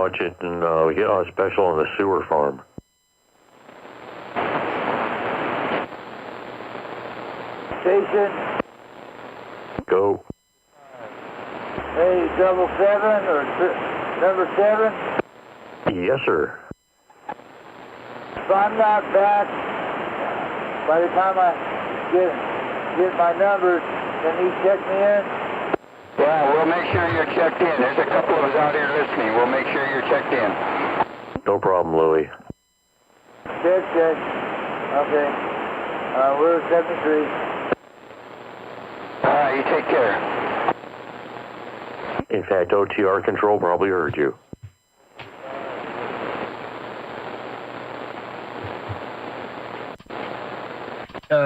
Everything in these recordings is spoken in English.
watch it, and we get on a special on the sewer farm. Station. Go. Hey, 777 or number 7? Yes, sir. If I'm not back, by the time I get my numbers, can you check me in? Yeah, we'll make sure you're checked in. There's a couple of us out here listening. We'll make sure you're checked in. No problem, Louie. Check. Okay. We're 73. All right, you take care. In fact, OTR control probably heard you.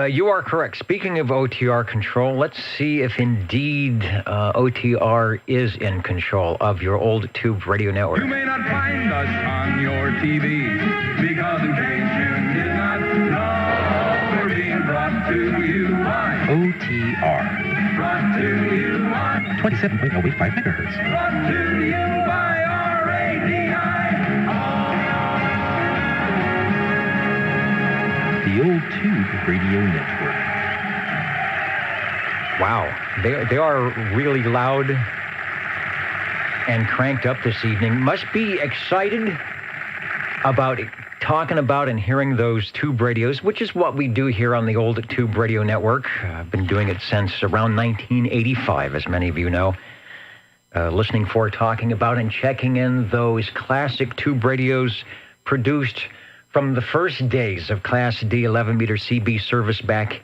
You are correct. Speaking of OTR control, let's see if indeed OTR is in control of your old tube radio network. You may not find us on your TV, because in case you did not know, we're being brought to you by OTR. Brought to you by 27.085 megahertz. Brought to you by The Old Tube Radio Network. Wow, they are really loud and cranked up this evening. Must be excited about talking about and hearing those tube radios, which is what we do here on the Old Tube Radio Network. I've been doing it since around 1985, as many of you know. Listening for, talking about, and checking in those classic tube radios produced from the first days of Class D 11-meter CB service back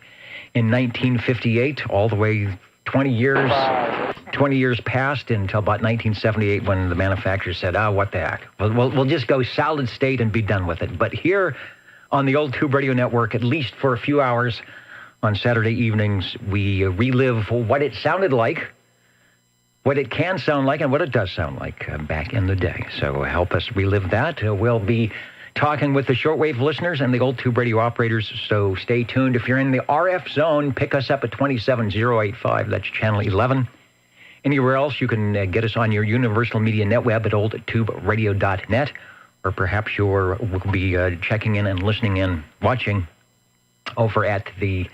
in 1958, all the way 20 years passed until about 1978 when the manufacturer said, what the heck, we'll just go solid state and be done with it. But here on the Old Tube Radio Network, at least for a few hours on Saturday evenings, we relive what it sounded like, what it can sound like, and what it does sound like back in the day. So help us relive that. We'll be talking with the shortwave listeners and the Old Tube Radio operators, so stay tuned. If you're in the RF zone, pick us up at 27085. That's channel 11. Anywhere else, you can get us on your Universal Media Netweb at oldtuberadio.net, or perhaps we'll be checking in and listening in, watching over at the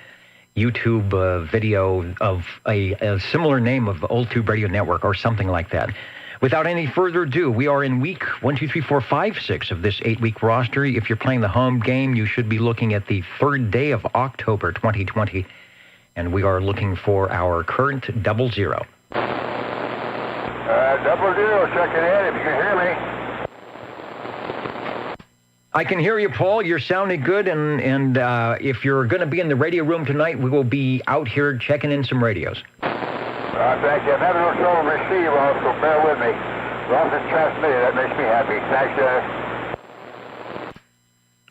YouTube video of a similar name of Old Tube Radio Network or something like that. Without any further ado, we are in week 1, 2, 3, 4, 5, 6 of this 8-week roster. If you're playing the home game, you should be looking at the 3rd day of October 2020, and we are looking for our current 00. 00, checking in, if you can hear me. I can hear you, Paul. You're sounding good, and if you're going to be in the radio room tonight, we will be out here checking in some radios. Thank you. I'm having no trouble receive, so bear with me. As long as it's transmitted, that makes me happy. Thanks,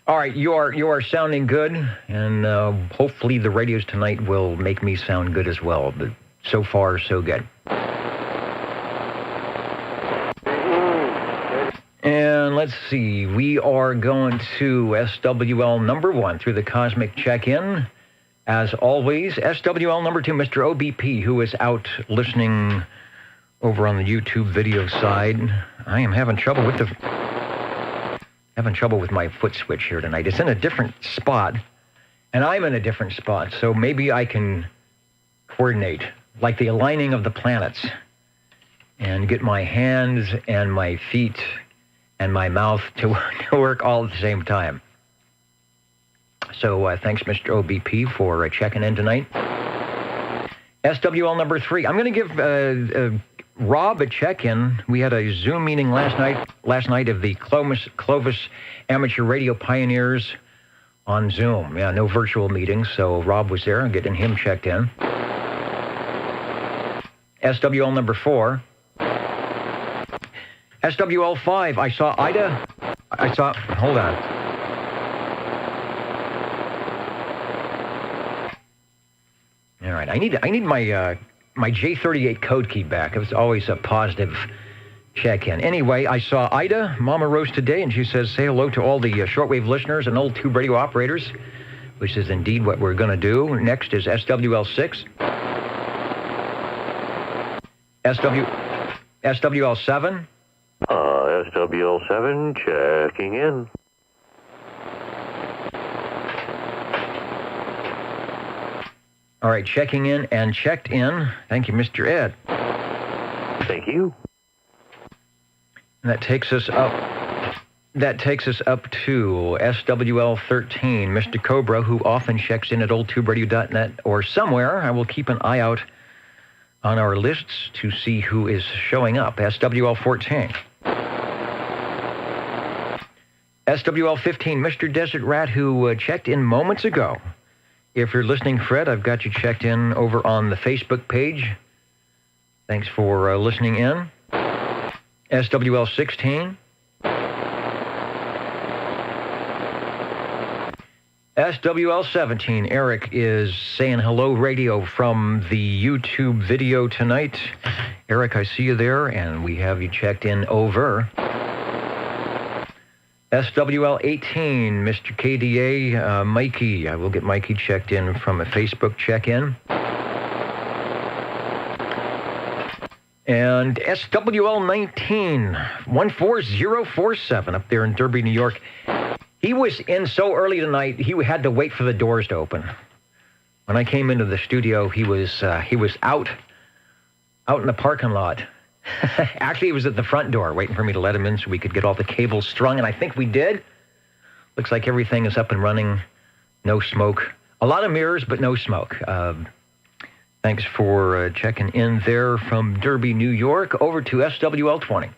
All right, you are sounding good, and hopefully the radios tonight will make me sound good as well. But so far, so good. And let's see, we are going to SWL number 1 through the Cosmic Check-In. As always, SWL number 2, Mr. OBP, who is out listening over on the YouTube video side. I am having trouble with my foot switch here tonight. It's in a different spot, and I'm in a different spot, so maybe I can coordinate, like the aligning of the planets, and get my hands and my feet and my mouth to work all at the same time. So thanks, Mr. OBP, for checking in tonight. SWL number 3. I'm going to give Rob a check-in. We had a Zoom meeting last night of the Clovis Amateur Radio Pioneers on Zoom. Yeah, no virtual meetings, so Rob was there. I'm getting him checked in. SWL number 4. SWL 5. I saw Ida. Hold on. All right, I need my my J38 code key back. It was always a positive check-in. Anyway, I saw Ida, Mama Rose today, and she says, say hello to all the shortwave listeners and Old Tube Radio operators, which is indeed what we're going to do. Next is SWL 6. SWL 7. SWL7 checking in. All right, checking in and checked in. Thank you, Mr. Ed. Thank you. And that takes us up. That takes us up to SWL13, Mr. Cobra, who often checks in at oldtuberadio.net or somewhere. I will keep an eye out on our lists to see who is showing up. SWL14. SWL15, Mr. Desert Rat, who checked in moments ago. If you're listening, Fred, I've got you checked in over on the Facebook page. Thanks for listening in. SWL16. SWL17, Eric is saying hello radio from the YouTube video tonight. Eric, I see you there, and we have you checked in over. SWL18, Mr. KDA, Mikey. I will get Mikey checked in from a Facebook check-in. And SWL19, 14047 up there in Derby, New York. He was in so early tonight, he had to wait for the doors to open. When I came into the studio, he was out in the parking lot. Actually, he was at the front door waiting for me to let him in so we could get all the cables strung, and I think we did. Looks like everything is up and running. No smoke. A lot of mirrors, but no smoke. Thanks for checking in there from Derby, New York, over to SWL20.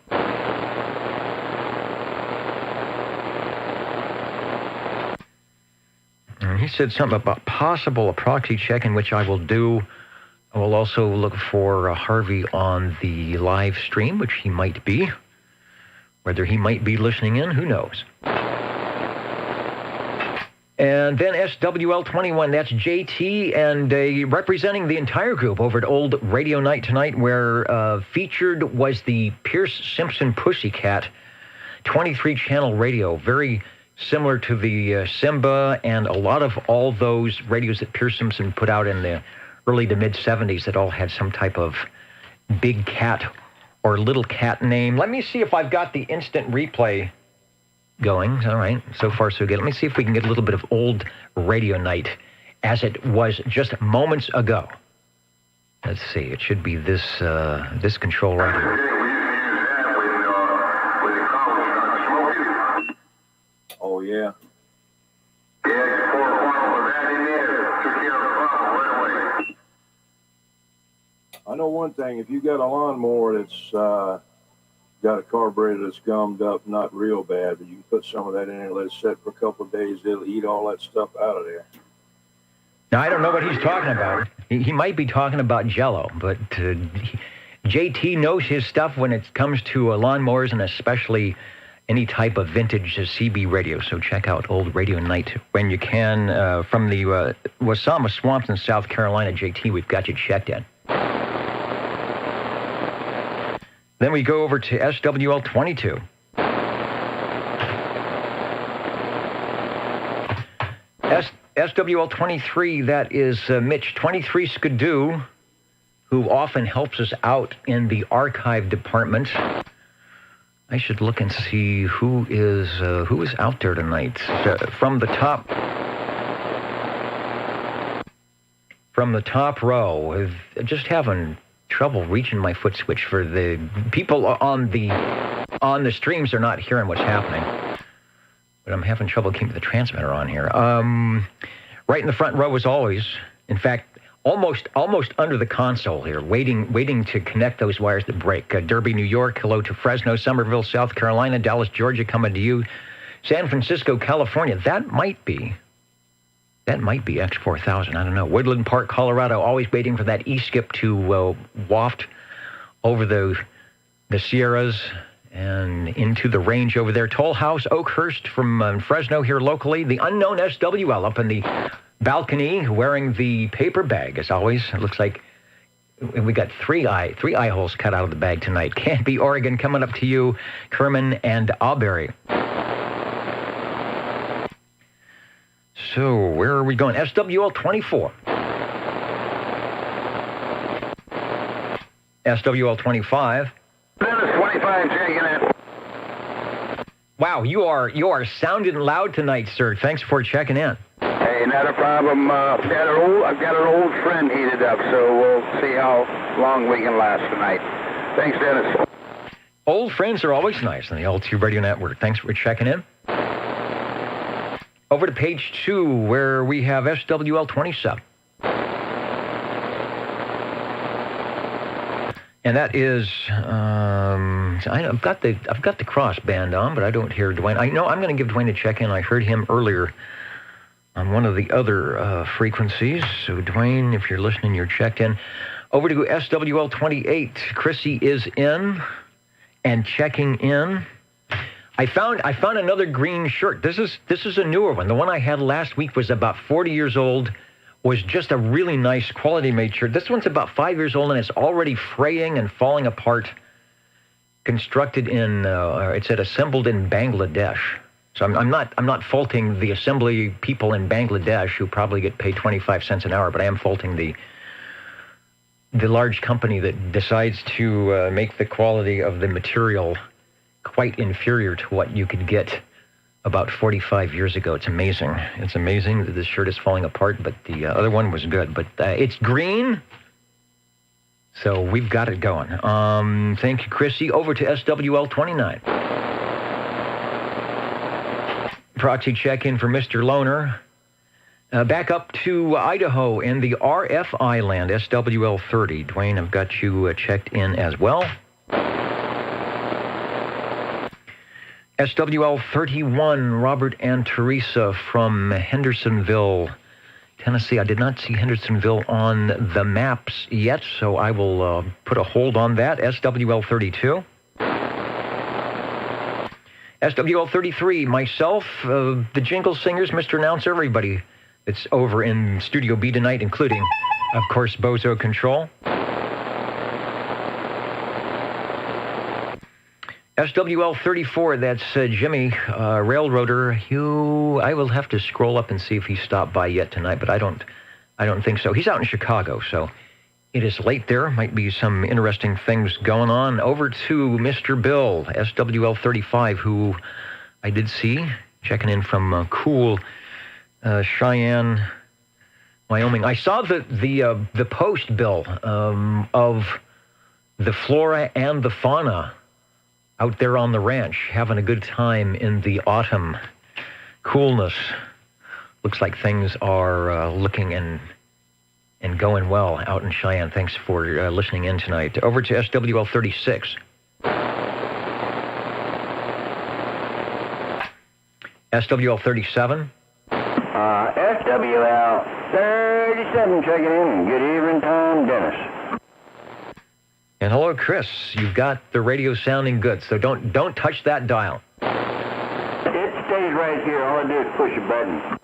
He said something about possible a proxy check, in which I will do. I will also look for Harvey on the live stream, which he might be. Whether he might be listening in, who knows? And then SWL21, that's JT, and representing the entire group over at Old Radio Night tonight, where featured was the Pierce Simpson Pussycat 23-channel radio, very similar to the Simba and a lot of all those radios that Pierce Simpson put out in the early to mid-'70s that all had some type of big cat or little cat name. Let me see if I've got the instant replay going. All right, so far so good. Let me see if we can get a little bit of Old Radio Night as it was just moments ago. Let's see, it should be this this control right here. Oh, yeah. I know one thing. If you got a lawnmower that's got a carburetor that's gummed up, not real bad, but you can put some of that in and let it set for a couple of days. It'll eat all that stuff out of there. Now, I don't know what he's talking about. He might be talking about Jell-O, but JT knows his stuff when it comes to lawnmowers, and especially any type of vintage CB radio. So check out Old Radio Night when you can. From the Wasama Swamps in South Carolina, JT, we've got you checked in. Then we go over to SWL 22. SWL 23, that is Mitch 23 Skidoo, who often helps us out in the archive department. I should look and see who is out there tonight. From the top row, just having trouble reaching my foot switch. For the people on the streams, they're not hearing what's happening, but I'm having trouble keeping the transmitter on here. Right in the front row as always. In fact, almost under the console here, waiting to connect those wires that break. Derby, New York. Hello to Fresno, Somerville, South Carolina, Dallas, Georgia, coming to you. San Francisco, California. That might be X4000. I don't know. Woodland Park, Colorado. Always waiting for that E-skip to waft over the Sierras and into the range over there. Toll House, Oakhurst from Fresno here locally. The unknown SWL up in the balcony wearing the paper bag, as always. It looks like we got three eye holes cut out of the bag tonight. Canby, Oregon, coming up to you. Kerman and Auberry. So where are we going? SWL 24. SWL 25. Dennis 25 checking in. Wow, you are sounding loud tonight, sir. Thanks for checking in. Hey, not a problem. I've got an old friend heated up, so we'll see how long we can last tonight. Thanks, Dennis. Old friends are always nice on the L2 Radio Network. Thanks for checking in. Over to page 2, where we have SWL 27. And that is, I've got the cross band on, but I don't hear Dwayne. I know I'm going to give Dwayne a check-in. I heard him earlier on one of the other frequencies. So, Dwayne, if you're listening, you're checked in. Over to SWL 28. Chrissy is in and checking in. I found another green shirt. This is a newer one. The one I had last week was about 40 years old. Was just a really nice quality-made shirt. This one's about 5 years old, and it's already fraying and falling apart. Constructed in, it said assembled in Bangladesh. So I'm not faulting the assembly people in Bangladesh who probably get paid 25 cents an hour, but I am faulting the large company that decides to make the quality of the material quite inferior to what you could get about 45 years ago. It's amazing. It's amazing that this shirt is falling apart, but the other one was good. But it's green, so we've got it going. Thank you, Chrissy. Over to SWL 29. Proxy check-in for Mr. Loner. Back up to Idaho and the RFI land, SWL 30. Dwayne, I've got you checked in as well. SWL 31, Robert and Teresa from Hendersonville, Tennessee. I did not see Hendersonville on the maps yet, so I will put a hold on that. SWL 32. SWL 33, myself, the Jingle Singers, Mr. Announcer, everybody that's over in Studio B tonight, including, of course, Bozo Control. SWL 34, that's Jimmy, Railroader. I will have to scroll up and see if he stopped by yet tonight, but I don't think so. He's out in Chicago, so it is late there. Might be some interesting things going on. Over to Mr. Bill, SWL 35, who I did see checking in from cool Cheyenne, Wyoming. I saw the post, Bill, of the flora and the fauna out there on the ranch, having a good time in the autumn coolness. Looks like things are looking and going well out in Cheyenne. Thanks for listening in tonight. Over to SWL 36. SWL 37. SWL 37 checking in. Good evening, Tom Dennis. And hello, Chris. You've got the radio sounding good, so don't touch that dial. It stays right here. All I do is push a button.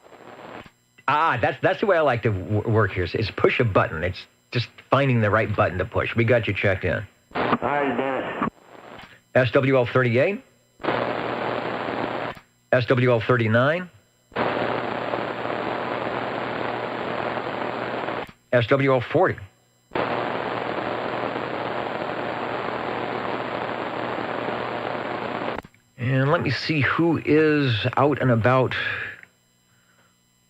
That's the way I like to work here. Is push a button. It's just finding the right button to push. We got you checked in. All right, Dennis. SWL 38. SWL 39. SWL 40. And let me see who is out and about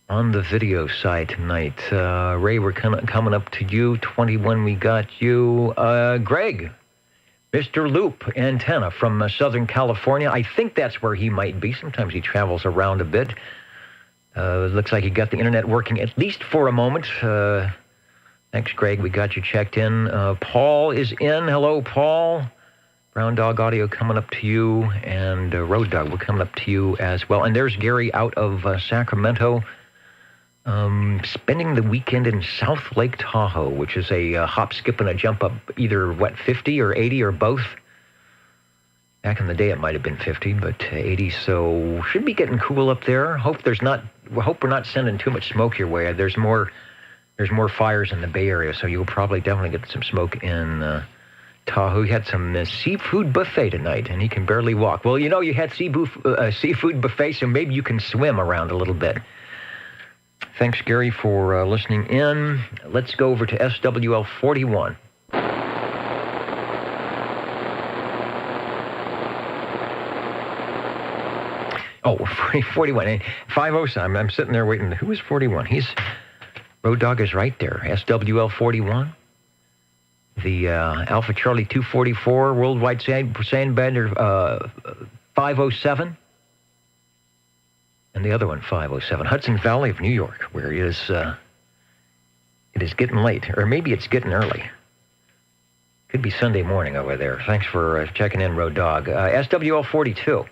on the video side tonight. Ray, we're coming up to you. 21, we got you. Greg, Mr. Loop Antenna from Southern California. I think that's where he might be. Sometimes he travels around a bit. Looks like he got the internet working at least for a moment. Thanks, Greg. We got you checked in. Paul is in. Hello, Paul. Brown Dog Audio coming up to you, and Road Dog, we're coming up to you as well. And there's Gary out of Sacramento, spending the weekend in South Lake Tahoe, which is a hop, skip, and a jump up, either, 50 or 80 or both? Back in the day, it might have been 50, but 80, so should be getting cool up there. Hope we're not sending too much smoke your way. There's more fires in the Bay Area, so you'll probably definitely get some smoke in Tahoe. He had some seafood buffet tonight, and he can barely walk. Well, you had seafood buffet, so maybe you can swim around a little bit. Thanks, Gary, for listening in. Let's go over to SWL 41. Oh, 41. 507. I'm sitting there waiting. Who is 41? Road Dog is right there. SWL 41. The Alpha Charlie 244, Worldwide Sandbender 507. And the other one, 507. Hudson Valley of New York, where it is getting late. Or maybe it's getting early. Could be Sunday morning over there. Thanks for checking in, Road Dog. SWL 42.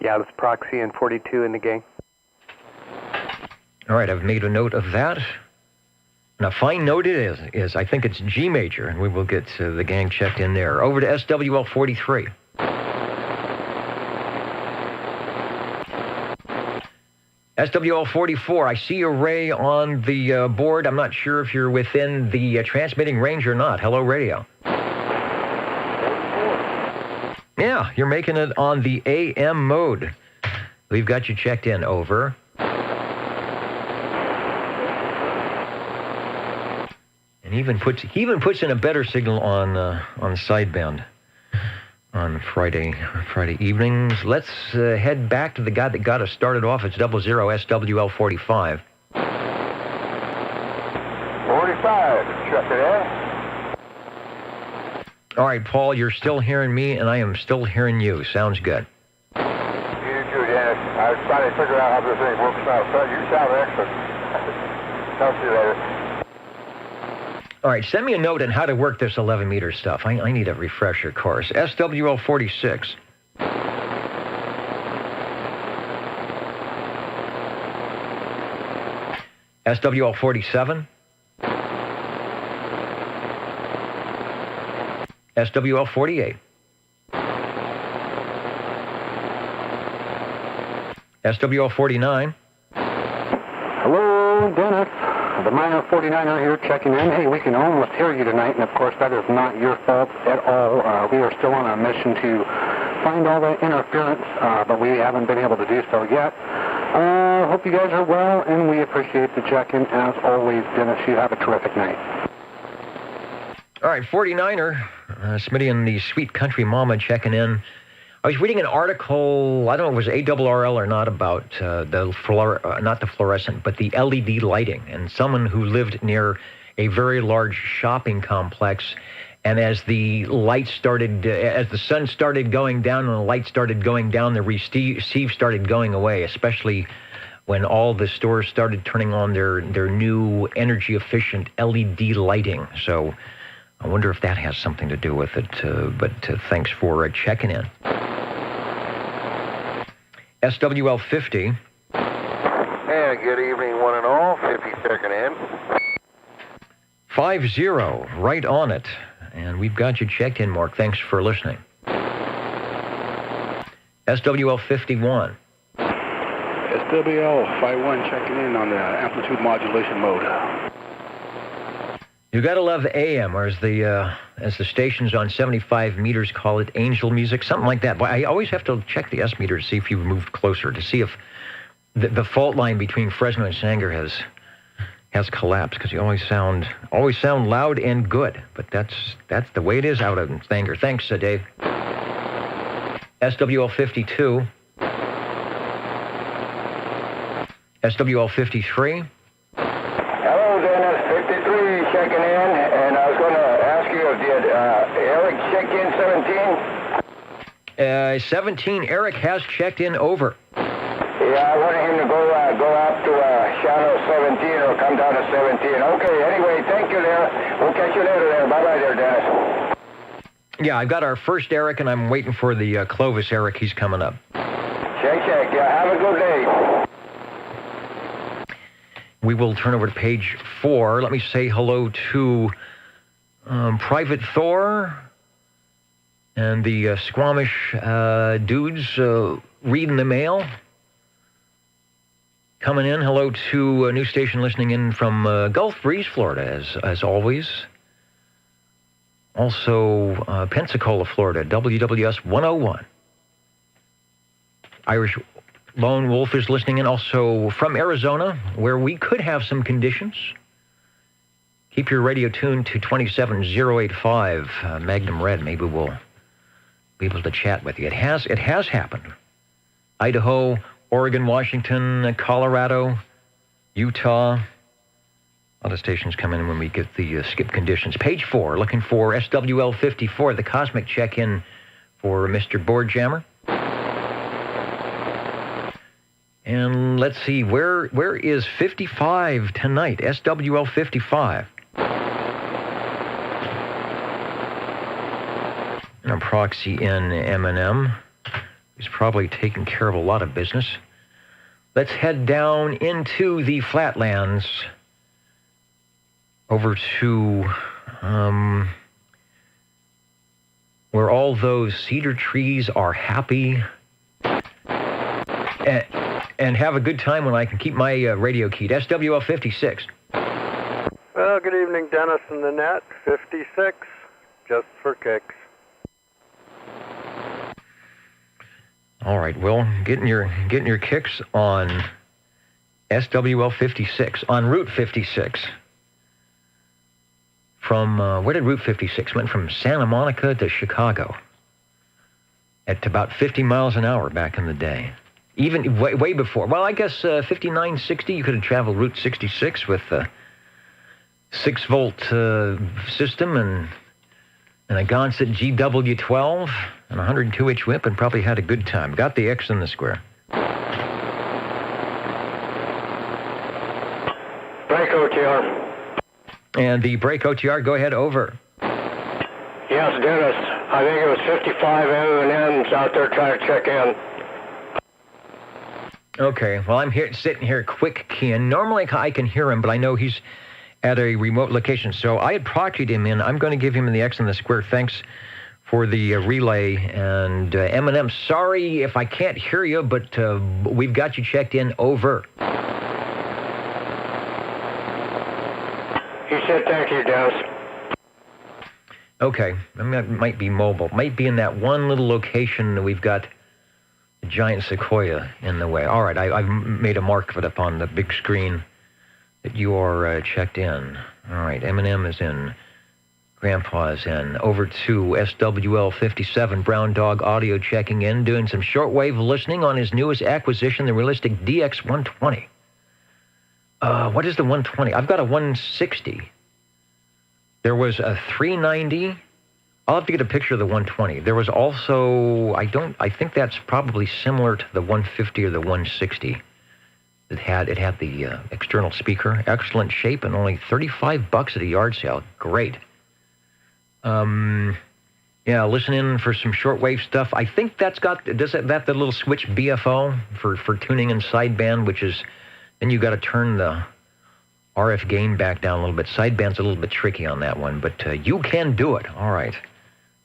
Yeah, this Proxy and 42 in the gang. All right, I've made a note of that. And a fine note it is I think it's G major, and we will get the gang checked in there. Over to SWL 43. SWL 44, I see a ray on the board. I'm not sure if you're within the transmitting range or not. Hello, radio. Yeah, you're making it on the AM mode. We've got you checked in. Over. And he even puts in a better signal on sideband on Friday evenings. Let's head back to the guy that got us started off. It's 00 SWL 45. 45, check it in. All right, Paul, you're still hearing me, and I am still hearing you. Sounds good. You too, Dennis. I was trying to figure out how this thing works out. So you sound excellent. Talk to you later. All right, send me a note on how to work this 11-meter stuff. I need a refresher course. SWL 46. SWL 47. SWL 48. SWL 49. Hello, Dennis. The Minor 49er here checking in. Hey, we can almost hear you tonight, and of course that is not your fault at all. We are still on a mission to find all the interference, but we haven't been able to do so yet. Hope you guys are well, and we appreciate the check-in as always. Dennis, you have a terrific night. All right, 49er, Smitty and the Sweet Country Mama checking in. I was reading an article, I don't know if it was ARRL or not, about not the fluorescent, but the LED lighting, and someone who lived near a very large shopping complex, and as the lights started, as the sun started going down and the light started going down, the receive started going away, especially when all the stores started turning on their new energy-efficient LED lighting. So I wonder if that has something to do with it, but thanks for checking in. SWL 50. And good evening, one and all. 50 checking in. 50, right on it. And we've got you checked in, Mark. Thanks for listening. SWL 51. SWL 51 checking in on the amplitude modulation mode. You gotta love AM, or as the stations on 75 meters call it, angel music, something like that. But I always have to check the S meter to see if you've moved closer, to see if the fault line between Fresno and Sanger has collapsed, because you always sound loud and good. But that's the way it is out of Sanger. Thanks, Dave. SWL 52. SWL 53. Hello, Dennis. 53 checking in, and I was going to ask you if did Eric check in 17? 17, Eric has checked in. Over. Yeah, I wanted him to go up to channel 17 or come down to 17. Okay, anyway, thank you there. We'll catch you later there. Bye-bye there, Dennis. Yeah, I've got our first Eric, and I'm waiting for the Clovis Eric. He's coming up. Check. Yeah, have a good day. We will turn over to page 4. Let me say hello to Private Thor and the Squamish dudes reading the mail. Coming in. Hello to a new station listening in from Gulf Breeze, Florida, as always. Also, Pensacola, Florida, WWS 101. Irish Lone Wolf is listening in. Also from Arizona, where we could have some conditions. Keep your radio tuned to 27085 Magnum Red. Maybe we'll be able to chat with you. It has happened. Idaho, Oregon, Washington, Colorado, Utah. A lot of stations come in when we get the skip conditions. Page 4, looking for SWL 54, the cosmic check-in for Mr. Boardjammer. And let's see, where is 55 tonight? SWL 55. A proxy in M&M. He's probably taking care of a lot of business. Let's head down into the flatlands. Over to where all those cedar trees are happy and have a good time when I can keep my radio keyed. SWL 56. Well, good evening, Dennis and the net. 56, just for kicks. All right, well, getting your kicks on SWL 56, on Route 56. From, where did Route 56? Went from Santa Monica to Chicago at about 50 miles an hour back in the day. Even way before. Well, I guess 5960, you could have traveled Route 66 with a 6-volt system and a Gonset GW12 and a 102-inch whip and probably had a good time. Got the X in the square. Break OTR. And the break OTR, go ahead, over. Yes, Dennis. I think it was 55 M&M's out there trying to check in. Okay, well, I'm sitting here quick keying. Normally I can hear him, but I know he's at a remote location. So I had proxied him in. I'm going to give him the X in the square. Thanks for the relay. And M&M, sorry if I can't hear you, but we've got you checked in, over. He said thank you, Dennis. Okay, I mean, that might be mobile. Might be in that one little location that we've got a giant sequoia in the way. All right, I've made a mark of it up on the big screen that you are checked in. All right, M&M is in. Grandpa's in. Over to SWL 57, Brown Dog Audio checking in, doing some shortwave listening on his newest acquisition, the Realistic DX 120. What is the 120? I've got a 160. There was a 390. I'll have to get a picture of the 120. There was also, I think that's probably similar to the 150 or the 160. It had the external speaker, excellent shape, and only $35 at a yard sale. Great. Yeah, listen in for some shortwave stuff. I think that's got, does that the little switch BFO for tuning in sideband, which is, then you got to turn the RF gain back down a little bit. Sideband's a little bit tricky on that one, but you can do it. All right.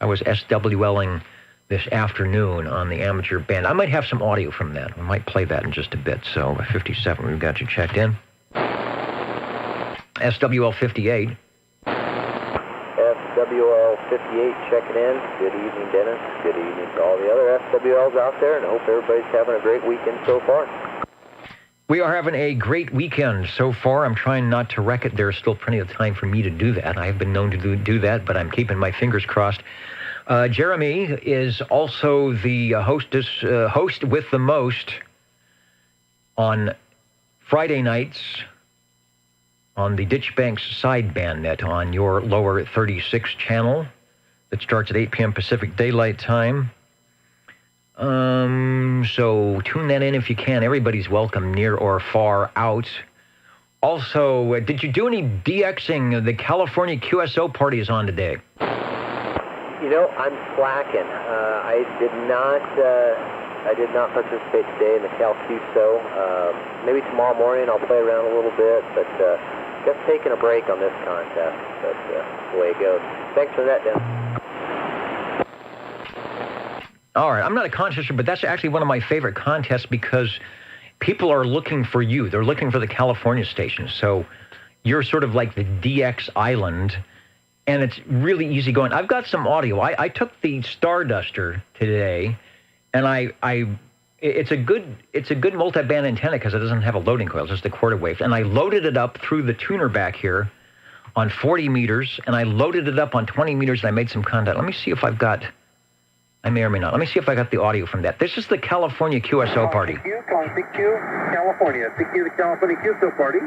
I was SWLing this afternoon on the amateur band. I might have some audio from that. We might play that in just a bit. So 57, we've got you checked in. SWL 58. SWL 58 checking in. Good evening, Dennis. Good evening to all the other SWLs out there, and I hope everybody's having a great weekend so far. We are having a great weekend so far. I'm trying not to wreck it. There's still plenty of time for me to do that. I have been known to do that, but I'm keeping my fingers crossed. Jeremy is also the host with the most on Friday nights on the Ditchbanks sideband net on your lower 36 channel that starts at 8 p.m. Pacific Daylight Time. So tune that in if you can. Everybody's welcome, near or far out. Also, did you do any DXing? The California QSO party is on today. You know, I'm slacking. I did not participate today in the Cal QSO. Maybe tomorrow morning I'll play around a little bit, but just taking a break on this contest. That's the way it goes. Thanks for that, Dennis. All right, I'm not a contester, but that's actually one of my favorite contests because people are looking for you. They're looking for the California station. So you're sort of like the DX island, and it's really easy going. I've got some audio. I took the Starduster today, and it's a good multi-band antenna because it doesn't have a loading coil, it's just a quarter wave. And I loaded it up through the tuner back here on 40 meters, and I loaded it up on 20 meters, and I made some contact. Let me see if I've got I may or may not. Let me see if I got the audio from that. This is the California QSO party. CQ, California. CQ, the California QSO party.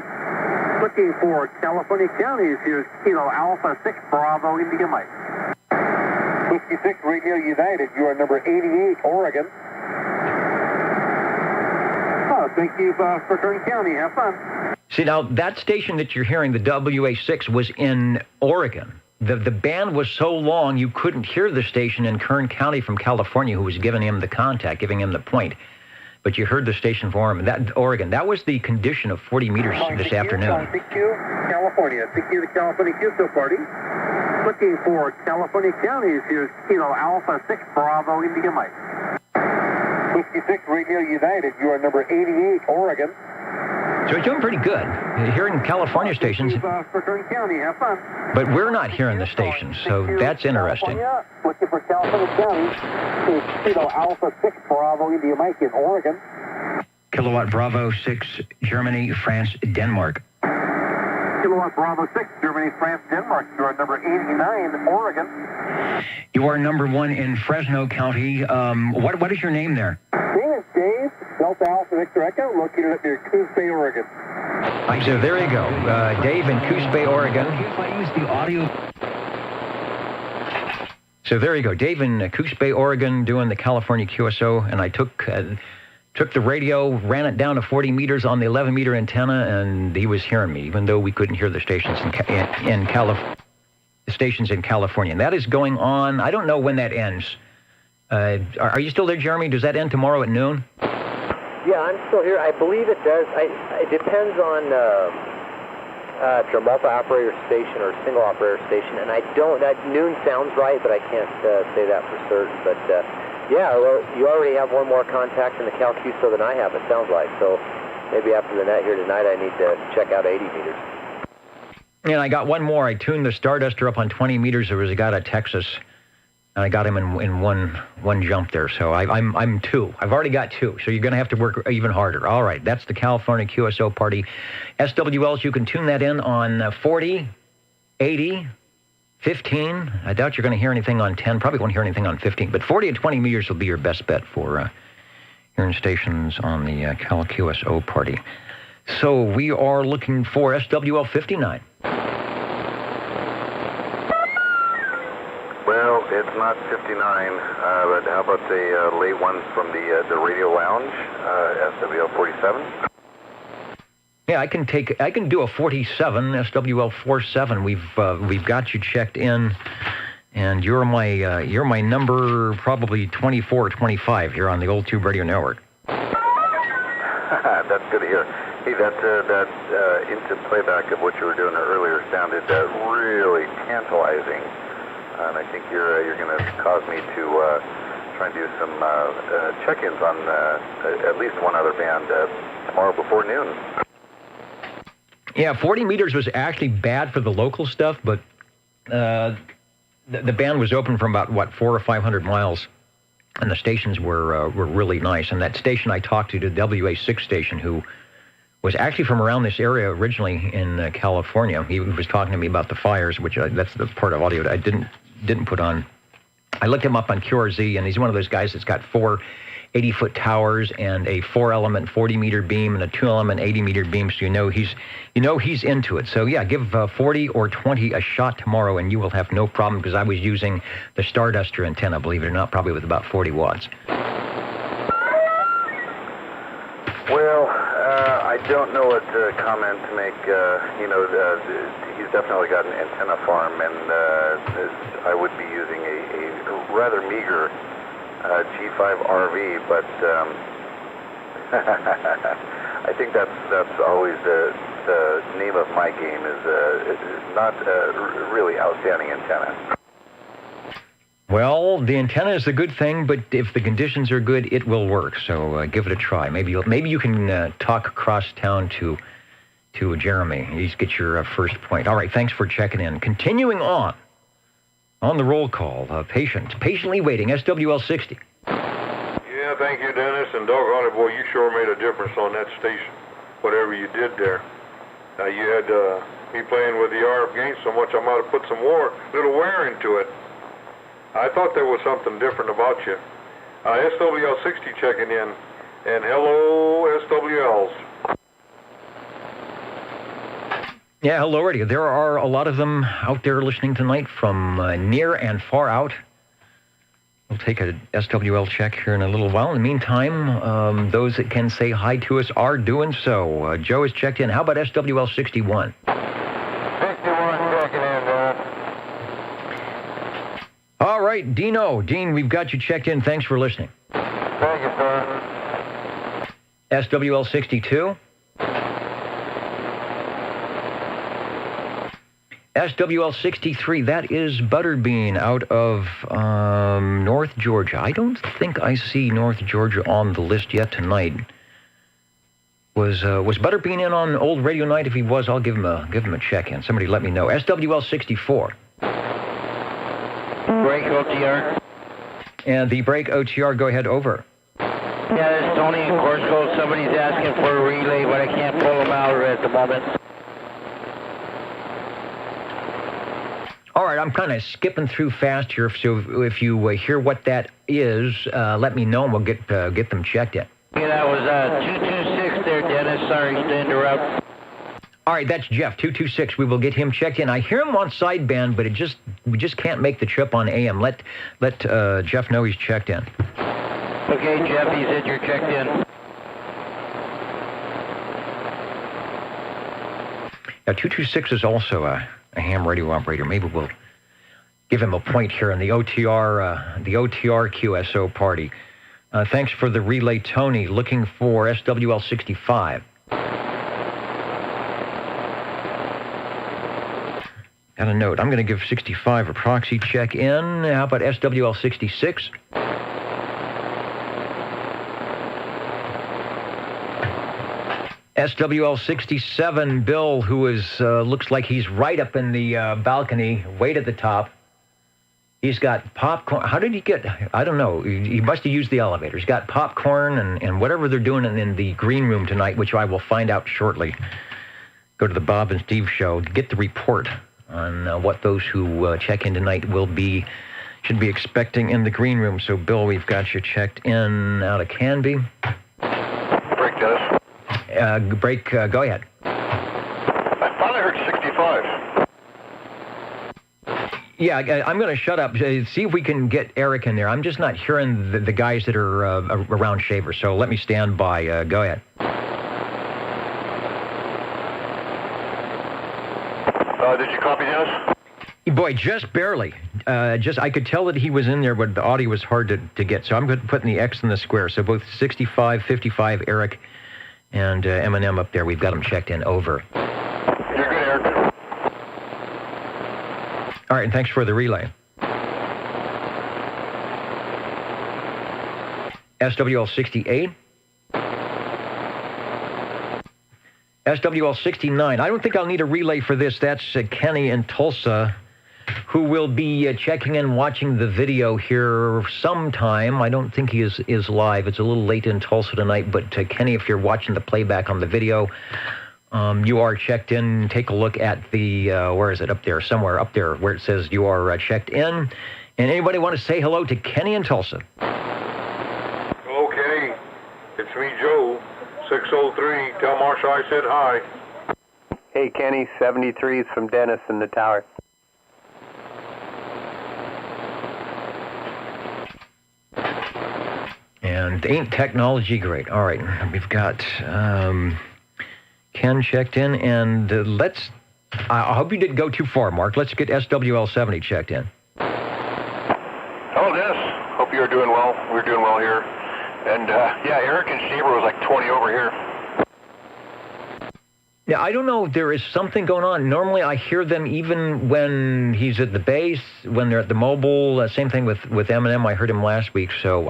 Looking for California counties. Here's Kilo Alpha 6 Bravo India Mike. 66 Radio United. You are number 88, Oregon. Oh, thank you for Kern County. Have fun. See, now, that station that you're hearing, the WA6, was in Oregon. The band was so long you couldn't hear the station in Kern County from California who was giving him the contact, giving him the point. But you heard the station for him. That Oregon, that was the condition of 40 meters this afternoon. CQ, California. CQ, the California QSO party. Looking for California counties. Here's Kilo Alpha 6 Bravo India Mike. 66 Radio United. You are number 88, Oregon. So he's doing pretty good. Hearing California stations. For Kern County. Have fun. But we're not hearing the stations, so that's interesting. Looking for California counties. It's Kilo Alpha 6 Bravo India Mike in Oregon. Kilowatt Bravo 6, Germany, France, Denmark. Kilowatt Bravo 6, Germany, France, Denmark. You are number 89, Oregon. You are number 1 in Fresno County. What is your name there? Dave, Delta Alpha Victor Echo, located up near Coos Bay, Oregon. So there you go. Dave in Coos Bay, Oregon. If I use the audio. So there you go. Dave in Coos Bay, Oregon, doing the California QSO, and I took the radio, ran it down to 40 meters on the 11-meter antenna, and he was hearing me, even though we couldn't hear the stations in California. And that is going on. I don't know when that ends. Are you still there, Jeremy? Does that end tomorrow at noon? Yeah, I'm still here. I believe it does. It depends on if you're a multi-operator station or a single-operator station, and that noon sounds right, but I can't say that for certain. But yeah, well, you already have one more contact in the CalQSO than I have, it sounds like. So maybe after the net here tonight, I need to check out 80 meters. And I got one more. I tuned the Starduster up on 20 meters. There was a guy out of Texas, and I got him in one jump there. So I'm 2. I've already got 2. So you're going to have to work even harder. All right, that's the California QSO party. SWLs, you can tune that in on 40, 80, 15. I doubt you're going to hear anything on 10. Probably won't hear anything on 15. But 40 and 20 meters will be your best bet for hearing stations on the Cal QSO party. So we are looking for SWL 59. Well, it's not 59, but how about the late one from the Radio Lounge, SWL 47? Yeah, I can do a 47, SWL 47. We've got you checked in, and you're my number probably 24 or 25 here on the Old Tube Radio Network. That's good to hear. Hey, that instant playback of what you were doing earlier sounded really tantalizing. And I think you're going to cause me to try and do some check-ins on at least one other band tomorrow before noon. Yeah, 40 meters was actually bad for the local stuff, but the band was open from about 400 or 500 miles, and the stations were really nice. And that station I talked to, the WA6 station, who was actually from around this area originally in California. He was talking to me about the fires, which that's the part of audio that I didn't put on. I looked him up on QRZ, and he's one of those guys that's got 4 80-foot towers and a 4-element 40-meter beam and a 2-element 80-meter beam. So you know he's into it. So yeah, give 40 or 20 a shot tomorrow, and you will have no problem, because I was using the Starduster antenna, believe it or not, probably with about 40 watts. Well, I don't know what comment to make. He's definitely got an antenna farm, and I would be using a rather meager G5 RV, but I think that's always the name of my game, is not really outstanding antenna. Well, the antenna is a good thing, but if the conditions are good, it will work. So give it a try. Maybe you can talk across town to Jeremy. At least get your first point. All right, thanks for checking in. Continuing on the roll call, patiently waiting, SWL 60. Yeah, thank you, Dennis. And doggone it, boy, you sure made a difference on that station, whatever you did there. Now, you had me playing with the RF gain so much, I might have put some more little wear into it. I thought there was something different about you. SWL60 checking in, and hello, SWLs. Yeah, hello, radio. There are a lot of them out there listening tonight from near and far out. We'll take a SWL check here in a little while. In the meantime, those that can say hi to us are doing so. Joe is checked in. How about SWL 61? 61 checking in, All right, Dino. Dean, we've got you checked in. Thanks for listening. Thank you, sir. SWL 62. SWL 63, that is Butterbean out of North Georgia. I don't think I see North Georgia on the list yet tonight. Was Butterbean in on Old Radio Night? If he was, I'll give him a check-in. Somebody let me know. SWL 64. Break OTR. And the break OTR, go ahead, over. Yeah, this is Tony in Corsco. Somebody's asking for a relay, but I can't pull them out at the moment. All right, I'm kind of skipping through fast here, so if you hear what that is, let me know and we'll get them checked in. Yeah, that was 226 there, Dennis. Sorry to interrupt. All right, that's Jeff, 226. We will get him checked in. I hear him on sideband, but we just can't make the trip on AM. Let Jeff know he's checked in. Okay, Jeff, he said you're checked in. Now, 226 is also a ham radio operator. Maybe we'll give him a point here in the OTR QSO party. Thanks for the relay, Tony. Looking for SWL 65. Got a note. I'm going to give 65 a proxy check in. How about SWL 66? SWL 67, Bill, who is looks like he's right up in the balcony, way to the top. He's got popcorn. How did he get? I don't know. He must have used the elevator. He's got popcorn and whatever they're doing in the green room tonight, which I will find out shortly. Go to the Bob and Steve show to get the report on what those who check in tonight should be expecting in the green room. So, Bill, we've got you checked in out of Canby. Break, Dennis. Break, go ahead. I finally heard 65. Yeah, I'm going to shut up. See if we can get Eric in there. I'm just not hearing the guys that are around Shaver, so let me stand by. Go ahead. Did you copy, Dennis? Boy, just barely. I could tell that he was in there, but the audio was hard to get, so I'm putting the X in the square. So both 65, 55, Eric, and M&M up there, we've got them checked in, over. You're good, Eric. All right, and thanks for the relay. SWL 68. SWL 69. I don't think I'll need a relay for this. That's Kenny in Tulsa, who will be checking in, watching the video here sometime. I don't think he is live. It's a little late in Tulsa tonight, but Kenny, if you're watching the playback on the video, you are checked in. Take a look at the, where is it? Up there, somewhere up there where it says you are checked in. And anybody want to say hello to Kenny in Tulsa? Hello, Kenny. It's me, Joe. 603. Tell Marsha I said hi. Hey, Kenny, 73 is from Dennis in the tower. And ain't technology great? All right, we've got Ken checked in, and I hope you didn't go too far, Mark. Let's get SWL 70 checked in. Hello, Dennis. Hope you're doing well. We're doing well here. And, yeah, Eric and Shaver was like 20 over here. Yeah, I don't know. There is something going on. Normally, I hear them even when he's at the base, when they're at the mobile. Same thing with M&M. I heard him last week, so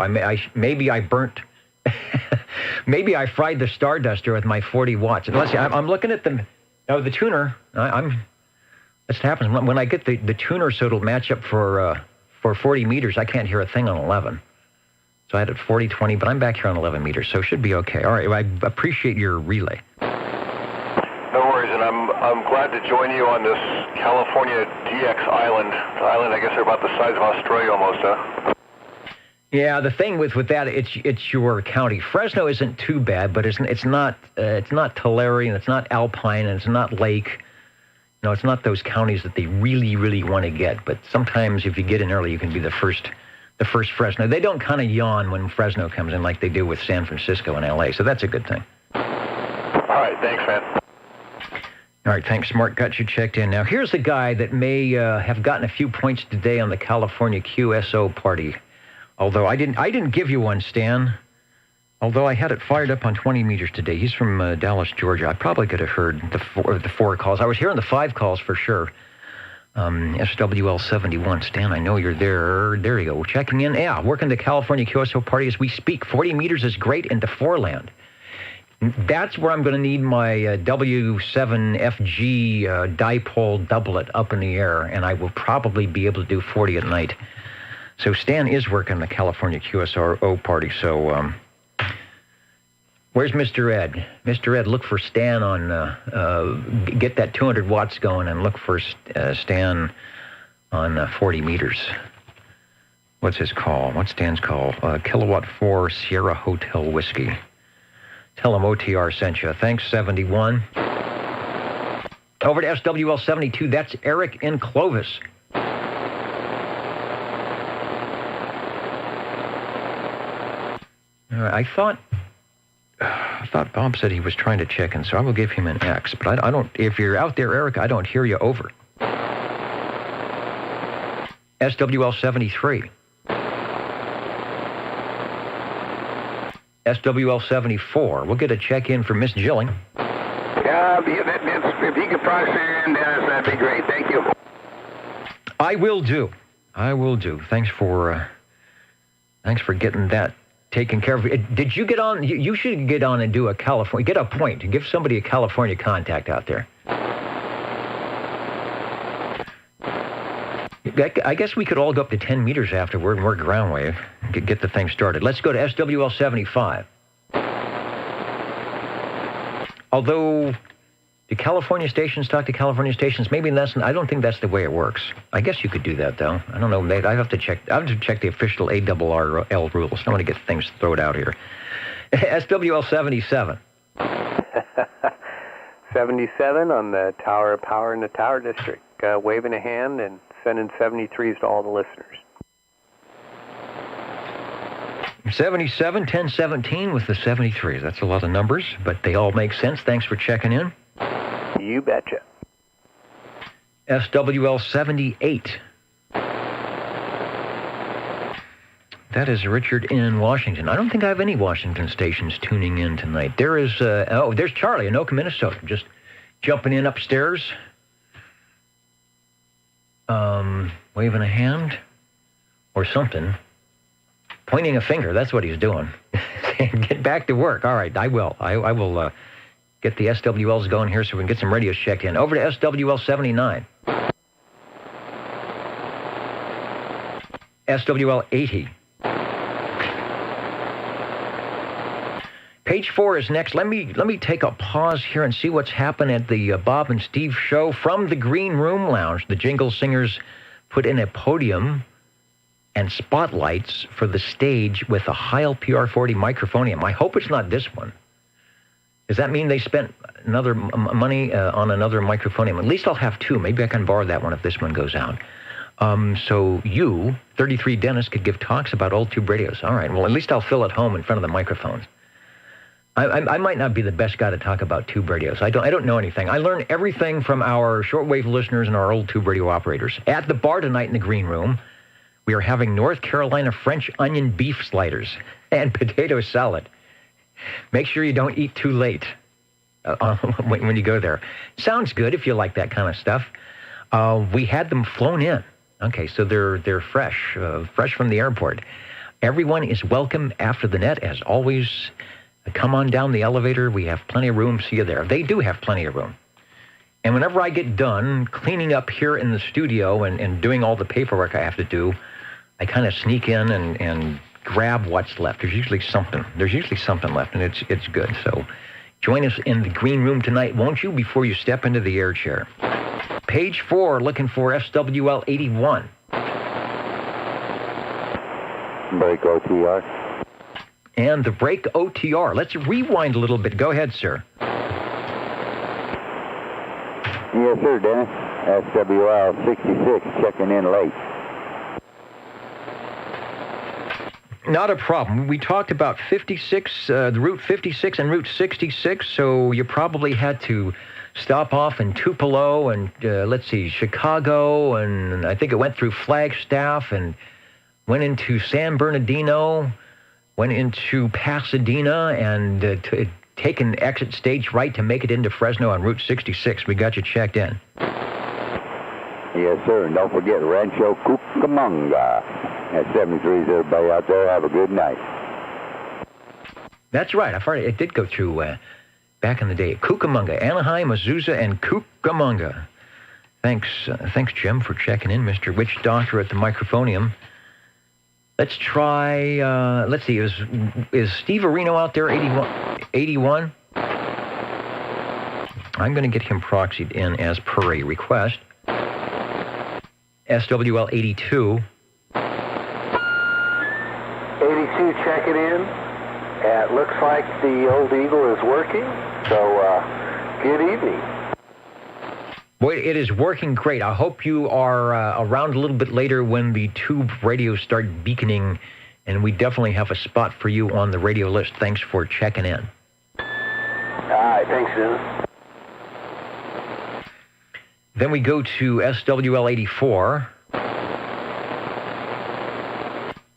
maybe I burnt. Maybe I fried the Starduster with my 40 watts. And let's see, I'm looking at the tuner. That's what happens when I get the tuner, so it'll match up for 40 meters. I can't hear a thing on 11. So I had it 40, 20, but I'm back here on 11 meters, so it should be okay. All right, well, I appreciate your relay. No worries, and I'm glad to join you on this California GX Island. The island, I guess, are about the size of Australia almost, huh? Yeah, the thing with that, it's your county. Fresno isn't too bad, but it's not Tulare, and it's not Alpine, and it's not Lake. No, it's not those counties that they really, really want to get. But sometimes if you get in early, you can be the first Fresno. They don't kind of yawn when Fresno comes in like they do with San Francisco and LA, so that's a good thing. All right, thanks, man. All right, thanks, Smart Guts. You checked in. Now, here's a guy that may have gotten a few points today on the California QSO party. Although I didn't give you one, Stan. Although I had it fired up on 20 meters today. He's from Dallas, Georgia. I probably could have heard the four calls. I was hearing the 5 calls for sure. SWL 71. Stan, I know you're there. There you go. Checking in. Yeah, working the California QSO party as we speak. 40 meters is great into Foreland. That's where I'm going to need my W7FG dipole doublet up in the air, and I will probably be able to do 40 at night. So Stan is working the California QSO party. So where's Mr. Ed? Mr. Ed, look for Stan on, get that 200 watts going and look for Stan on 40 meters. What's his call? What's Stan's call? Kilowatt 4 Sierra Hotel Whiskey. Tell him OTR sent you. Thanks, 71. Over to SWL 72. That's Eric in Clovis. I thought Bob said he was trying to check in, so I will give him an X. But I don't. If you're out there, Eric, I don't hear you. Over. SWL 73. SWL 74. We'll get a check-in from Miss Jilling. Yeah, if you could process in, Dennis, that'd be great. Thank you. I will do. Thanks for getting that taken care of. Did you get on? You should get on and do a California. Get a point. Give somebody a California contact out there. I guess we could all go up to 10 meters afterward and work ground wave. Get the thing started. Let's go to SWL 75. Although, do California stations talk to California stations? Maybe I don't think that's the way it works. I guess you could do that, though. I don't know. I have to check the official ARRL rules. I want to get things thrown out here. SWL 77. 77 on the Tower of Power in the Tower District. Waving a hand and sending 73s to all the listeners. 77, 1017 with the 73s. That's a lot of numbers, but they all make sense. Thanks for checking in. You betcha. SWL 78. That is Richard in Washington. I don't think I have any Washington stations tuning in tonight. There is, there's Charlie in Oka, Minnesota. Just jumping in upstairs. Waving a hand or something. Pointing a finger. That's what he's doing. Get back to work. All right, I will. I will get the SWLs going here so we can get some radios checked in. Over to SWL 79. SWL 80. Page 4 is next. Let me take a pause here and see what's happened at the Bob and Steve show from the Green Room Lounge. The Jingle Singers put in a podium and spotlights for the stage with a Heil PR40 microphonium. I hope it's not this one. Does that mean they spent another money on another microphonium? At least I'll have 2. Maybe I can borrow that one if this one goes out. So you, 33 Dennis, could give talks about old tube radios. All right, well, at least I'll fill at home in front of the microphones. I might not be the best guy to talk about tube radios. I don't know anything. I learn everything from our shortwave listeners and our old tube radio operators. At the bar tonight in the Green Room, we are having North Carolina French onion beef sliders and potato salad. Make sure you don't eat too late when you go there. Sounds good if you like that kind of stuff. We had them flown in. Okay, so they're fresh from the airport. Everyone is welcome after the net, as always. Come on down the elevator. We have plenty of room. See you there. They do have plenty of room. And whenever I get done cleaning up here in the studio and doing all the paperwork I have to do, I kind of sneak in and grab what's left. There's usually something left, and it's good. So join us in the Green Room tonight, won't you, before you step into the air chair. page 4, looking for SWL 81. Break OTR. And the break OTR. Let's rewind a little bit. Go ahead, sir. Yes, sir, Dennis. SWL 66, checking in late. Not a problem. We talked about 56, the Route 56 and Route 66, so you probably had to stop off in Tupelo and, let's see, Chicago, and I think it went through Flagstaff and went into San Bernardino, went into Pasadena, and take an exit stage right to make it into Fresno on Route 66. We got you checked in. Yes, sir. And don't forget Rancho Cucamonga. At 73s, everybody out there, have a good night. That's right. It did go through back in the day. Cucamonga, Anaheim, Azusa, and Cucamonga. Thanks, Jim, for checking in, Mr. Witch Doctor at the microphonium. Let's try, let's see, is Steve Areno out there, 81? I'm going to get him proxied in as per a request. SWL 82. 82 checking in. It looks like the old Eagle is working, so good evening. Boy, it is working great. I hope you are around a little bit later when the tube radios start beaconing, and we definitely have a spot for you on the radio list. Thanks for checking in. All right, thanks, Dennis. Then we go to SWL 84.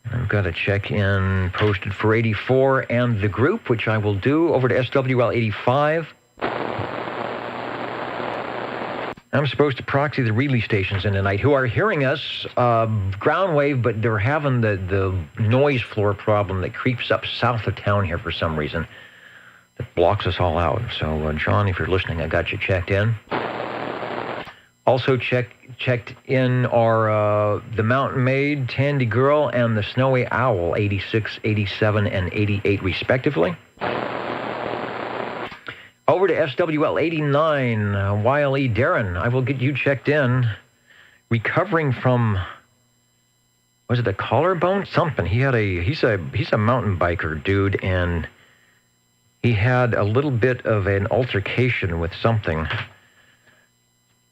I've got a check-in posted for 84 and the group, which I will do. Over to SWL 85. I'm supposed to proxy the relay stations in tonight who are hearing us ground wave, but they're having the noise floor problem that creeps up south of town here for some reason that blocks us all out. So, John, if you're listening, I got you checked in. Also checked in are the Mountain Maid, Tandy Girl, and the Snowy Owl, 86, 87, and 88, respectively. Over to SWL 89, YLE Darren. I will get you checked in. Recovering from, was it a collarbone? Something. He's a mountain biker, dude, and he had a little bit of an altercation with something.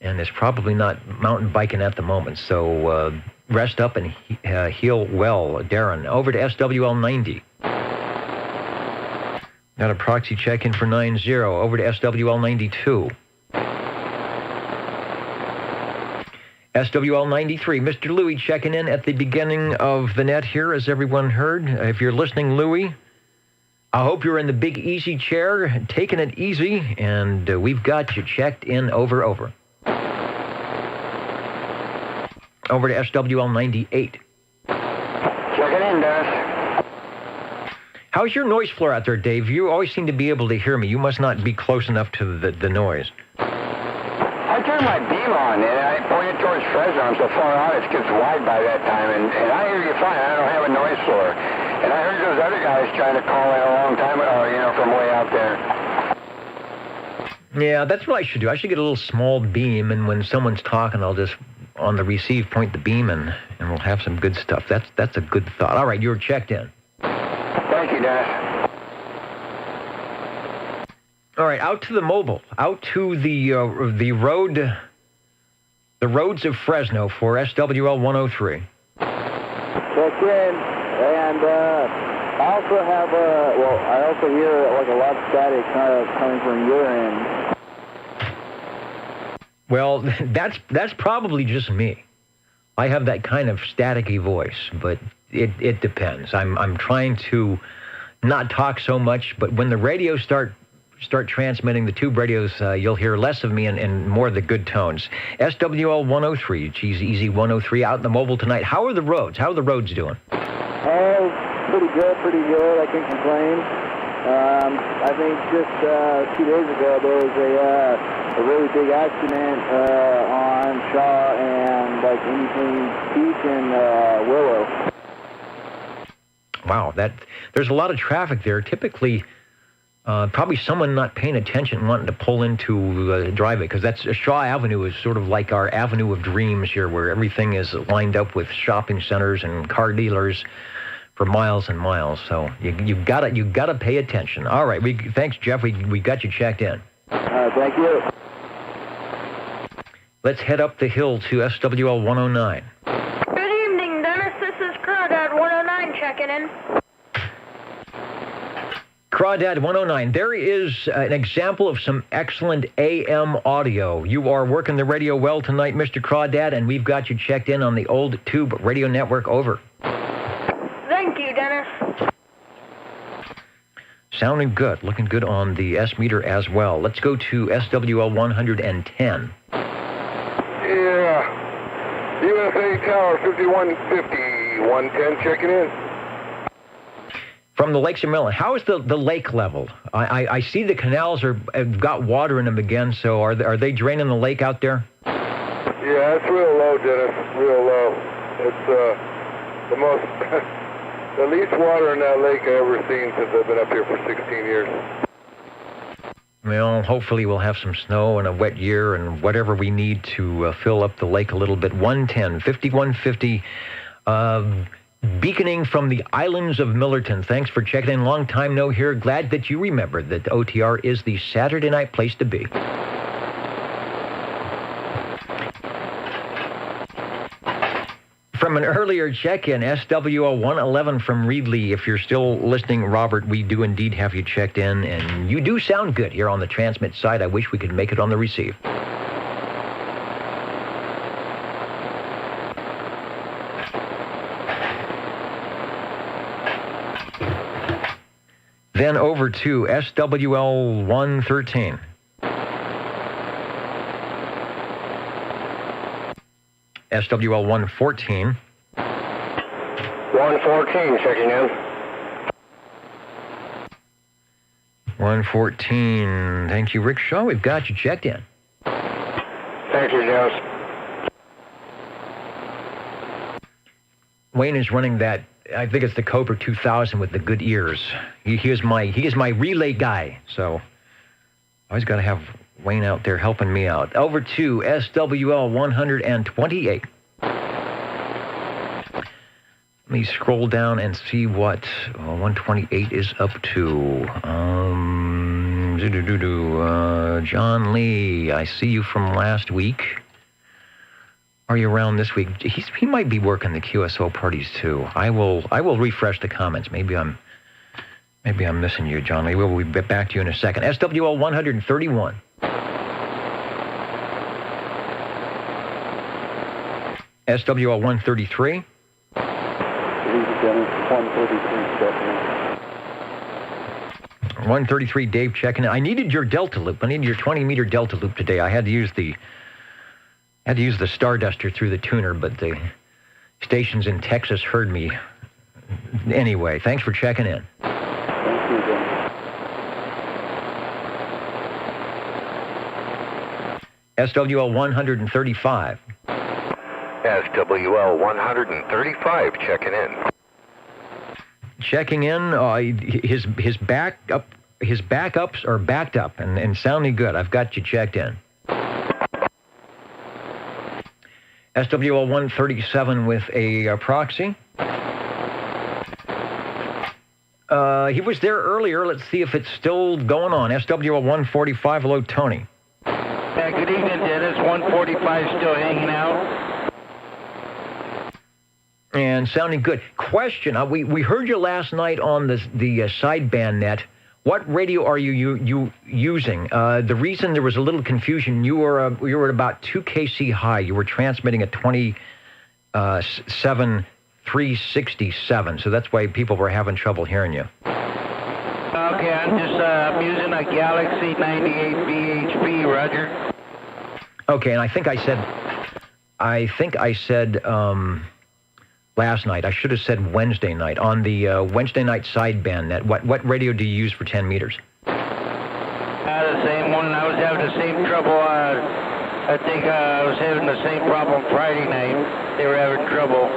And is probably not mountain biking at the moment. So rest up and heal well, Darren. Over to SWL 90. Got a proxy check-in for 90. Over to SWL 92. SWL 93. Mr. Louie checking in at the beginning of the net here, as everyone heard. If you're listening, Louie, I hope you're in the big easy chair, taking it easy, and we've got you checked in over. Over to SWL 98. Checking in, Dennis. How's your noise floor out there, Dave? You always seem to be able to hear me. You must not be close enough to the noise. I turned my beam on, and I pointed towards Fresno. I'm so far out, it gets wide by that time, and I hear you fine. I don't have a noise floor. And I heard those other guys trying to call in a long time ago, from way out there. Yeah, that's what I should do. I should get a little small beam, and when someone's talking, I'll just, on the receive, point the beam, and we'll have some good stuff. That's a good thought. All right, you were checked in. Thank you, Dennis. All right, out to the mobile, out to the roads of Fresno for SWL 103. Check in, and I also have I also hear like a lot of static kind of coming from your end. Well, that's probably just me. I have that kind of staticky voice, but it depends. I'm trying to not talk so much, but when the radios start transmitting, the tube radios, you'll hear less of me and more of the good tones. SWL 103, geez, Easy 103, out in the mobile tonight. How are the roads? How are the roads doing? Oh, pretty good. I can't complain. I think just 2 days ago there was a really big accident on Shaw and like in between Beach and Willow. Wow, there's a lot of traffic there. Typically, Probably someone not paying attention, wanting to pull into the driveway, because that's Shaw Avenue is sort of like our avenue of dreams here, where everything is lined up with shopping centers and car dealers for miles and miles. So you gotta pay attention. All right, thanks, Jeff. We got you checked in. Thank you. Let's head up the hill to SWL 109. Good evening, Dennis. This is Crawdad 109 checking in. Crawdad 109, there is an example of some excellent AM audio. You are working the radio well tonight, Mr. Crawdad, and we've got you checked in on the old tube radio network. Over. Thank you, Dennis. Sounding good. Looking good on the S meter as well. Let's go to SWL 110. Yeah. USA Tower 5150, 110 checking in. From the Lakes of Maryland, how is the lake level? I see the canals have got water in them again, so are they draining the lake out there? Yeah, it's real low, Dennis. Real low. It's the most, the least water in that lake I've ever seen since I've been up here for 16 years. Well, hopefully we'll have some snow and a wet year and whatever we need to fill up the lake a little bit. 110, 5150, beaconing from the islands of Millerton. Thanks for checking in. Long time no hear. Glad that you remembered that OTR is the Saturday night place to be. From an earlier check-in, SWO 111 from Reedley. If you're still listening, Robert, we do indeed have you checked in, and you do sound good here on the transmit side. I wish we could make it on the receive. Then over to SWL 113. SWL 114. 114 checking in. 114. Thank you, Rick Shaw. We've got you checked in. Thank you, Dennis. Wayne is running that. I think it's the Cobra 2000 with the good ears. He is my relay guy. So I always got to have Wayne out there helping me out. Over to SWL 128. Let me scroll down and see what 128 is up to. John Lee, I see you from last week. Are you around this week? He might be working the QSO parties too. I will refresh the comments. Maybe I'm missing you, John Lee. We'll be back to you in a second. SWL 131. SWL 133. 133, Dave checking in. I needed your Delta Loop. I needed your 20-meter Delta Loop today. I had to use the Starduster through the tuner, but the stations in Texas heard me. Anyway, thanks for checking in. Thank you, Jim. SWL 135. SWL 135 checking in. Checking in. His backups are backed up and sounding good. I've got you checked in. SWL 137 with a proxy. He was there earlier. Let's see if it's still going on. SWL 145. Hello, Tony. Good evening, Dennis. 145 still hanging out. And sounding good. Question, we heard you last night on the sideband net. What radio are you using? The reason there was a little confusion, you were at about 2 kc high. You were transmitting at 27,367, so that's why people were having trouble hearing you. Okay, I'm using a Galaxy 98 VHP, Roger. Okay, and I think I said last night. I should have said Wednesday night. On the Wednesday night sideband net, what radio do you use for 10 meters? The same one. I was having the same trouble. I think I was having the same problem Friday night. They were having trouble.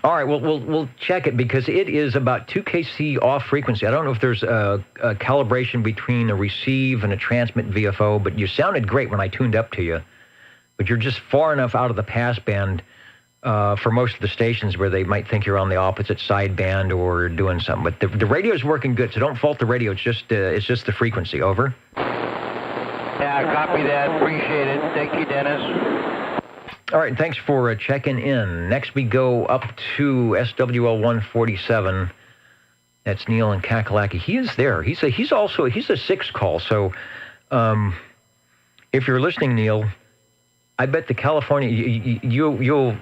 All right, well, we'll check it because it is about 2 kc off frequency. I don't know if there's a calibration between a receive and a transmit VFO, but you sounded great when I tuned up to you. But you're just far enough out of the passband for most of the stations where they might think you're on the opposite sideband or doing something. But the radio's working good, so don't fault the radio. It's just the frequency. Over. Yeah, copy that. Appreciate it. Thank you, Dennis. All right, thanks for checking in. Next, we go up to SWL 147. That's Neil in Kakalaki. He is there. He's a 6 call. So, if you're listening, Neil, I bet the California you'll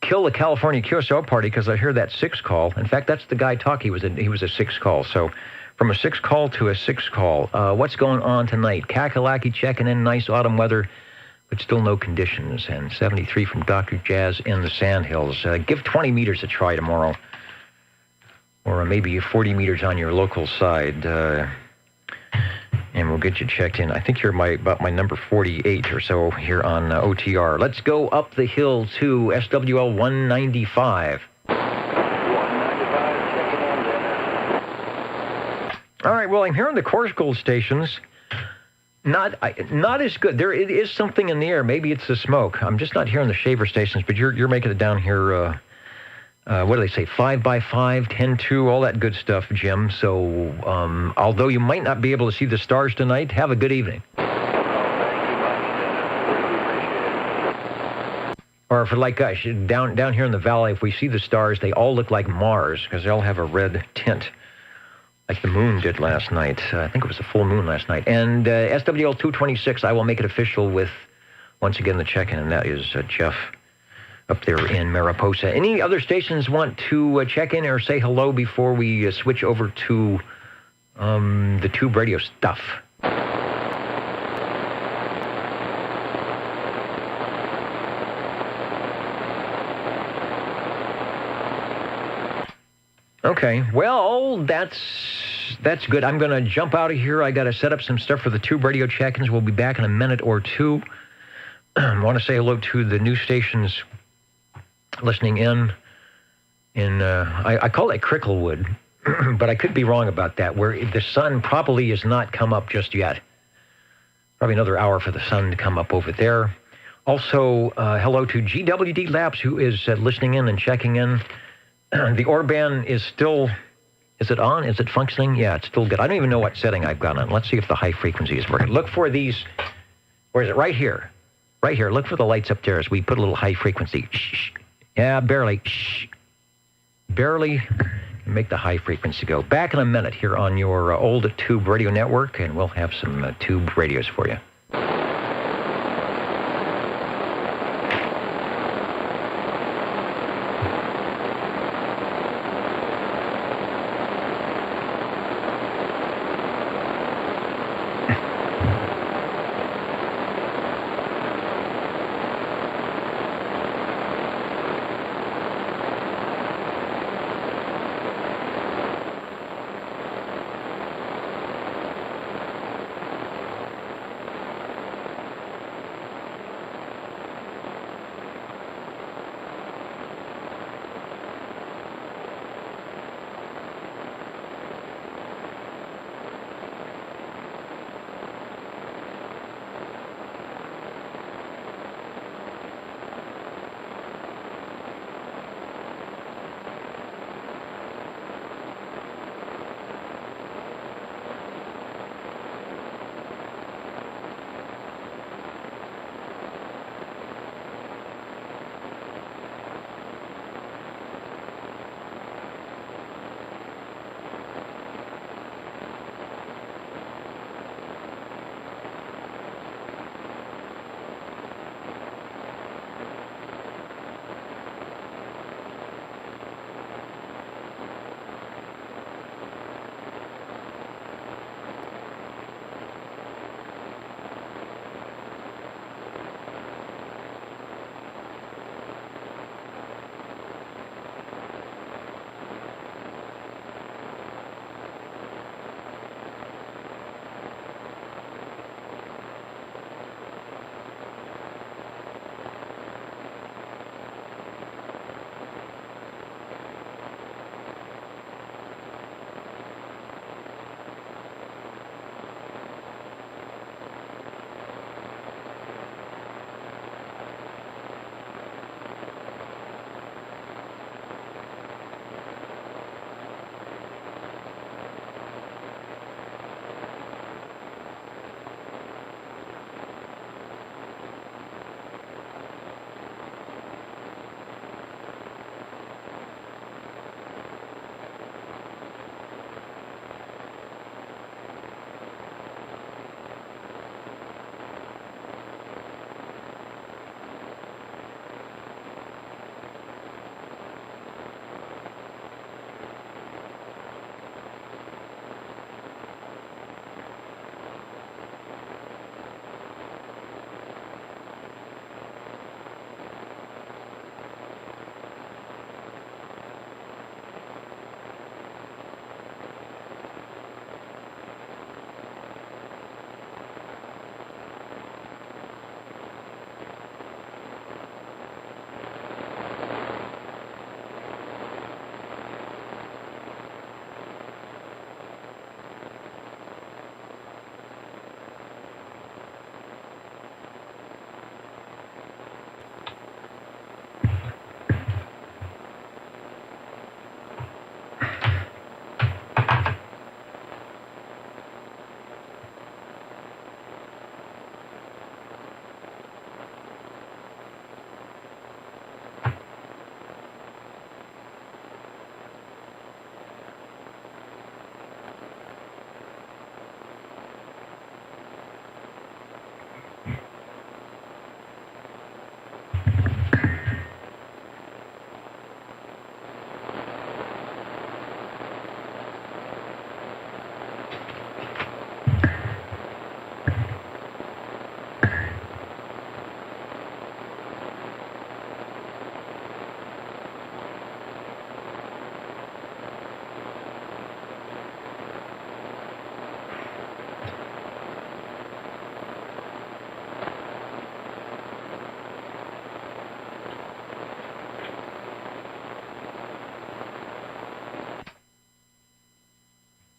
kill the California QSO party because I hear that 6 call. In fact, that's the guy talk. He was a 6 call. So, from a 6 call to a 6 call, what's going on tonight? Kakalaki checking in. Nice autumn weather. But still no conditions, and 73 from Dr. Jazz in the Sandhills. Give 20 meters a try tomorrow, or maybe 40 meters on your local side, and we'll get you checked in. I think you're about my number 48 or so here on OTR. Let's go up the hill to SWL 195. 195, checking in, Dennis. All right, well, I'm hearing the Course Gold stations. Not as good. It is something in the air. Maybe it's the smoke. I'm just not hearing the shaver stations, but you're making it down here. What do they say? 5x5, 10-2, all that good stuff, Jim. So, although you might not be able to see the stars tonight, have a good evening. Or for like us, down here in the valley, if we see the stars, they all look like Mars because they all have a red tint. Like the moon did last night. I think it was a full moon last night. And SWL 226, I will make it official with, once again, the check-in, and that is Jeff up there in Mariposa. Any other stations want to check in or say hello before we switch over to the Tube Radio stuff? Okay, well, that's good. I'm going to jump out of here. I got to set up some stuff for the Tube Radio check-ins. We'll be back in a minute or two. I want to say hello to the new stations listening in I call it Cricklewood, but I could be wrong about that, where the sun probably has not come up just yet. Probably another hour for the sun to come up over there. Also, hello to GWD Labs, who is listening in and checking in. The Orban is still, is it on? Is it functioning? Yeah, it's still good. I don't even know what setting I've got on. Let's see if the high frequency is working. Look for these, where is it? Right here. Right here. Look for the lights up there as we put a little high frequency. Shh. Yeah, barely. Shh. Barely make the high frequency go. Back in a minute here on your old Tube Radio Network, and we'll have some Tube radios for you.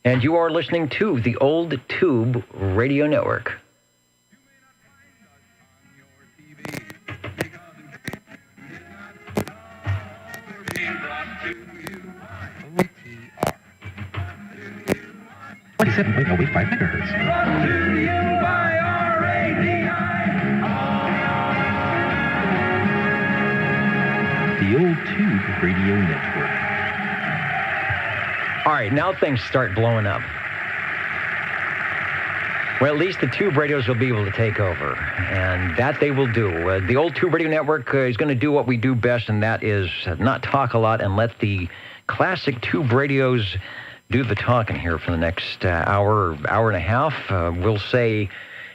And you are listening to the Old Tube Radio Network. OTR. 27.085 megahertz. Brought to you by RADI. The Old Tube Radio Network. All right, now things start blowing up. Well, at least the Tube radios will be able to take over, and that they will do. The Old Tube Radio Network is going to do what we do best, and that is not talk a lot and let the classic Tube radios do the talking here for the next hour and a half. We'll say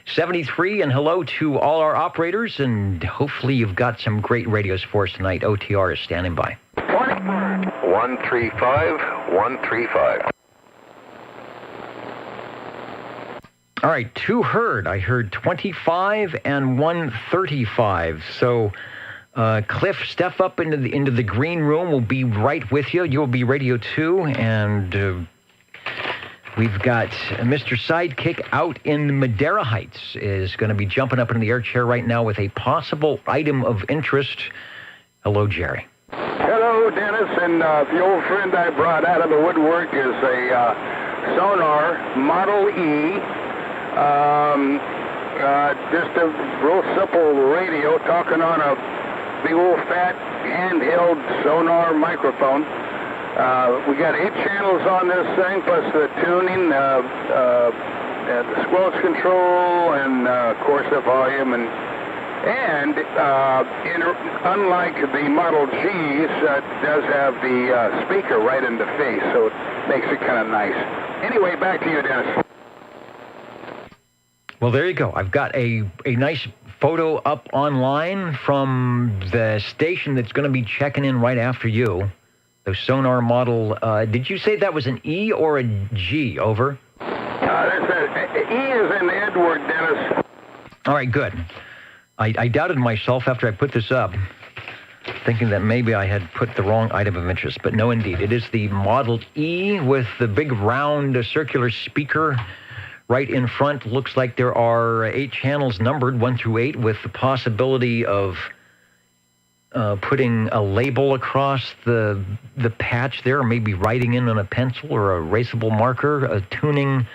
73 and hello to all our operators, and hopefully you've got some great radios for us tonight. OTR is standing by. 135, 135. All right, two heard. I heard 25 and 135. So Cliff, step up into the green room. We'll be right with you. You'll be Radio 2, and we've got Mr. Sidekick out in Madera Heights is going to be jumping up into the air chair right now with a possible item of interest. Hello, Jerry. Hello, Dennis, and the old friend I brought out of the woodwork is a Sonar Model E. Just a real simple radio talking on a big old fat handheld Sonar microphone. We got 8 channels on this thing, plus the tuning, the squelch control, and of course the volume. And unlike the Model Gs, does have the speaker right in the face, so it makes it kind of nice. Anyway, back to you, Dennis. Well, there you go. I've got a nice photo up online from the station that's going to be checking in right after you. The Sonar model. Did you say that was an E or a G? Over. That's E is in Edward, Dennis. All right, good. I doubted myself after I put this up, thinking that maybe I had put the wrong item of interest. But no, indeed. It is the Model E with the big round circular speaker right in front. Looks like there are 8 channels numbered, 1 through 8, with the possibility of putting a label across the patch there, or maybe writing in on a pencil or a erasable marker, a tuning,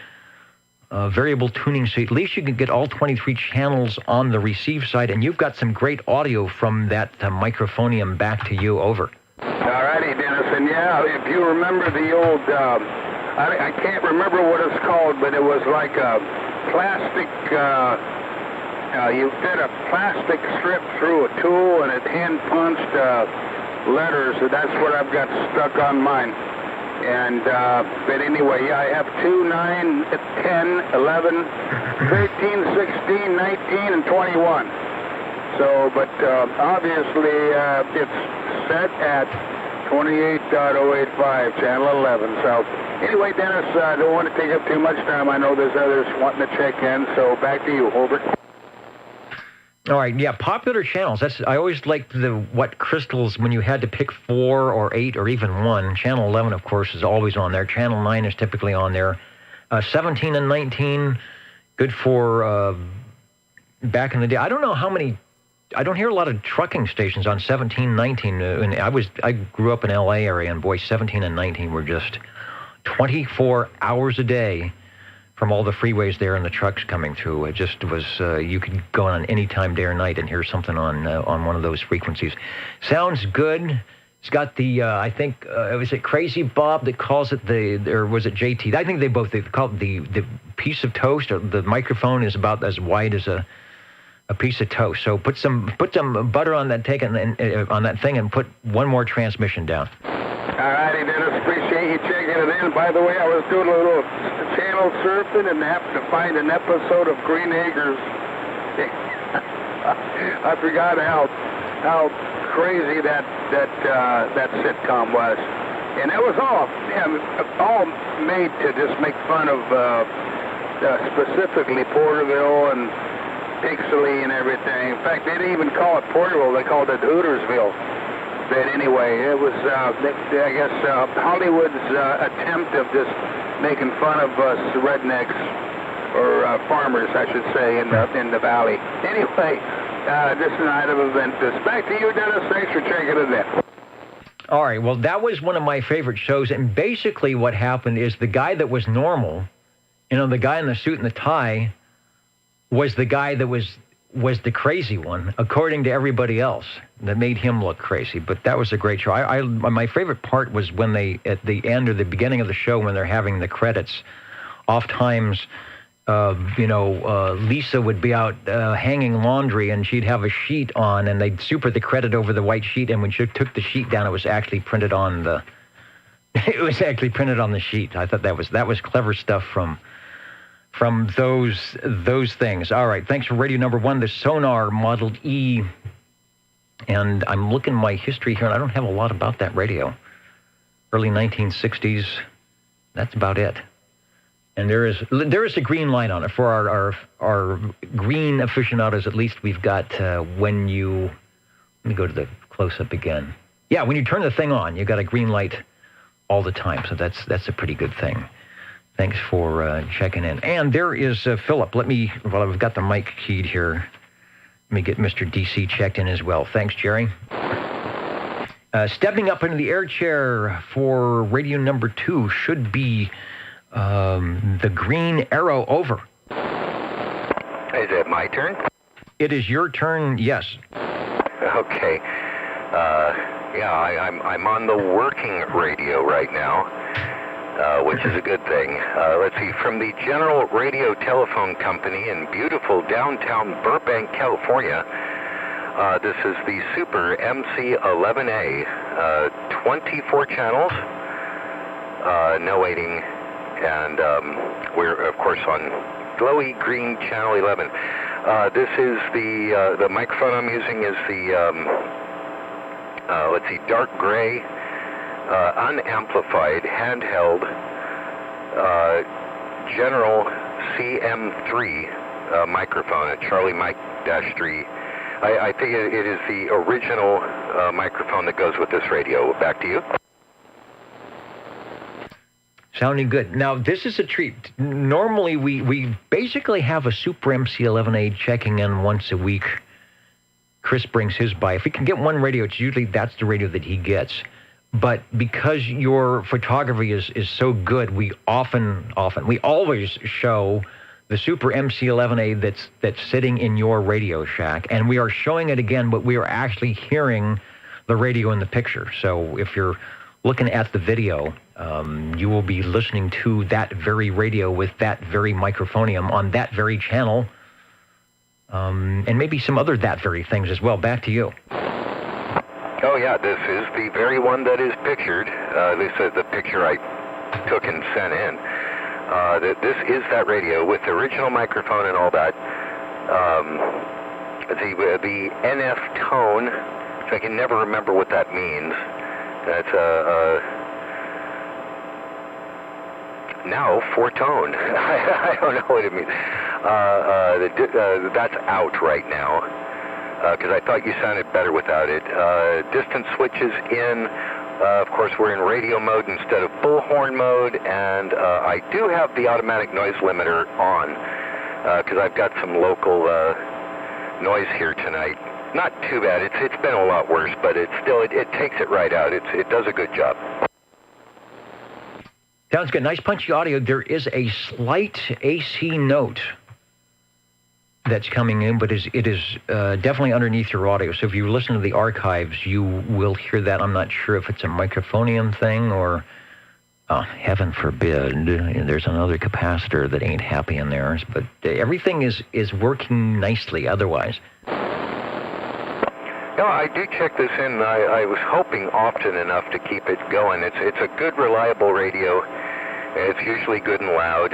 variable tuning, so at least you can get all 23 channels on the receive side, and you've got some great audio from that microphonium back to you. Over. All righty, Dennis, and yeah, if you remember the old, I can't remember what it's called, but it was like a plastic, you did a plastic strip through a tool and it hand-punched letters, so that's what I've got stuck on mine. And, but anyway, yeah, I have 2, 9, 10, 11, 13, 16, 19, and 21. So, but obviously it's set at 28.085, channel 11. So, anyway, Dennis, I don't want to take up too much time. I know there's others wanting to check in, so back to you, Holbert. All right, yeah, popular channels. I always liked what crystals when you had to pick 4 or 8 or even 1. Channel 11, of course, is always on there. Channel 9 is typically on there. 17 and 19, good for back in the day. I don't know how many. I don't hear a lot of trucking stations on 17, 19. And I grew up in L.A. area, and boy, 17 and 19 were just 24 hours a day from all the freeways there and the trucks coming through. It just was, you could go on any time, day or night, and hear something on one of those frequencies. Sounds good. It's got the, I think, was it Crazy Bob that calls it or was it JT? I think they call it the piece of toast, or the microphone is about as wide as a piece of toast. So put some butter on that on that thing and put one more transmission down. All righty, Dennis. Appreciate you checking it in. By the way, I was doing a little channel surfing and happened to find an episode of Green Acres. I forgot how crazy that sitcom was, and that was all made to just make fun of specifically Porterville and Pixley and everything. In fact, they didn't even call it Porterville; they called it Hootersville. But anyway, it was, I guess, Hollywood's attempt of just making fun of us rednecks, or farmers, I should say, in the valley. Anyway, this is an item of interest. Back to you, Dennis. Thanks for checking it in. All right, well, that was one of my favorite shows, and basically what happened is the guy that was normal, the guy in the suit and the tie, was the guy that was the crazy one, according to everybody else, that made him look crazy. But that was a great show. My favorite part was when they, at the end or the beginning of the show, when they're having the credits, oftentimes, Lisa would be out hanging laundry, and she'd have a sheet on, and they'd super the credit over the white sheet, and when she took the sheet down, it was actually printed on the sheet. I thought that was clever stuff from those things. All right, thanks for radio number one, the Sonar Model E. And I'm looking at my history here, and I don't have a lot about that radio. Early 1960s, that's about it. And there is a green light on it. For our green aficionados, at least, we've got let me go to the close-up again. Yeah, when you turn the thing on, you've got a green light all the time, so that's a pretty good thing. Thanks for checking in. And there is Philip. I've got the mic keyed here. Let me get Mr. DC checked in as well. Thanks, Jerry. Stepping up into the air chair for radio number 2 should be the green arrow over. Is it my turn? It is your turn, yes. Okay. I'm on the working radio right now. Which is a good thing. Let's see, from the General Radio Telephone Company in beautiful downtown Burbank, California, this is the Super MC-11A, 24 channels, no waiting, and we're, of course, on glowy green channel 11. This is the microphone I'm using is the, dark gray, unamplified, handheld, General CM3 microphone at Charlie Mike -3. I think it is the original microphone that goes with this radio. Back to you. Sounding good. Now, this is a treat. Normally, we basically have a Super MC-11A checking in once a week. Chris brings his by. If he can get one radio, it's usually that's the radio that he gets. But because your photography is so good, we always show the Super MC-11A that's sitting in your Radio Shack, and we are showing it again, but we are actually hearing the radio in the picture. So if you're looking at the video, you will be listening to that very radio with that very microphonium on that very channel, and maybe some other that very things as well. Back to you. Oh, yeah, this is the very one that is pictured. This is the picture I took and sent in. This is that radio with the original microphone and all that. The NF tone, which I can never remember what that means. That's now 4-tone. I don't know what it means. That's out right now. Because I thought you sounded better without it. Distance switches in. Of course, we're in radio mode instead of bullhorn mode, and I do have the automatic noise limiter on, because I've got some local noise here tonight. Not too bad. It's been a lot worse, but it takes it right out. It does a good job. Sounds good. Nice punchy audio. There is a slight AC note that's coming in, but it is definitely underneath your audio. So if you listen to the archives, you will hear that. I'm not sure if it's a microphonium thing or, heaven forbid, there's another capacitor that ain't happy in there. But everything is working nicely otherwise. No, I do check this in. I was hoping often enough to keep it going. It's a good, reliable radio. It's usually good and loud.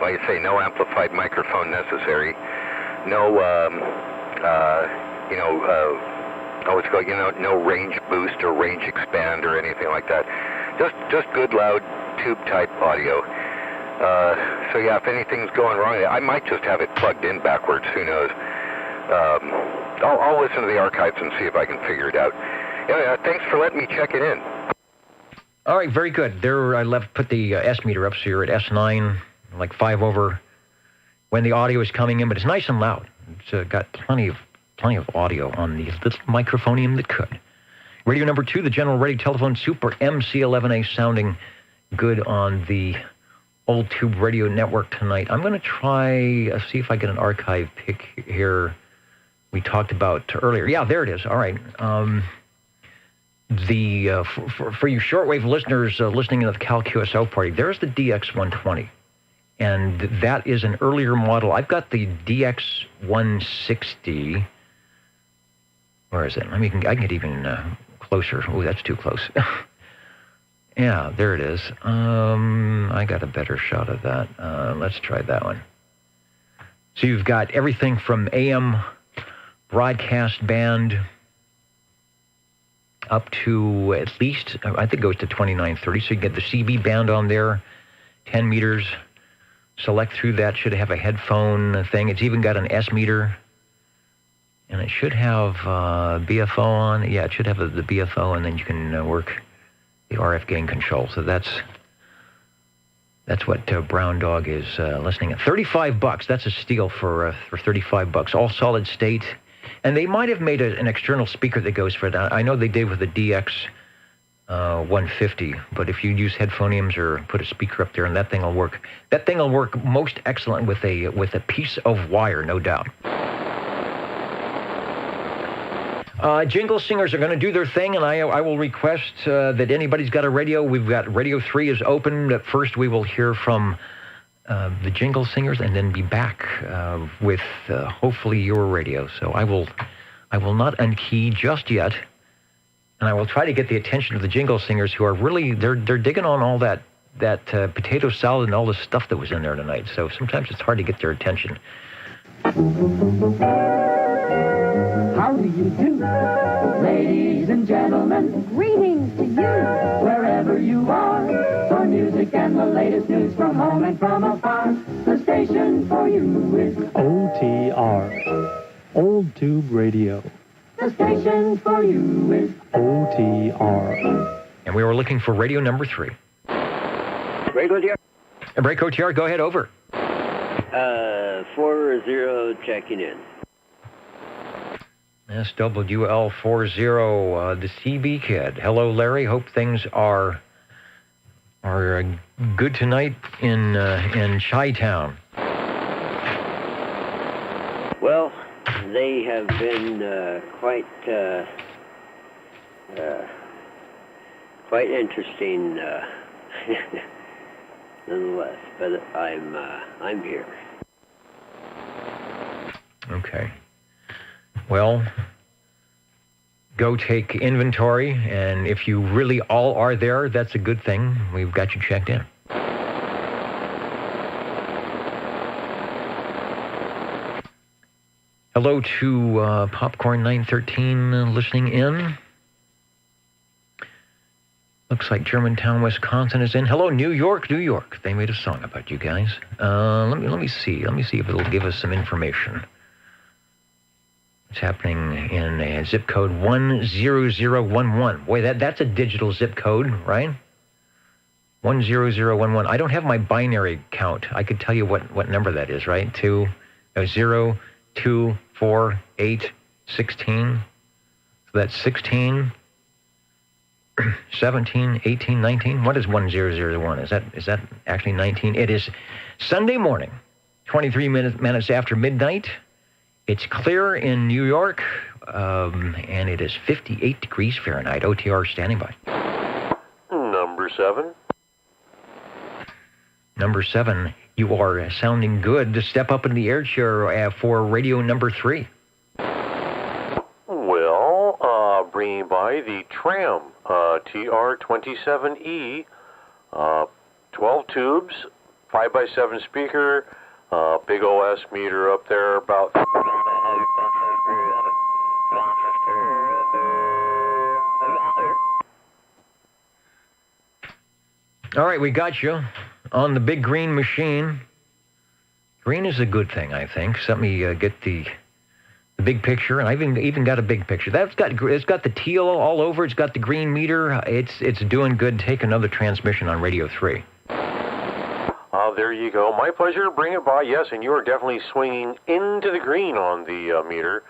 Like I say, no amplified microphone necessary. No, no range boost or range expand or anything like that. Just good, loud, tube-type audio. So yeah, if anything's going wrong, I might just have it plugged in backwards. Who knows? I'll listen to the archives and see if I can figure it out. Yeah, thanks for letting me check it in. All right, very good. There, I put the S meter up, so you're at S9, like 5 over when the audio is coming in, but it's nice and loud. It's got plenty of audio on the little microphonium that could. Radio number 2, the General Radio Telephone Super MC11A, sounding good on the Old Tube Radio Network tonight. I'm going to try, see if I get an archive pick here we talked about earlier. Yeah, there it is. All right. For you shortwave listeners listening in the Cal QSO party, there's the DX120. And that is an earlier model. I've got the DX160. Where is it? I can get even closer. Oh, that's too close. Yeah, there it is. I got a better shot of that. Let's try that one. So you've got everything from AM broadcast band up to at least, I think it goes to 2930. So you get the CB band on there, 10 meters. Select through that, should have a headphone thing. It's even got an S meter. And it should have BFO on. Yeah, it should have the BFO, and then you can work the RF gain control. So that's what Brown Dog is listening at. $35. That's a steal for $35. All solid state. And they might have made an external speaker that goes for that. I know they did with the DX 150, but if you use headphoniums or put a speaker up there, and that thing will work. That thing will work most excellent with a piece of wire, no doubt. Jingle Singers are going to do their thing, and I will request that anybody's got a radio. We've got Radio 3 is open. At first, we will hear from the Jingle Singers, and then be back with hopefully your radio. So I will not unkey just yet, and I will try to get the attention of the Jingle Singers, who are really they're digging on all that potato salad and all the stuff that was in there tonight. So sometimes it's hard to get their attention. How do you do, ladies and gentlemen? Greetings to you, wherever you are. For music and the latest news from home and from afar, the station for you is OTR, Old Tube Radio. The station for you is OTR. And we were looking for radio number 3. Break OTR. Break OTR, go ahead, over. 40 checking in. SWL40, the CB Kid. Hello, Larry. Hope things are good tonight in Chi-Town. Well, they have been quite interesting, nonetheless. But I'm here. Okay. Well, go take inventory, and if you really all are there, that's a good thing. We've got you checked in. Hello to Popcorn 913 listening in. Looks like Germantown, Wisconsin is in. Hello, New York, New York. They made a song about you guys. Let me see. Let me see if it'll give us some information. It's happening in a zip code 10011. Boy, that's a digital zip code, right? 10011. I don't have my binary count. I could tell you what number that is, right? 0, 2, 4, 8, 16. So that's 16, 17, 18, 19. What is 1001? Is that actually 19? It is Sunday morning, 23 minutes after midnight. It's clear in New York, and it is 58 degrees Fahrenheit. OTR standing by. Number 7. Number 7, you are sounding good. To step up in the air chair for radio number 3. Well, bringing by the Tram TR27E, 12 tubes, 5x7 speaker, big OS meter up there about... All right, we got you on the big green machine. Green is a good thing, I think. So let me get the The big picture, and I've even got a big picture. It's got the teal all over. It's got the green meter. It's doing good. Take another transmission on Radio 3. There you go. My pleasure to bring it by. Yes, and you are definitely swinging into the green on the meter,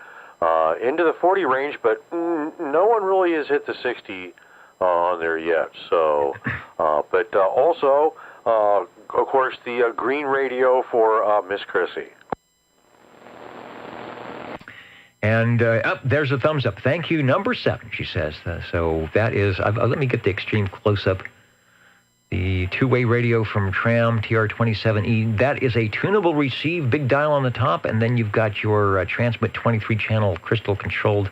into the 40 range, but no one really has hit the 60 on there yet. So, but also, of course, the green radio for Miss Chrissy. And there's a thumbs up. Thank you, number 7, she says. So that is, let me get the extreme close-up. The two-way radio from Tram TR27E. That is a tunable receive, big dial on the top, and then you've got your transmit 23-channel crystal controlled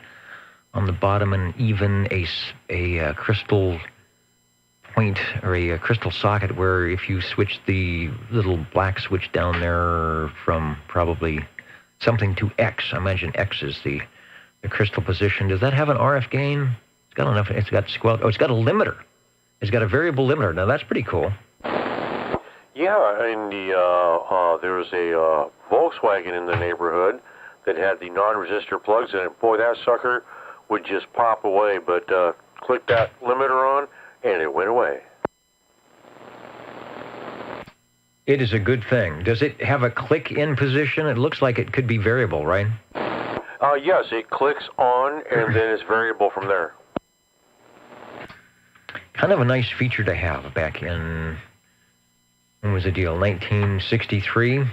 on the bottom, and even a crystal point or a crystal socket where if you switch the little black switch down there from probably something to X, I imagine X is the crystal position. Does that have an RF gain? It's got enough. It's got squelch. Oh, it's got a limiter. It's got a variable limiter. Now, that's pretty cool. Yeah, and there was a Volkswagen in the neighborhood that had the non-resistor plugs in it. Boy, that sucker would just pop away, but click that limiter on, and it went away. It is a good thing. Does it have a click-in position? It looks like it could be variable, right? Yes, it clicks on, and then it's variable from there. Kind of a nice feature to have back in, when was the deal, 1963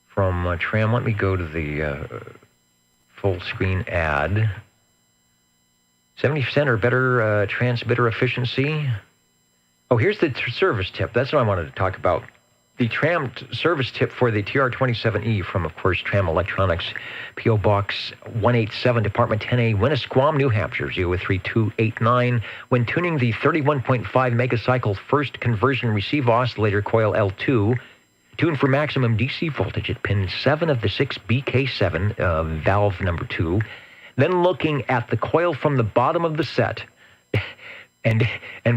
from Tram. Let me go to the full screen ad. 70% or better transmitter efficiency. Oh, here's the service tip. That's what I wanted to talk about. The Tram service tip for the TR27E from, of course, Tram Electronics, P.O. Box 187, Department 10A, Winnisquam, New Hampshire, 03289. When tuning the 31.5 megacycle first conversion receive oscillator coil L2, tune for maximum DC voltage at pin 7 of the 6 BK7, valve number 2. Then looking at the coil from the bottom of the set, and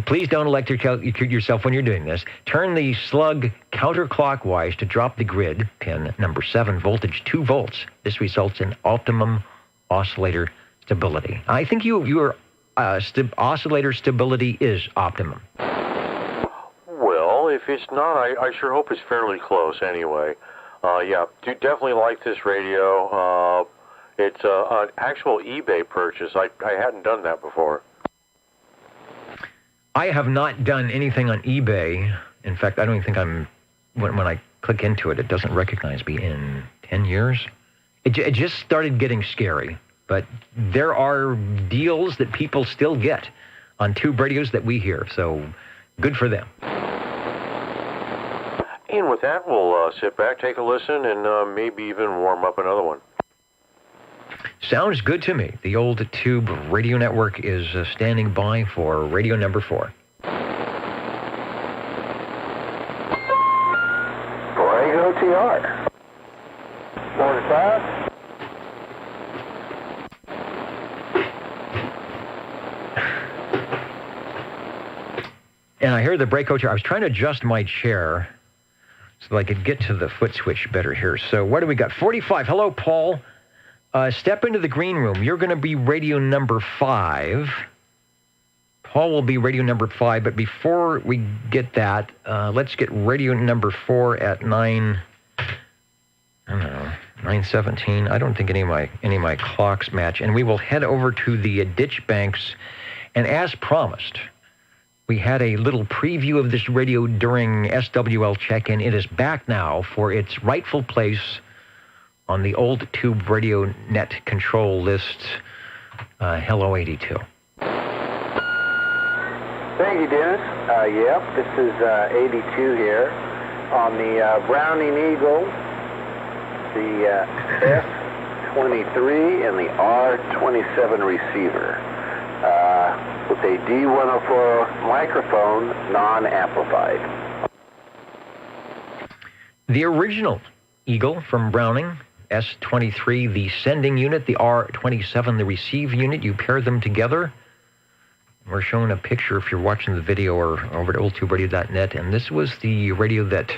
please don't electrocute yourself when you're doing this. Turn the slug counterclockwise to drop the grid, pin number 7, voltage 2 volts. This results in optimum oscillator stability. I think your oscillator stability is optimum. Well, if it's not, I sure hope it's fairly close anyway. Yeah, do definitely like this radio. It's an actual eBay purchase. I hadn't done that before. I have not done anything on eBay. In fact, I don't even think when I click into it, it doesn't recognize me in 10 years. It just started getting scary. But there are deals that people still get on tube radios that we hear. So good for them. And with that, we'll sit back, take a listen, and maybe even warm up another one. Sounds good to me. The old tube radio network is standing by for radio number 4. Borrego TR. 45. And I hear the Braco chair. I was trying to adjust my chair so I could get to the foot switch better here. So what do we got? 45. Hello, Paul. Step into the green room. You're going to be radio number 5. Paul will be radio number 5, but before we get that, let's get radio number 4 at 9:17. I don't think any of my clocks match, and we will head over to the ditch banks. And as promised, we had a little preview of this radio during SWL check-in. It is back now for its rightful place on the old tube radio net control list. Hello, 82. Thank you, Dennis. Yep, this is 82 here on the Browning Eagle, the F23 and the R27 receiver with a D104 microphone, non-amplified. The original Eagle from Browning, S23, the sending unit, the R27, the receive unit. You pair them together. We're showing a picture if you're watching the video or over at oldtuberadio.net. And this was the radio that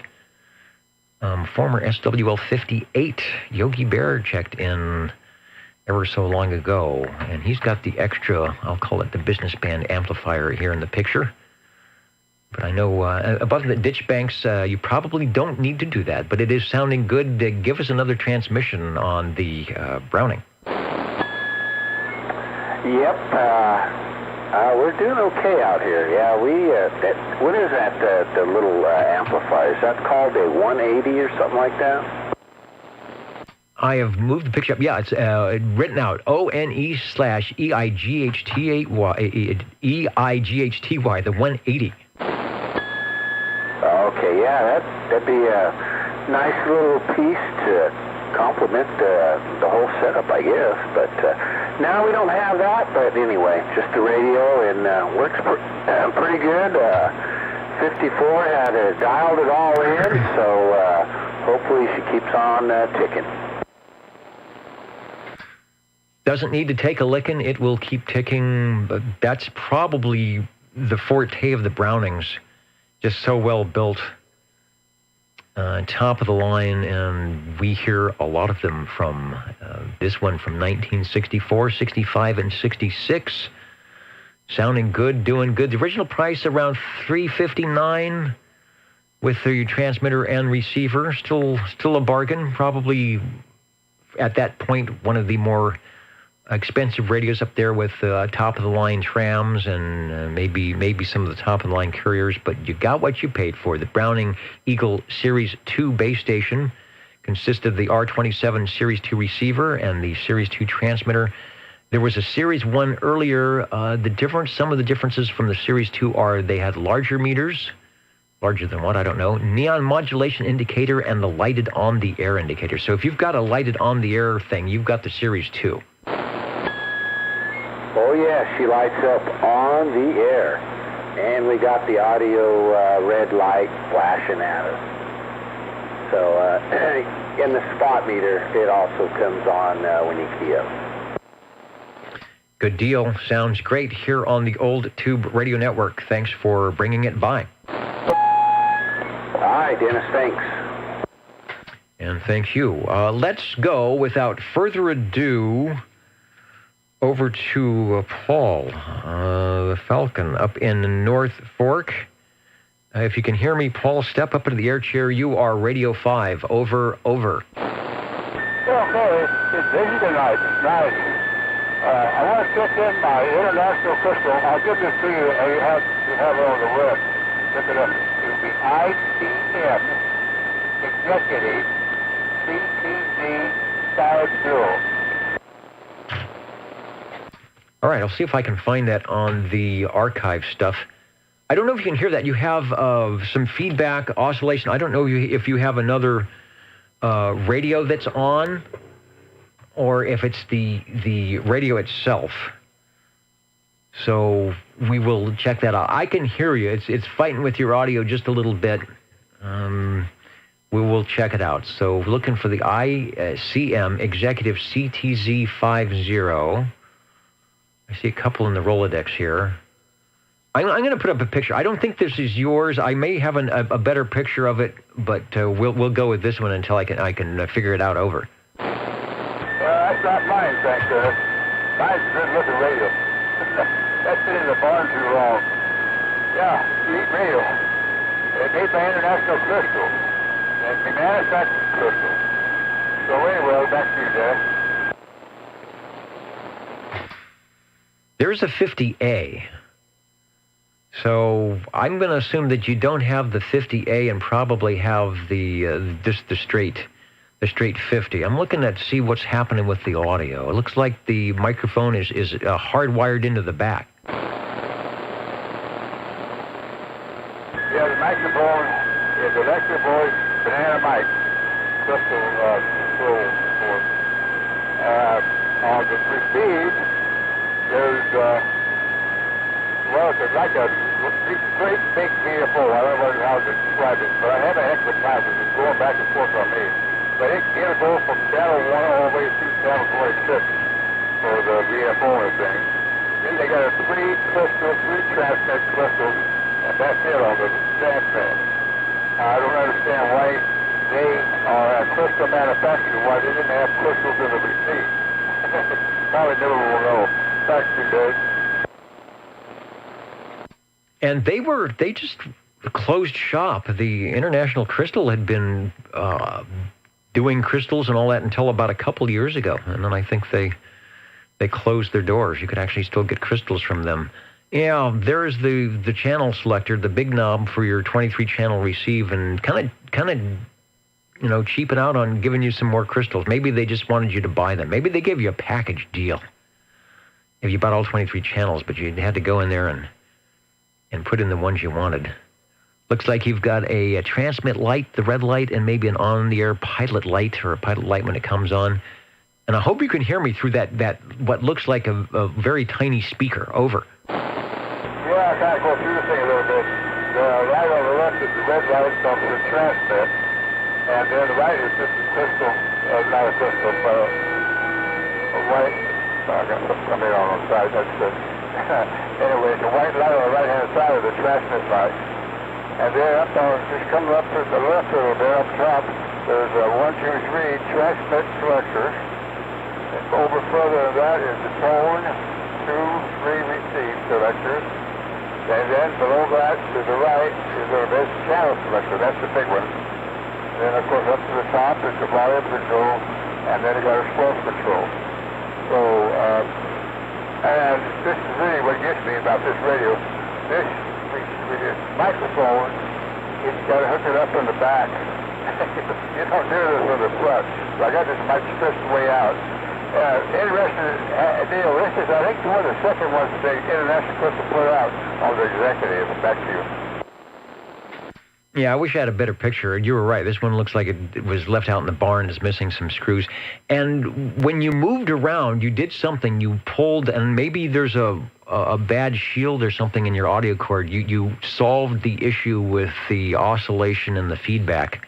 Former SWL 58 Yogi Bear checked in ever so long ago, and he's got the extra, I'll call it the business band amplifier here in the picture. But I know above the ditch banks, you probably don't need to do that, but it is sounding good. Give us another transmission on the Browning. Yep, we're doing okay out here. Yeah, what is that, the little amplifier? Is that called a 180 or something like that? I have moved the picture up. Yeah, it's written out ONE/EIGHTY, the 180. Okay, yeah, that'd be a nice little piece to complement the whole setup, I guess. But now we don't have that. But anyway, just the radio, and works pretty good. 54 had dialed it all in, so hopefully she keeps on ticking. Doesn't need to take a licking. It will keep ticking. But that's probably the forte of the Brownings. Just so well built, top of the line, and we hear a lot of them from this one from 1964, 65, and 66. Sounding good, doing good. The original price around $359 with the transmitter and receiver. Still a bargain. Probably at that point one of the more expensive radios up there with top-of-the-line trams and maybe some of the top-of-the-line couriers, but you got what you paid for. The Browning Eagle Series 2 base station consists of the R27 Series 2 receiver and the Series 2 transmitter. There was a Series 1 earlier. Some of the differences from the Series 2 are they had larger meters. Larger than what? I don't know. Neon modulation indicator and the lighted on-the-air indicator. So if you've got a lighted on-the-air thing, you've got the Series 2. Oh, yeah, she lights up on the air. And we got the audio red light flashing at us. So, in the spot meter, it also comes on when you key up. Good deal. Sounds great here on the Old Tube Radio Network. Thanks for bringing it by. All right, Dennis, thanks. And thank you. Let's go, without further ado, over to Paul, the Falcon, up in North Fork. If you can hear me, Paul, step up into the air chair. You are Radio 5. Over. Well, okay, it's busy tonight. Nice. I want to check in my international crystal. I'll give this to you. You have it on the web. Look it up. It will be ICM Executive CTZ 50. All right, I'll see if I can find that on the archive stuff. I don't know if you can hear that. You have some feedback, oscillation. I don't know if you have another radio that's on or if it's the radio itself. So we will check that out. I can hear you. It's fighting with your audio just a little bit. We will check it out. So looking for the ICM Executive CTZ 50. I see a couple in the Rolodex here. I'm going to put up a picture. I don't think this is yours. I may have a better picture of it, but we'll go with this one until I can figure it out over. That's not mine, thanks, sir. Mine's been looking radio. That's been in the barn too long. Yeah, you eat radio. It made by International Crystal. And we manufactured crystal. So anyway, back to you, Dad. There's a 50A. So I'm going to assume that you don't have the 50A and probably have the straight 50. I'm looking at see what's happening with the audio. It looks like the microphone is hardwired into the back. Yeah, the microphone is electric voice, banana mic, crystal control board. On the receive, there's it's like a great big vehicle. I don't know how to describe it, but I have a heck of a time with it going back and forth on me. But it'll go from channel 1 all the way through channel 26 for the VFO and thing. Then they got a 3 transmit crystals, and that's it on the transmit. I don't understand why they crystal manufacturer, why they didn't have crystals in the receipt. Probably never will know. Thanks, you guys. And they just closed shop. The International Crystal had been doing crystals and all that until about a couple years ago. And then I think they closed their doors. You could actually still get crystals from them. Yeah, there's the channel selector, the big knob for your 23-channel receive, and kind of, cheaping out on giving you some more crystals. Maybe they just wanted you to buy them. Maybe they gave you a package deal if you bought all 23 channels, but you had to go in there and put in the ones you wanted. Looks like you've got a transmit light, the red light, and maybe an on-the-air pilot light, or a pilot light when it comes on. And I hope you can hear me through that what looks like a very tiny speaker. Over. Yeah, I kind of go through the thing a little bit. The light on the left is the red light from the transmit, and then the right is just a crystal, not a crystal, but a white. I got something on the side. That's good. Anyway, it's a white light on the right-hand side of the transmit light. And then up on, just coming up to the left a little bit, up top, there's a 1, 2, 3 transmit selector. And over further than that is the tone, 2, 3 receive selectors. And then below that, to the right, is a channel selector. That's the big one. And then, of course, up to the top is the volume control, and then you got a smoke control. So, and this is really what gets me about this radio. This microphone, you've got to hook it up in the back. You don't do this on the front. So I got this mic stretched way out. Interesting deal. This is, I think, one of the second ones the International Crystal put out on the executive. Back to you. Yeah, I wish I had a better picture. You were right. This one looks like it was left out in the barn. It's missing some screws. And when you moved around, you did something. You pulled, and maybe there's a bad shield or something in your audio cord. You solved the issue with the oscillation and the feedback.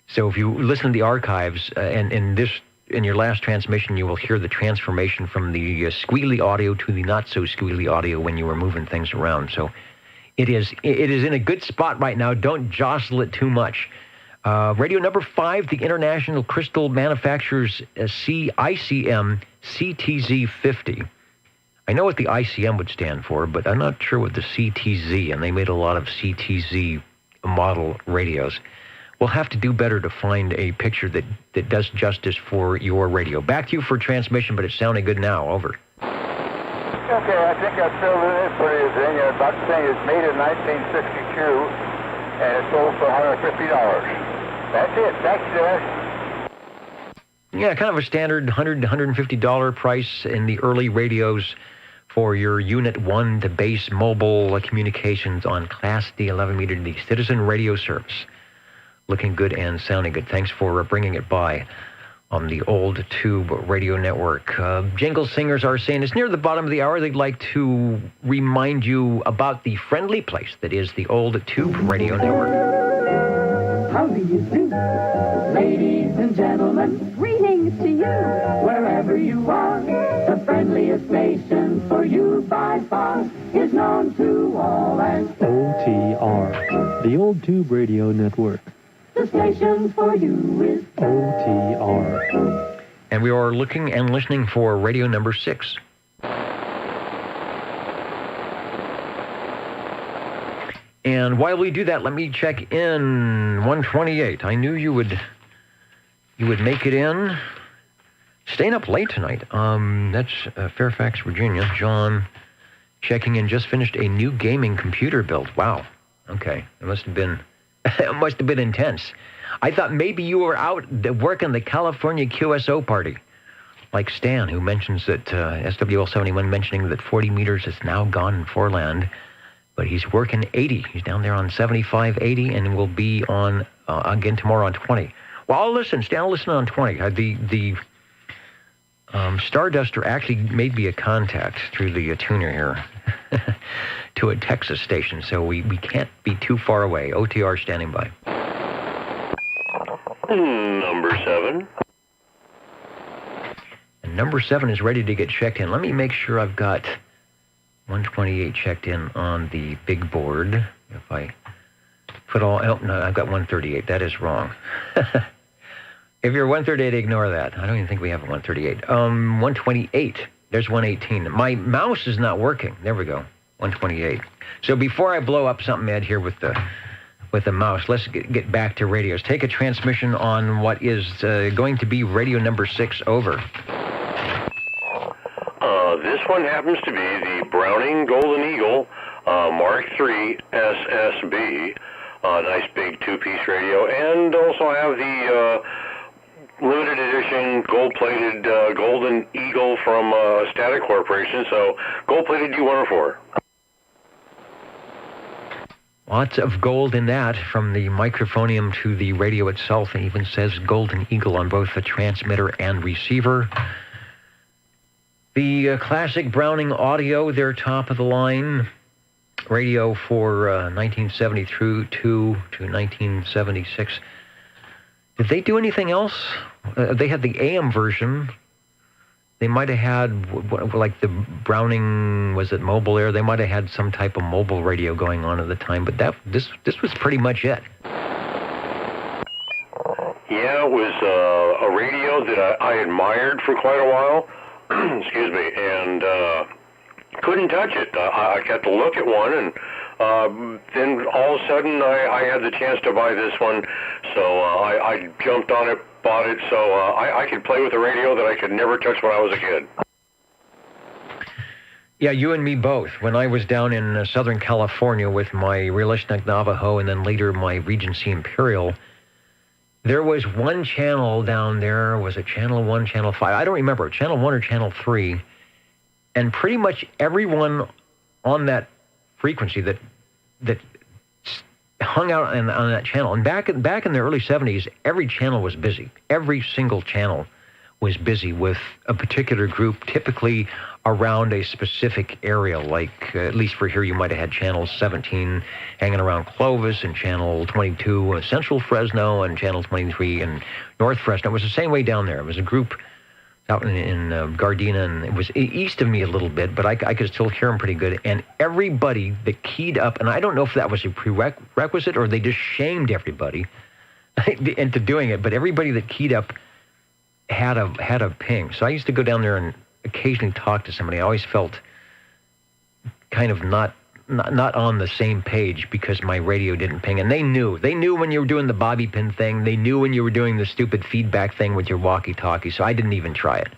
So if you listen to the archives, and in your last transmission, you will hear the transformation from the squealy audio to the not-so-squealy audio when you were moving things around. So it is in a good spot right now. Don't jostle it too much. Radio number 5, the International Crystal Manufacturers ICM CTZ50. I know what the ICM would stand for, but I'm not sure what the CTZ, and they made a lot of CTZ model radios. We'll have to do better to find a picture that does justice for your radio. Back to you for transmission, but it's sounding good now. Over. Okay, I think I filled it in for you, thing. About saying it's made in 1962, and it's sold for $150. That's it. Thanks, Dennis. Yeah, kind of a standard $100 to $150 price in the early radios for your Unit 1 to base mobile communications on Class D 11-meter, the Citizen Radio Service. Looking good and sounding good. Thanks for bringing it by on the Old Tube Radio Network. Jingle singers are saying it's near the bottom of the hour. They'd like to remind you about the friendly place that is the Old Tube Radio Network. How do you do, ladies and gentlemen? Greetings to you, wherever you are. The friendliest station for you by far is known to all as OTR, the Old Tube Radio Network. The station for you is OTR. And we are looking and listening for radio number 6. And while we do that, let me check in 128. I knew you would make it in. Staying up late tonight. That's Fairfax, Virginia. John checking in. Just finished a new gaming computer build. Wow. Okay. It must have been intense. I thought maybe you were out working the California QSO party, like Stan, who mentions that SWL 71 mentioning that 40 meters is now gone in Foreland, but he's working 80. He's down there on 75, 80, and will be on again tomorrow on 20. Well, I'll listen. Stan, I'll listen on 20. The Starduster actually made me a contact through the tuner here to a Texas station, so we can't be too far away. OTR standing by. Number 7. And number 7 is ready to get checked in. Let me make sure I've got 128 checked in on the big board. If I put all... Oh, no, I've got 138. That is wrong. If you're 138, ignore that. I don't even think we have a 138. 128. There's 118. My mouse is not working. There we go. 128. So before I blow up something, Ed, here with the mouse, let's get back to radios. Take a transmission on what is going to be radio number 6. Over. This one happens to be the Browning Golden Eagle Mark III SSB. Nice big two-piece radio. And also I have the limited edition gold-plated Golden Eagle from Static Corporation. So gold-plated D104. Lots of gold in that, from the microphonium to the radio itself. It even says Golden Eagle on both the transmitter and receiver. The classic Browning audio, their top of the line radio for 1970 through to 1976. Did they do anything else? They had the AM version. They might have had, like the Browning, was it Mobile Air? They might have had some type of mobile radio going on at the time, but this was pretty much it. Yeah, it was a radio that I admired for quite a while. Excuse me, and couldn't touch it. I got to look at one, and then all of a sudden I had the chance to buy this one, so I jumped on it, bought it, so I could play with a radio that I could never touch when I was a kid. Yeah, you and me both. When I was down in Southern California with my Relishnik Navajo and then later my Regency Imperial, there was one channel down there. Was it Channel 1, Channel 5? I don't remember. Channel 1 or Channel 3. And pretty much everyone on that frequency that hung out on that channel. And back in the early 70s, every channel was busy. Every single channel was busy with a particular group, typically around a specific area. Like, at least for here, you might have had Channel 17 hanging around Clovis, and Channel 22 Central Fresno, and Channel 23 in North Fresno. It was the same way down there. It was a group out in Gardena, and it was east of me a little bit, but I could still hear them pretty good. And everybody that keyed up, and I don't know if that was a prerequisite or they just shamed everybody into doing it, but everybody that keyed up had a ping. So I used to go down there and occasionally talk to somebody. I always felt kind of not on the same page because my radio didn't ping. And they knew when you were doing the bobby pin thing. They knew when you were doing the stupid feedback thing with your walkie-talkie. So I didn't even try it.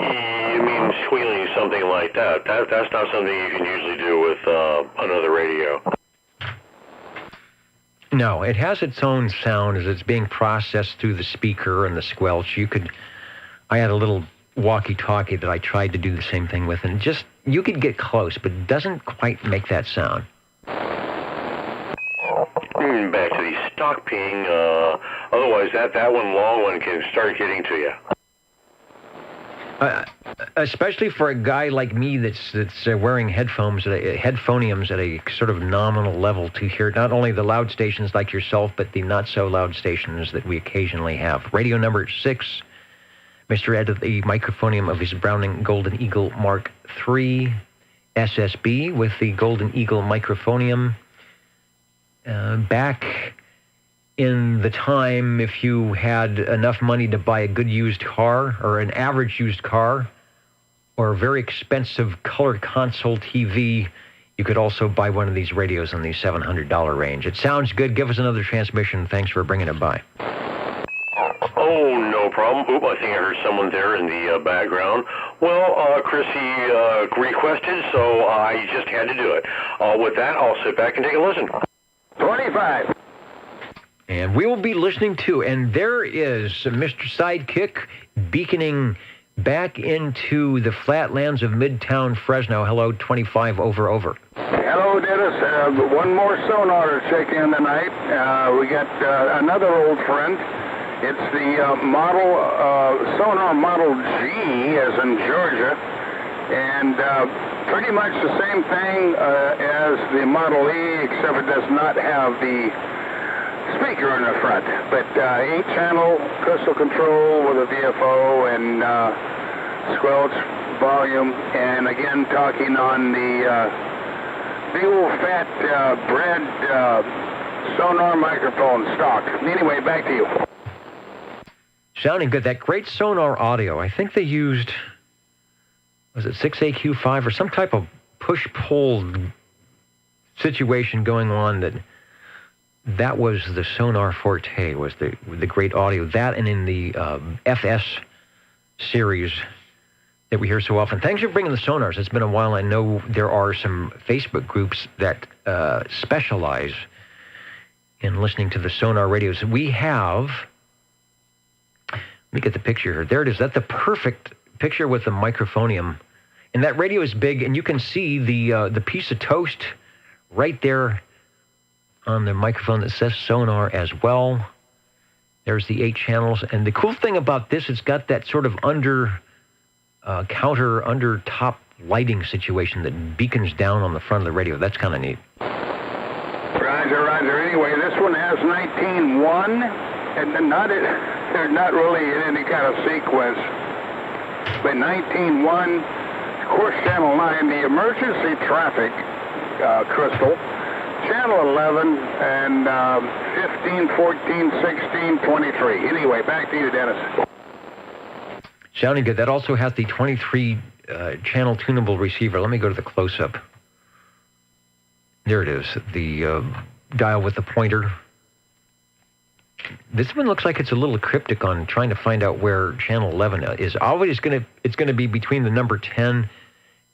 You mean squealing something like that? That's not something you can usually do with another radio. No, it has its own sound as it's being processed through the speaker and the squelch. I had a little walkie-talkie that I tried to do the same thing with, and just, you could get close, but it doesn't quite make that sound. Back to the stock ping, otherwise that long one can start getting to you. Especially for a guy like me that's wearing headphoniums at a sort of nominal level to hear not only the loud stations like yourself, but the not-so-loud stations that we occasionally have. Radio number 6, Mr. Ed at the microphonium of his Browning Golden Eagle Mark III SSB with the Golden Eagle microphonium. Back in the time, if you had enough money to buy a good used car or an average used car or a very expensive color console TV, you could also buy one of these radios in the $700 range. It sounds good. Give us another transmission. Thanks for bringing it by. Oh, no problem. Oop, I think I heard someone there in the background. Well, Chrissy requested, so I just had to do it. With that, I'll sit back and take a listen. 25. And we will be listening to, and there is Mr. Sidekick beaconing back into the flatlands of Midtown Fresno. Hello, 25, over. Hello, Dennis. One more sonar to check in tonight. We got another old friend. It's the sonar model G, as in Georgia, and pretty much the same thing as the Model E, except it does not have the speaker in the front, but 8-channel crystal control with a VFO and squelch volume, and again talking on the the old fat bread sonar microphone stock. Anyway, back to you. Sounding good. That great sonar audio. I think they used, was it 6AQ5 or some type of push-pull situation going on that was the sonar forte, was the great audio. That and in the FS series that we hear so often. Thanks for bringing the sonars. It's been a while. I know there are some Facebook groups that specialize in listening to the sonar radios. We have, let me get the picture here. There it is. That's the perfect picture with the microphonium. And that radio is big, and you can see the piece of toast right there on the microphone that says sonar as well. There's the 8 channels. And the cool thing about this, it's got that sort of under top lighting situation that beacons down on the front of the radio. That's kind of neat. Roger, roger. Anyway, this one has 19.1, and they're not really in any kind of sequence. But 19.1, of course, channel 9, the emergency traffic crystal, channel 11, and 15, 14, 16, 23. Anyway, back to you, Dennis. Sounding good. That also has the 23 channel tunable receiver. Let me go to the close-up. There it is, the dial with the pointer. This one looks like it's a little cryptic on trying to find out where channel 11 is. Always it's going to be between the number 10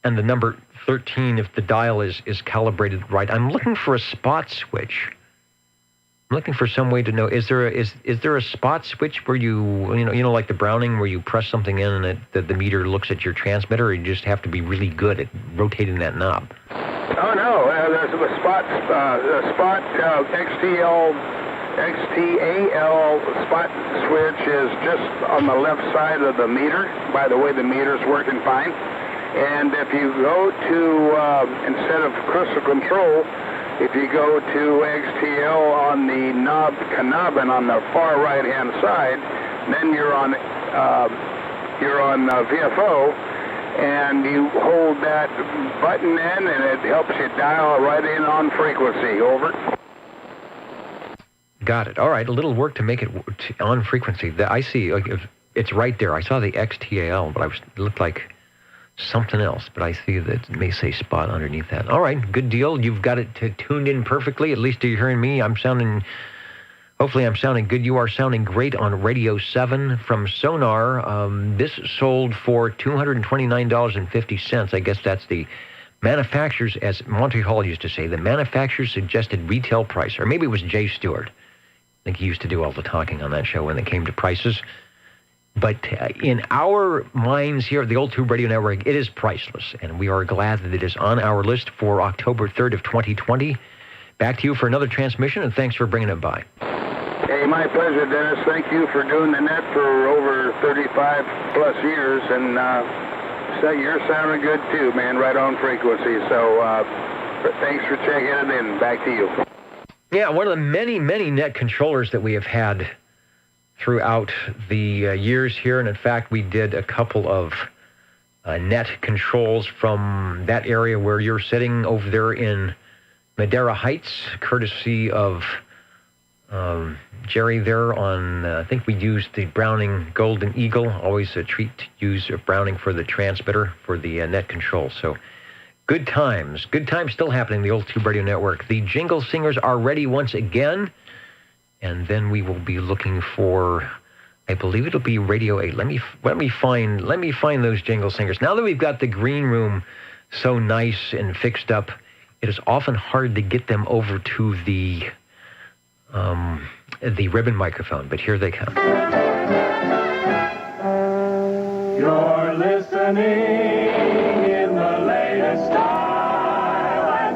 and the number 13 if the dial is calibrated right. I'm looking for a spot switch. I'm looking for some way to know, is there a spot switch where you know like the Browning where you press something in and the meter looks at your transmitter, or you just have to be really good at rotating that knob? Oh no, there's a spot XTAL spot switch is just on the left side of the meter. By the way, the meter's working fine. And if you go to, instead of crystal control, if you go to XTL on the knob Canabin on the far right-hand side, then you're on VFO, and you hold that button in, and it helps you dial right in on frequency. Over. Got it. All right, a little work to make it on frequency. I see. Like, it's right there. I saw the XTAL, but it looked like something else, but I see that it may say spot underneath that. All right, good deal. You've got it tuned in perfectly. At least you're hearing me. Hopefully I'm sounding good. You are sounding great on Radio 7 from Sonar. This sold for $229.50. I guess that's the manufacturer's, as Monty Hall used to say, the manufacturer's suggested retail price. Or maybe it was Jay Stewart. I think he used to do all the talking on that show when it came to prices. But in our minds here at the Old Tube Radio Network, it is priceless, and we are glad that it is on our list for October 3rd of 2020. Back to you for another transmission, and thanks for bringing it by. Hey, my pleasure, Dennis. Thank you for doing the net for over 35-plus years, and so you're sounding good, too, man, right on frequency. So thanks for checking it in. Back to you. Yeah, one of the many, many net controllers that we have had throughout the years here, and in fact, we did a couple of net controls from that area where you're sitting over there in Madera Heights, courtesy of Jerry there on, I think we used the Browning Golden Eagle, always a treat to use a Browning for the transmitter for the net control. So good times still happening in the Old Tube Radio Network. The Jingle Singers are ready once again. And then we will be looking for, I believe it'll be Radio 8. Let me find those Jingle Singers. Now that we've got the green room so nice and fixed up, it is often hard to get them over to the ribbon microphone. But here they come. You're listening in the latest style.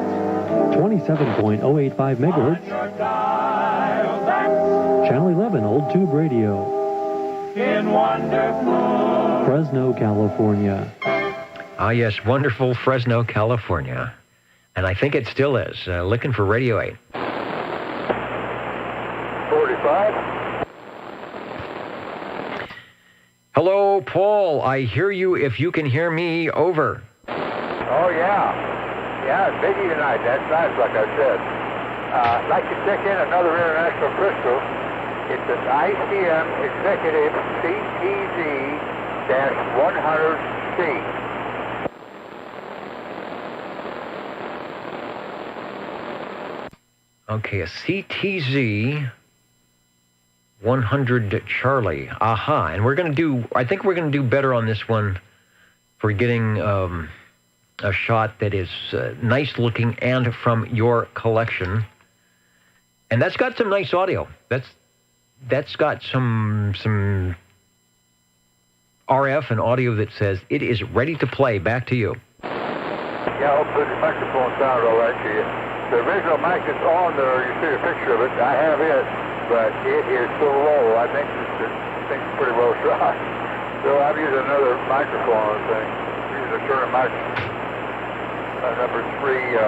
27.085 megahertz. Channel 11, Old Tube Radio. In wonderful Fresno, California. Ah, yes, wonderful Fresno, California. And I think it still is. Looking for Radio 8. 45. Hello, Paul. I hear you if you can hear me. Over. Oh, yeah. Yeah, it's Biggie tonight. That's nice, like I said. I'd like to check in another international crystal. It's an ICM Executive CTZ-100C. Okay, a CTZ 100 Charlie. Aha. And I think we're going to do better on this one for getting a shot that is nice looking and from your collection. And that's got some nice audio. That's got some RF and audio that says it is ready to play. Back to you. Yeah, hopefully the microphone sounded all right to you. The original mic is on there. You see a picture of it. I have it, but it is so low. I think it's pretty well shot. So I've used another microphone on the thing. I'm using a Turner mic. Number 3.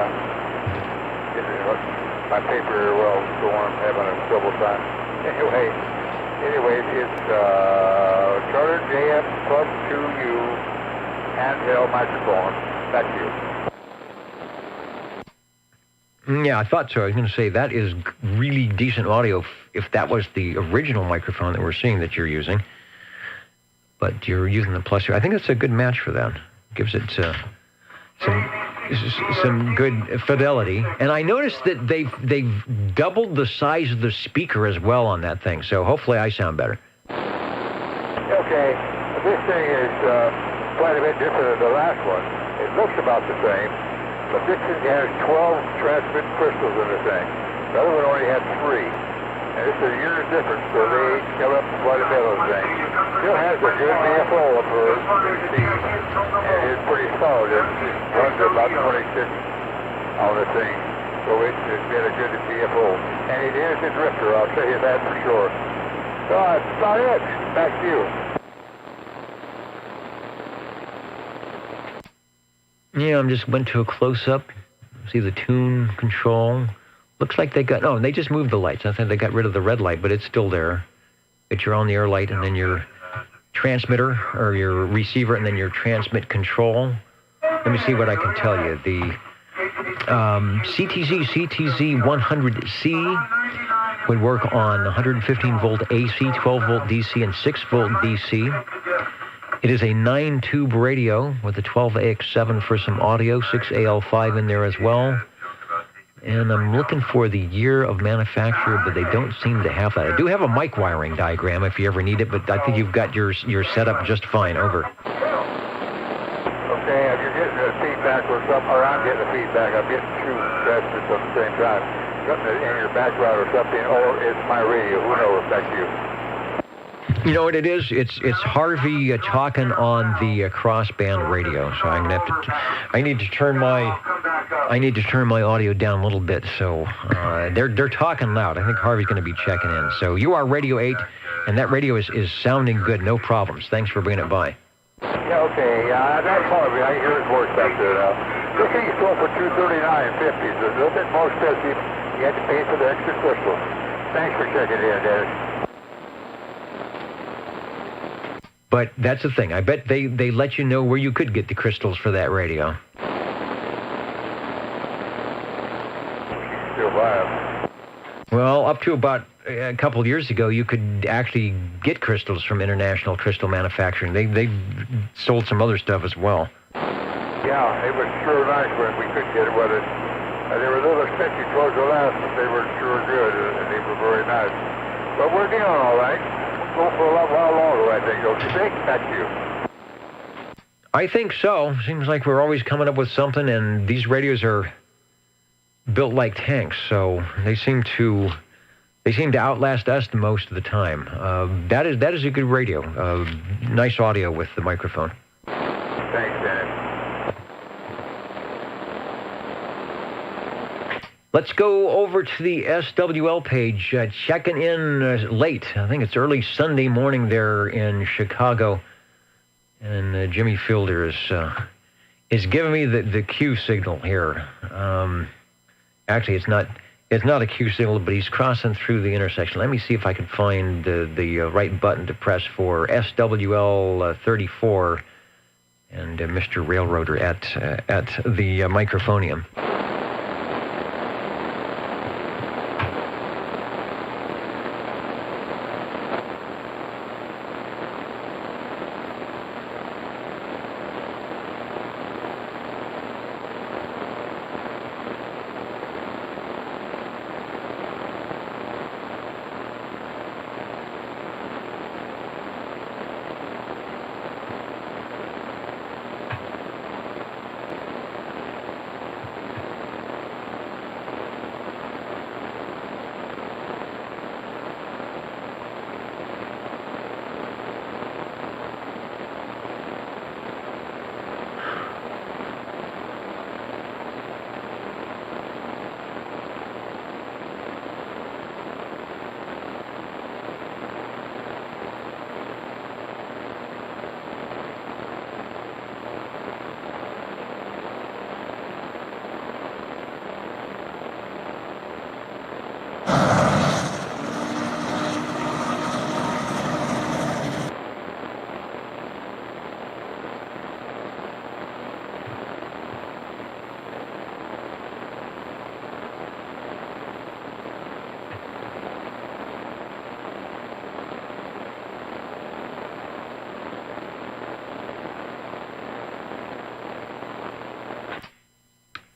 My paper, well, so I'm having a trouble time. Anyway, it's Charter JF Plus 2U handheld microphone. Back to you. Yeah, I thought so. I was going to say that is really decent audio if that was the original microphone that we're seeing that you're using. But you're using the Plus 2. I think it's a good match for that. Gives it some good fidelity. And I noticed that they've doubled the size of the speaker as well on that thing. So hopefully I sound better. Okay, this thing is quite a bit different than the last one. It looks about the same. But this thing has 12 transmit crystals in the thing. The other one only had 3. And this is a year's difference, so they come up quite a bit on the thing. Still has a good VFO for DC, and it's pretty solid. It runs about 26 on the thing. So it's been a good VFO. And it is a drifter, I'll tell you that for sure. So that's about it. Back to you. Yeah, I just went to a close-up. See the tune control. Looks like they just moved the lights. I think they got rid of the red light, but it's still there. It's your on-the-air light, and then your transmitter, or your receiver, and then your transmit control. Let me see what I can tell you. The CTZ 100C would work on 115-volt AC, 12-volt DC, and 6-volt DC. It is a 9-tube radio with a 12AX7 for some audio, 6AL5 in there as well. And I'm looking for the year of manufacture, but they don't seem to have that. I do have a mic wiring diagram if you ever need it, but I think you've got your setup just fine. Over. Okay, if you're getting the feedback or something, or I'm getting the feedback, I'm getting 2 transmitters at the same time. Something in your background or something, or it's my radio. Who knows? Back to you. You know what it is? It's Harvey talking on the crossband radio. So I'm gonna have to. I need to turn my audio down a little bit. So they're talking loud. I think Harvey's going to be checking in. So you are Radio 8, and that radio is sounding good. No problems. Thanks for bringing it by. Yeah. Okay. That's Harvey. I hear his voice back there now. This thing is sold for $239.50. It's a little bit more expensive. You have to pay for the extra crystal. Thanks for checking in, Dennis. But that's the thing. I bet they let you know where you could get the crystals for that radio. Still buy them. Well, up to about a couple of years ago, you could actually get crystals from International Crystal Manufacturing. They sold some other stuff as well. Yeah, it was sure nice when we could get it with it. They were a little expensive towards the last, but they were sure good, and they were very nice. But we're dealing all right. Go for a while longer, I think, don't you think? Back to you. I think so. Seems like we're always coming up with something, and these radios are built like tanks, so they seem to outlast us the most of the time. That is a good radio. Nice audio with the microphone. Thanks, Dennis. Let's go over to the SWL page, checking in late. I think it's early Sunday morning there in Chicago. And Jimmy Fielder is giving me the Q signal here. Actually, it's not a Q signal, but he's crossing through the intersection. Let me see if I can find the right button to press for SWL 34. and Mr. Railroader at the microphonium.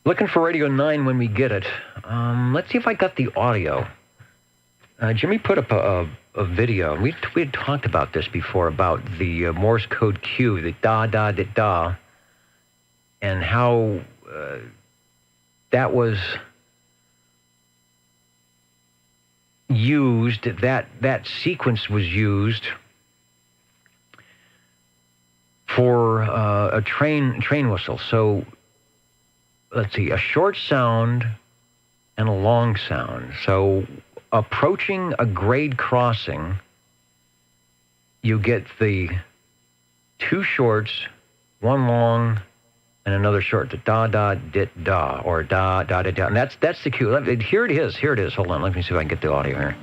Looking for Radio 9 when we get it. Let's see if I got the audio. Jimmy put up a video. We had talked about this before, about the Morse code cue, the da-da-da-da, and how that was used, that sequence was used for a train whistle. So let's see, a short sound and a long sound. So approaching a grade crossing, you get the two shorts, one long, and another short, the da-da-dit-da, or da-da-dit-da. And that's the cue. Here it is. Hold on, let me see if I can get the audio here.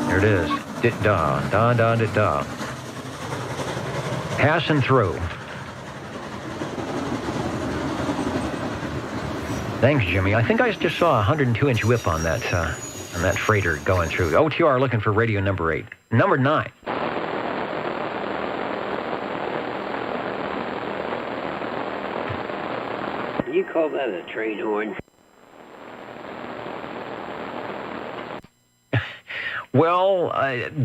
There it is. Dit-da, da-da-dit-da. Passing through. Thanks, Jimmy. I think I just saw a 102-inch whip on that freighter going through. OTR looking for radio number 8. Number 9. You call that a train horn? Well,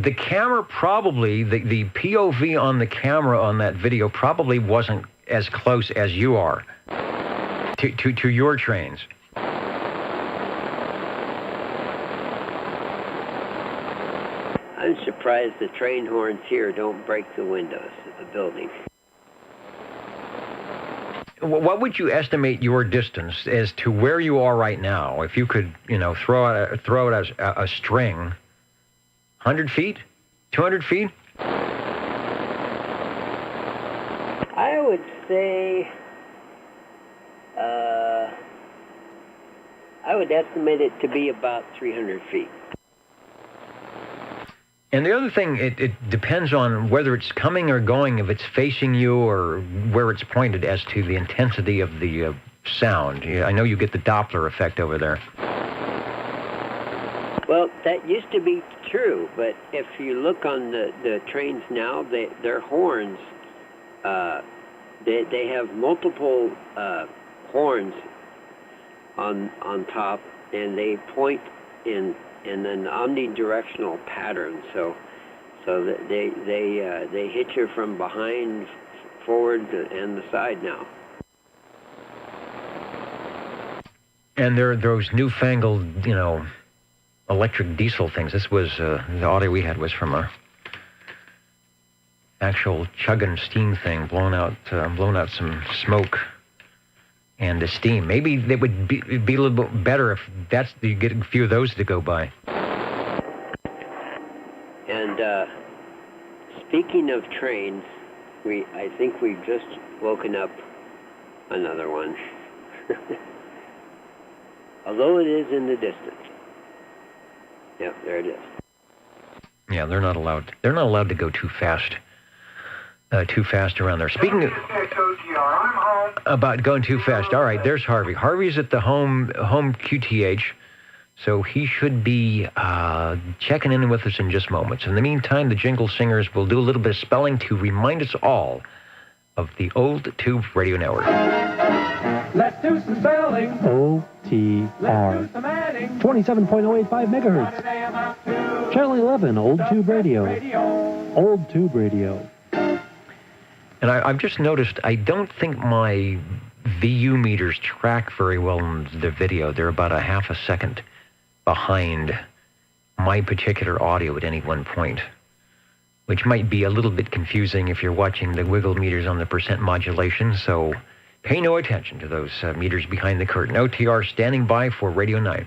the camera probably, the POV on the camera on that video probably wasn't as close as you are to your trains. I'm surprised the train horns here don't break the windows of the building. What would you estimate your distance as to where you are right now? If you could, throw it as a string, 100 feet, 200 feet? I would say, I would estimate it to be about 300 feet. And the other thing, it depends on whether it's coming or going, if it's facing you or where it's pointed as to the intensity of the sound. I know you get the Doppler effect over there. Well, that used to be true, but if you look on the trains now, their horns, they have multiple horns on top, and they point in an omnidirectional pattern, so that they hit you from behind, forward, and the side now. And there are those newfangled, electric diesel things. This was the audio we had was from a actual chugging steam thing, blown out some smoke and the steam. Maybe it would be a little bit better if you get a few of those to go by. And speaking of trains, think we've just woken up another one. Although it is in the distance. Yep, there it is. Yeah, they're not allowed. They're not allowed to go too fast. Too fast around there. Speaking about going too fast. All right, there's Harvey. Harvey's at the home QTH, so he should be checking in with us in just moments. In the meantime, the Jingle Singers will do a little bit of spelling to remind us all of the Old Tube Radio Network. Let's do some spelling. OTR. 27.085 megahertz. Channel 11, Old Tube Radio. Old Tube Radio. And I've just noticed, I don't think my VU meters track very well in the video. They're about a half a second behind my particular audio at any one point, which might be a little bit confusing if you're watching the wiggle meters on the percent modulation, so pay no attention to those meters behind the curtain. OTR standing by for Radio 9.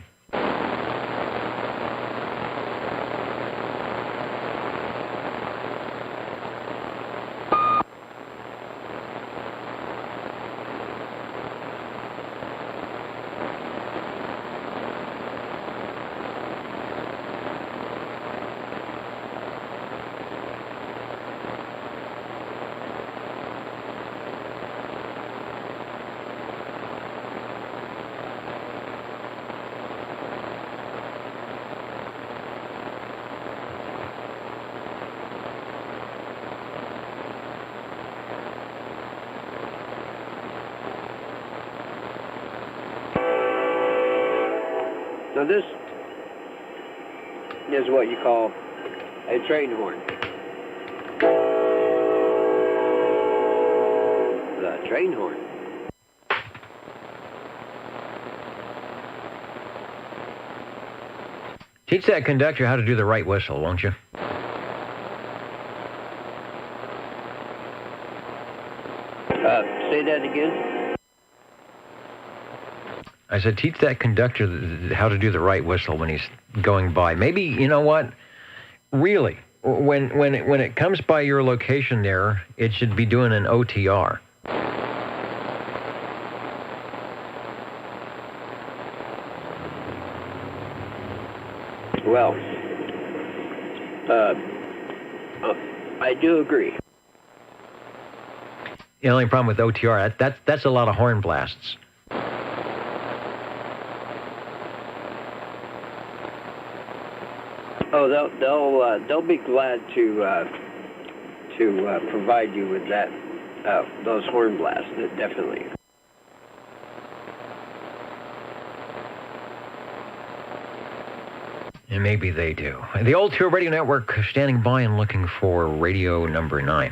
Now this is what you call a train horn. The train horn. Teach that conductor how to do the right whistle, won't you? Say that again. I said, teach that conductor how to do the right whistle when he's going by. Maybe, you know what? Really, when it comes by your location there, it should be doing an OTR. Well, I do agree. The only problem with OTR, that's a lot of horn blasts. Oh, they'll be glad to provide you with that those horn blasts. Definitely. And maybe they do. The Old Tube Radio Network standing by and looking for radio number 9.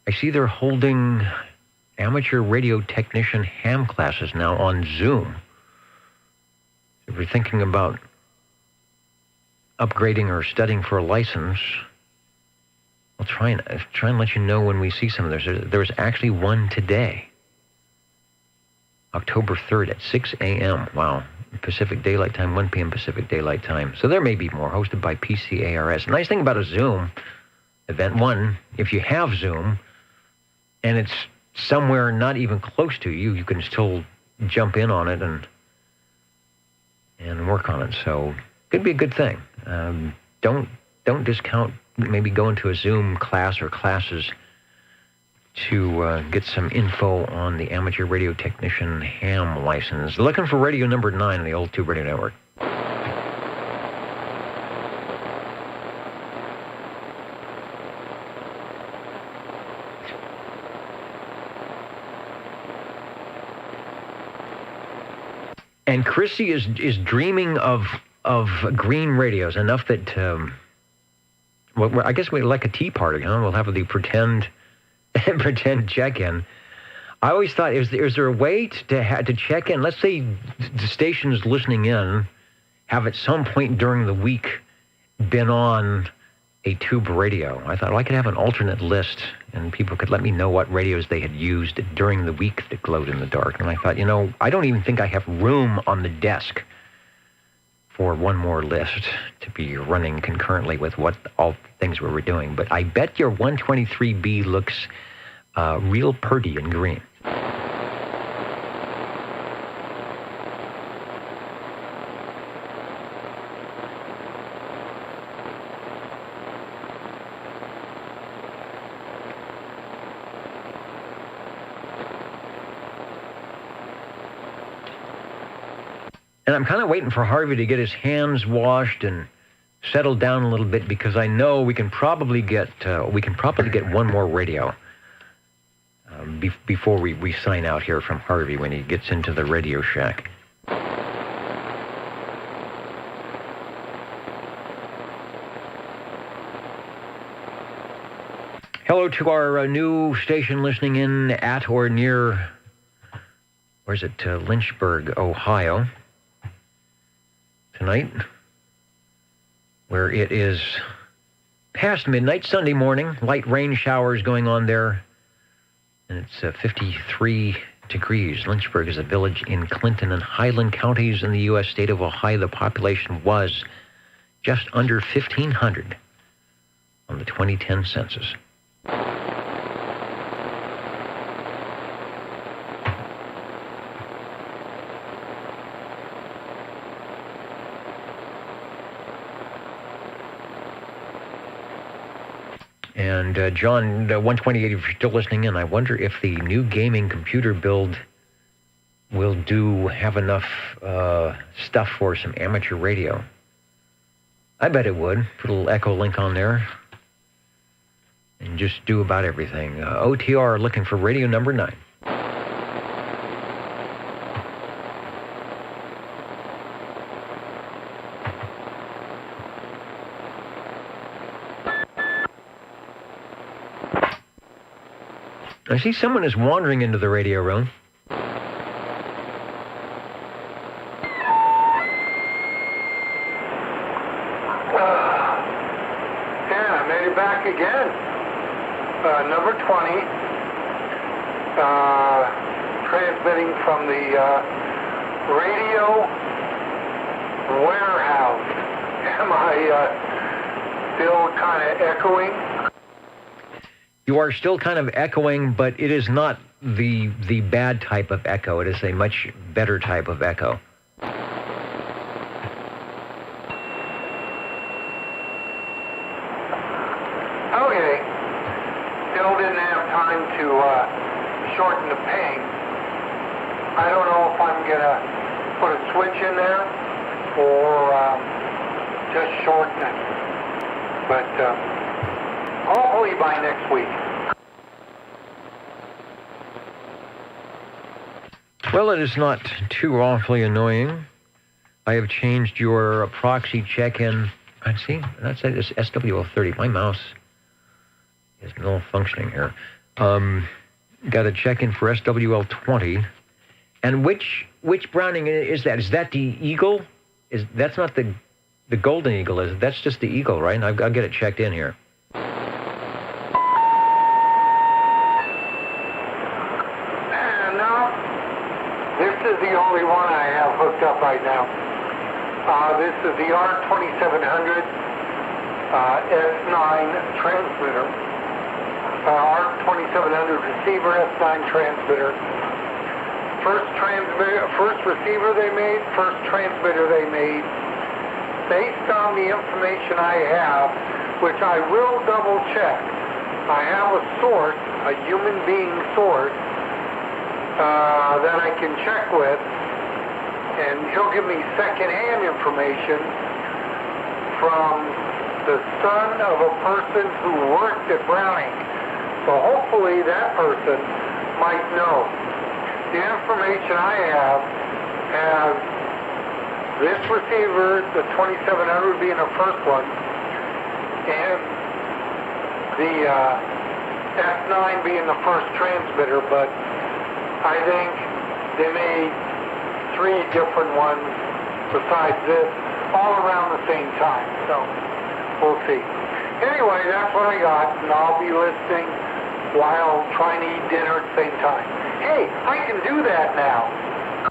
I see they're holding amateur radio technician ham classes now on Zoom. If you're thinking about upgrading or studying for a license, I'll try and let you know when we see some of those. There was actually one today. October 3rd at 6 a.m. Wow. Pacific Daylight Time, 1 p.m. Pacific Daylight Time. So there may be more, hosted by PCARS. The nice thing about a Zoom event, one, if you have Zoom and it's somewhere not even close to you, you can still jump in on it and work on it. So could be a good thing. Don't discount maybe going to a Zoom class or classes to get some info on the amateur radio technician ham license. Looking for radio number 9 on the Old Tube Radio Network. And Chrissy is dreaming of green radios enough that, well, I guess we're like a tea party, huh? We'll have the pretend check-in. I always thought, is there a way to check in? Let's say the stations listening in have at some point during the week been on a tube radio. I thought, well, I could have an alternate list, and people could let me know what radios they had used during the week that glowed in the dark. And I thought, I don't even think I have room on the desk for one more list to be running concurrently with what all things we were doing. But I bet your 123B looks real pretty in green. And I'm kind of waiting for Harvey to get his hands washed and settled down a little bit, because I know we can probably get one more radio before we sign out here from Harvey when he gets into the Radio Shack. Hello to our new station listening in at or near, where's it, Lynchburg, Ohio, tonight, where it is past midnight, Sunday morning, light rain showers going on there, and it's 53 degrees. Lynchburg is a village in Clinton and Highland counties in the U.S. state of Ohio. The population was just under 1,500 on the 2010 census. And John, 128, if you're still listening in, I wonder if the new gaming computer build will have enough stuff for some amateur radio. I bet it would. Put a little Echo Link on there and just do about everything. OTR looking for radio number 9. I see someone is wandering into the radio room. Yeah, I made it back again. Number 20, transmitting from the radio warehouse. Am I still kind of echoing? You are still kind of echoing, but it is not the bad type of echo. It is a much better type of echo. Okay. Still didn't have time to shorten the paint. I don't know if I'm going to put a switch in there or just shorten it. But hopefully by next week. Well, it is not too awfully annoying. I have changed your proxy check-in. Let's see, that's it. It's SWL30. My mouse is malfunctioning here. Got a check-in for SWL20. And which Browning is that? Is that the Eagle? That's not the Golden Eagle, is it? That's just the Eagle, right? I'll get it checked in here. This job right now. This is the R2700 S9 transmitter. R2700 receiver, S9 transmitter. First receiver they made, first transmitter they made. Based on the information I have, which I will double check, I have a source, a human being source, that I can check with, and he'll give me secondhand information from the son of a person who worked at Browning. So hopefully that person might know. The information I have has this receiver, the 2700 being the first one, and the S9 being the first transmitter, but I think they made 3 different ones besides this, all around the same time, so we'll see. Anyway, that's what I got, and I'll be listening while trying to eat dinner at the same time. Hey, I can do that now.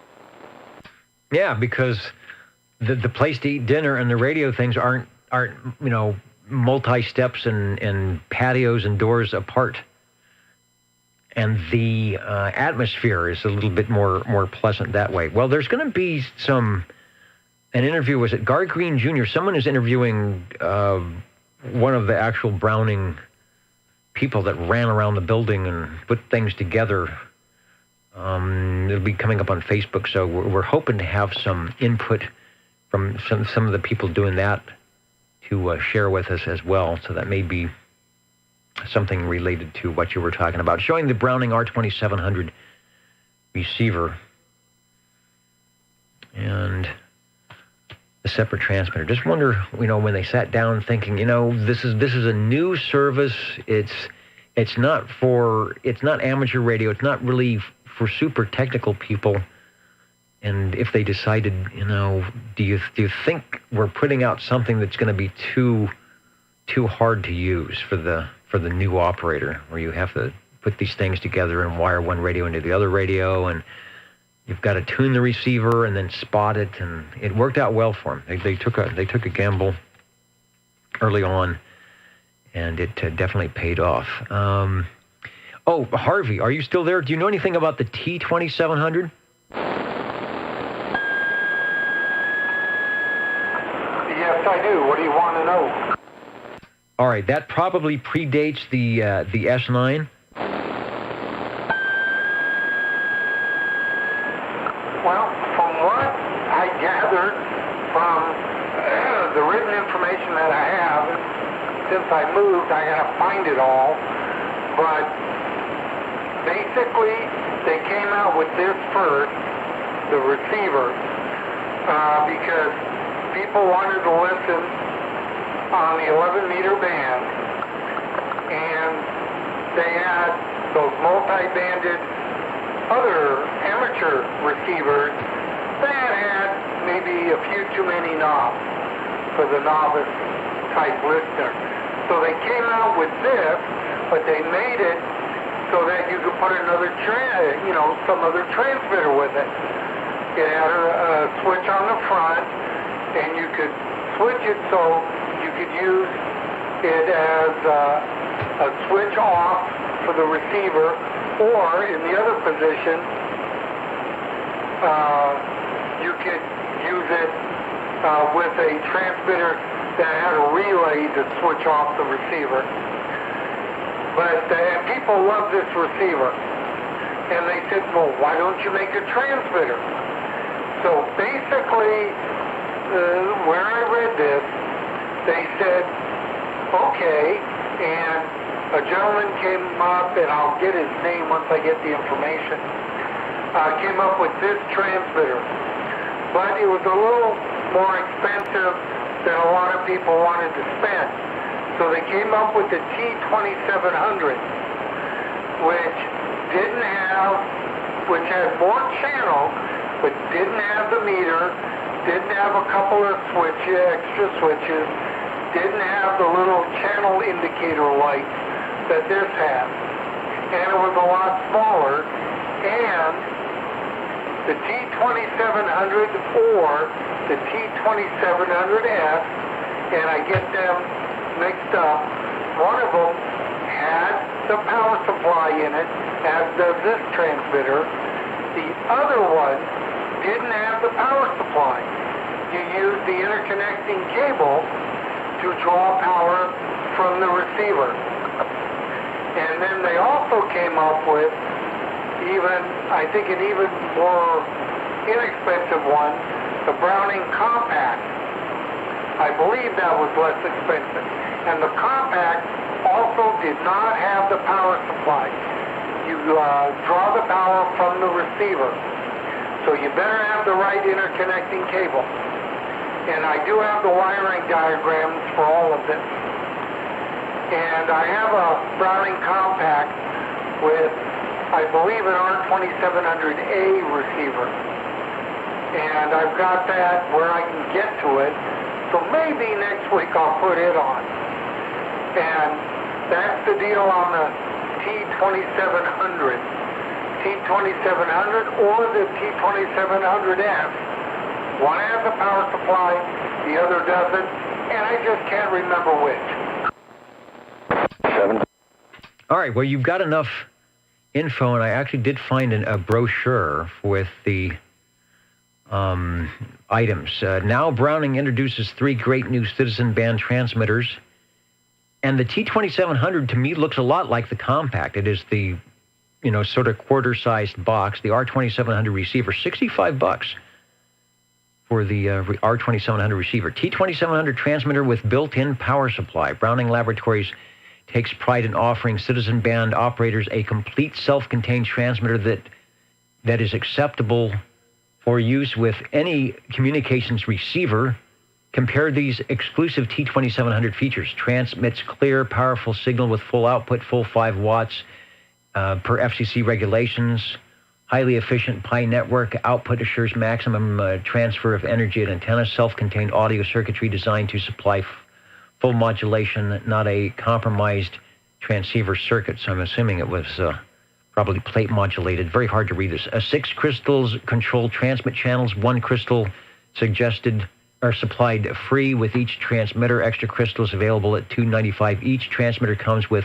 Yeah, because the place to eat dinner and the radio things aren't multi-steps and patios and doors apart. And the atmosphere is a little bit more pleasant that way. Well, there's going to be an interview. Was it Gar Green Jr.? Someone is interviewing one of the actual Browning people that ran around the building and put things together. It'll be coming up on Facebook, so we're hoping to have some input from some of the people doing that to share with us as well. So that may be something related to what you were talking about, showing the Browning R2700 receiver and the separate transmitter. Just wonder, when they sat down thinking, this is a new service. It's not amateur radio. It's not really for super technical people. And if they decided, do you think we're putting out something that's going to be too hard to use for the new operator, where you have to put these things together and wire one radio into the other radio, and you've got to tune the receiver and then spot it, and it worked out well for them. They took a gamble early on, and it definitely paid off. Harvey, are you still there? Do you know anything about the T2700? Yes, I do. What do you want to know? All right, that probably predates the S9. Well, from what I gathered from the written information that I have, since I moved, I had to find it all. But basically, they came out with this first, the receiver, because people wanted to listen on the 11-meter band, and they had those multi-banded other amateur receivers that had maybe a few too many knobs for the novice type listener. So they came out with this, but they made it so that you could put another some other transmitter with it. It had a switch on the front, and you could switch it so you could use it as a switch off for the receiver, or in the other position, you could use it with a transmitter that had a relay to switch off the receiver. But people love this receiver. And they said, well, why don't you make a transmitter? So basically, where I read this, they said, okay, and a gentleman came up, and I'll get his name once I get the information, came up with this transmitter. But it was a little more expensive than a lot of people wanted to spend. So they came up with the T2700, which had more channels, but didn't have the meter, didn't have a couple of extra switches, didn't have the little channel indicator lights that this has. And it was a lot smaller, and the T2700 or the T2700S, and I get them mixed up. One of them had the power supply in it, as does this transmitter. The other one didn't have the power supply. You use the interconnecting cable to draw power from the receiver. And then they also came up with I think an even more inexpensive one, the Browning Compact. I believe that was less expensive. And the Compact also did not have the power supply. You draw the power from the receiver. So you better have the right interconnecting cable. And I do have the wiring diagrams for all of this. And I have a Browning Compact with, I believe, an R2700A receiver. And I've got that where I can get to it. So maybe next week I'll put it on. And that's the deal on the T2700. T2700 or the T2700S. One has a power supply, the other doesn't, and I just can't remember which. All right, well, you've got enough info, and I actually did find a brochure with the items. Now Browning introduces 3 great new Citizen band transmitters, and the T2700 to me looks a lot like the Compact. It is the, sort of quarter-sized box, the R2700 receiver, $65 for the R2700 receiver. T2700 transmitter with built-in power supply. Browning Laboratories takes pride in offering Citizen band operators a complete self-contained transmitter that is acceptable for use with any communications receiver. Compare these exclusive T2700 features. Transmits clear, powerful signal with full output, full 5 watts per FCC regulations. Highly efficient Pi network. Output assures maximum transfer of energy at antenna. Self-contained audio circuitry designed to supply full modulation, not a compromised transceiver circuit. So I'm assuming it was probably plate modulated. Very hard to read this. 6 crystals control transmit channels. 1 crystal suggested are supplied free with each transmitter. Extra crystals available at $2.95 each. Transmitter comes with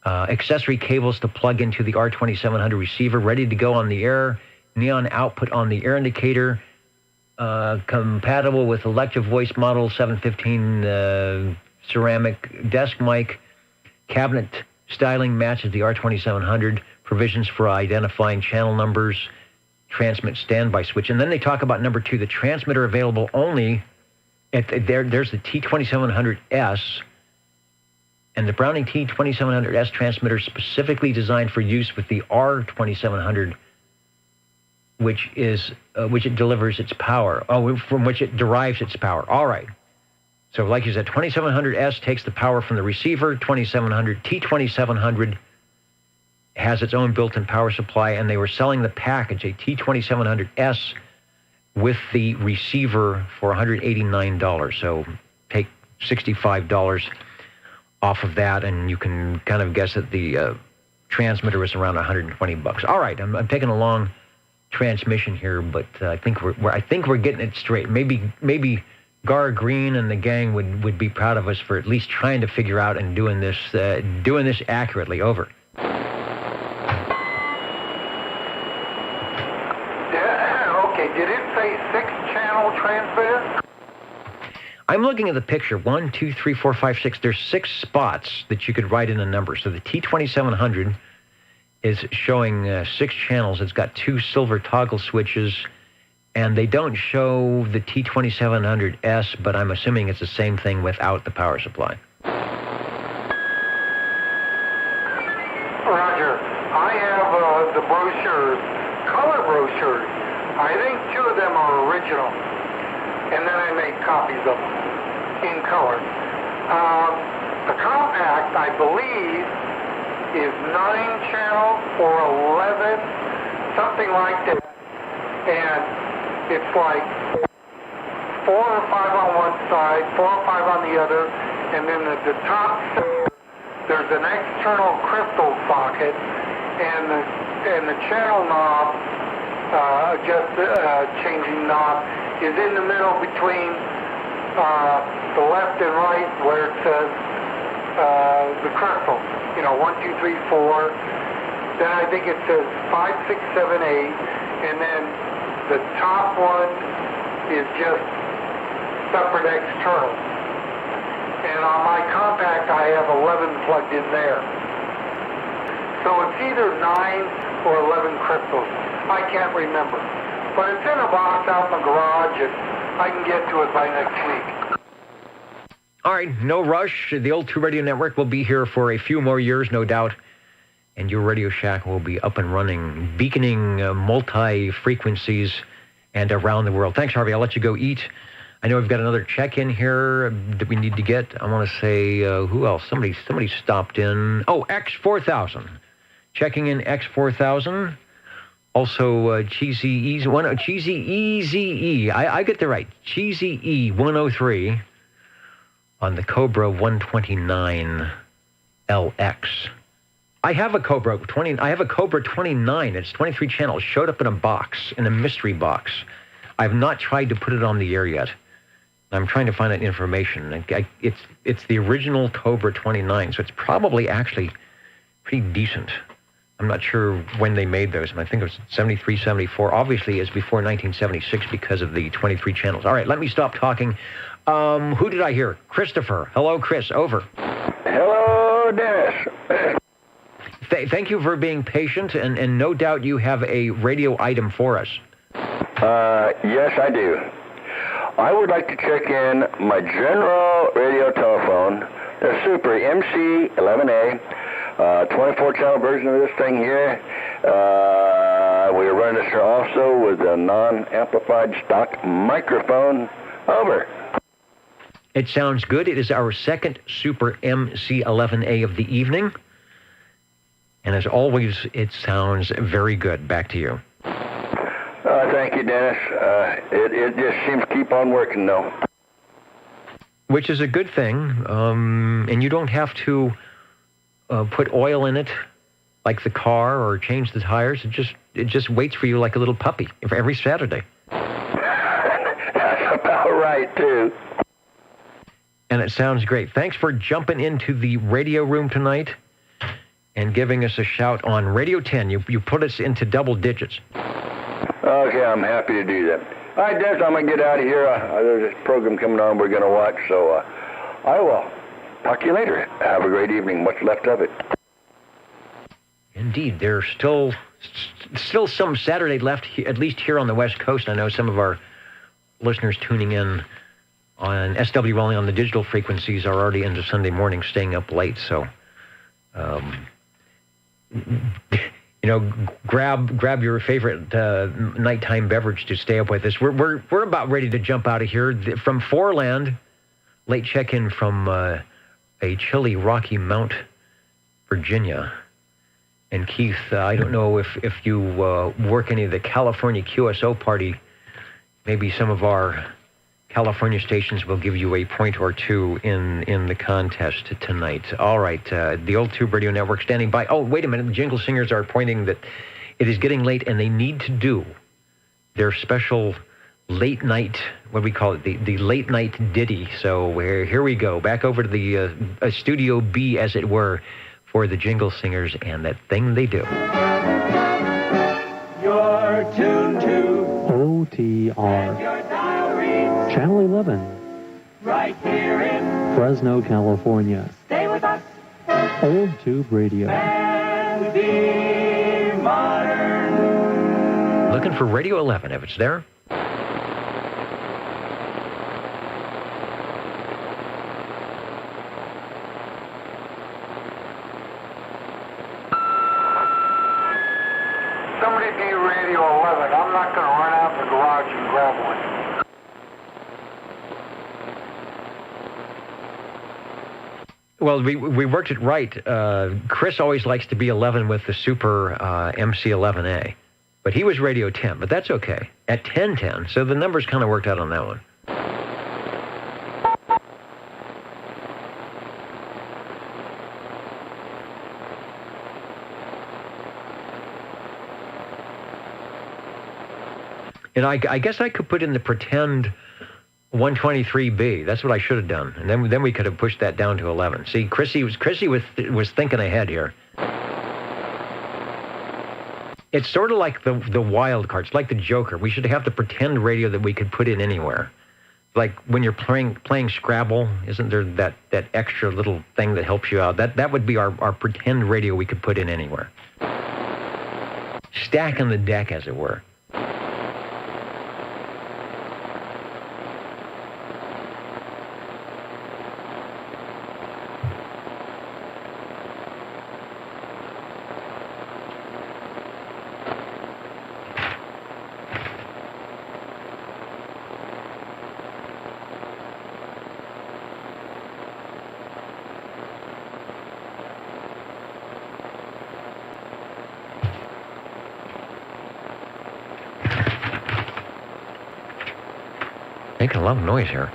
accessory cables to plug into the R2700 receiver, ready to go on the air. Neon output on the air indicator. Compatible with Elective Voice Model 715 ceramic desk mic. Cabinet styling matches the R2700. Provisions for identifying channel numbers. Transmit standby switch. And then they talk about number 2, the transmitter available only there's the T2700S, and the Browning T2700S transmitter specifically designed for use with the R2700, which it delivers its power, from which it derives its power. All right. So like you said, 2700S takes the power from the receiver. T2700 has its own built-in power supply, and they were selling the package, a T2700S with the receiver for $189. So take $65 off of that, and you can kind of guess that the transmitter is around $120. All right, I'm taking a long transmission here, but I think we're getting it straight. Maybe Gar Green and the gang would be proud of us for at least trying to figure out and doing this accurately. Over. Did it say 6-channel transmitter? I'm looking at the picture. 1, 2, 3, 4, 5, 6. There's 6 spots that you could write in a number. So the T2700 is showing 6 channels. It's got 2 silver toggle switches, and they don't show the T2700S, but I'm assuming it's the same thing without the power supply. Roger. I have the brochures, color brochures. I think 2 of them are original, and then I made copies of them in color. The Compact, I believe, is 9 channels or 11, something like that. And it's like 4 or 5 on one side, 4 or 5 on the other, and then at the top there's an external crystal socket, and the channel knob changing knob is in the middle between the left and right where it says the crystals. 1, 2, 3, 4. Then I think it says 5, 6, 7, 8, and then the top one is just separate external. And on my compact, I have 11 plugged in there. So it's either 9 or 11 crystals. I can't remember. But it's in a box out in the garage, and I can get to it by next week. All right, no rush. The Old 2 Radio Network will be here for a few more years, no doubt. And your Radio Shack will be up and running, beaconing multi-frequencies and around the world. Thanks, Harvey. I'll let you go eat. I know we've got another check-in here that we need to get. I want to say, who else? Somebody stopped in. Oh, X4000. Checking in X4000. Also, Cheesy Easy. I get that right. Cheesy E 103 on the Cobra 129 LX. I have a Cobra 29. It's 23 channels. Showed up in a box, in a mystery box. I've not tried to put it on the air yet. I'm trying to find that information. It's the original Cobra 29, so it's probably actually pretty decent. I'm not sure when they made those, and I think it was 73, 74. Obviously, it's before 1976 because of the 23 channels. All right, let me stop talking. Who did I hear? Christopher. Hello, Chris. Over. Hello, Dennis. Thank you for being patient, and no doubt you have a radio item for us. Yes, I do. I would like to check in my general radio telephone, the Super MC11A, 24-channel version of this thing here. We're running this also with a non-amplified stock microphone. Over. It sounds good. It is our second Super MC11A of the evening. And as always, it sounds very good. Back to you. Thank you, Dennis. It just seems to keep on working, though. Which is a good thing. And you don't have to put oil in it like the car or change the tires. It just waits for you like a little puppy every Saturday. That's about right, too. And it sounds great. Thanks for jumping into the radio room tonight and giving us a shout on Radio 10. You put us into double digits. Okay, I'm happy to do that. All right, Dennis, I'm going to get out of here. There's this program coming on we're going to watch, so I will talk to you later. Have a great evening. What's left of it. Indeed. There's still some Saturday left, at least here on the West Coast. I know some of our listeners tuning in on SWLA on the digital frequencies are already into Sunday morning, staying up late, so... grab your favorite nighttime beverage to stay up with us. We're about ready to jump out of here from Foreland. Late check-in from a chilly Rocky Mount, Virginia. And Keith, I don't know if you work any of the California QSO party. Maybe some of our California stations will give you a point or two in the contest tonight. All right, the Old Tube Radio Network standing by. Oh, wait a minute. The Jingle Singers are pointing that it is getting late and they need to do their special late night, what do we call it, the late night ditty. So here we go. Back over to the Studio B, as it were, for the Jingle Singers and that thing they do. You're tuned to OTR. Channel 11. Right here in Fresno, California. Stay with us. Old Tube Radio. And be modern. Looking for Radio 11 if it's there. Somebody be Radio 11. I'm not going to run out in the garage and grab one. Well, we worked it right. Chris always likes to be 11 with the Super MC11A. But he was Radio 10, but that's okay. At 1010, so the numbers kind of worked out on that one. And I guess I could put in the pretend 123B. That's what I should have done. And then we could have pushed that down to 11. See, Chrissy was thinking ahead here. It's sort of like the wild card. It's like the Joker. We should have the pretend radio that we could put in anywhere. Like when you're playing Scrabble, isn't there that extra little thing that helps you out? That would be our pretend radio we could put in anywhere. Stacking the deck, as it were. Making a lot of noise here.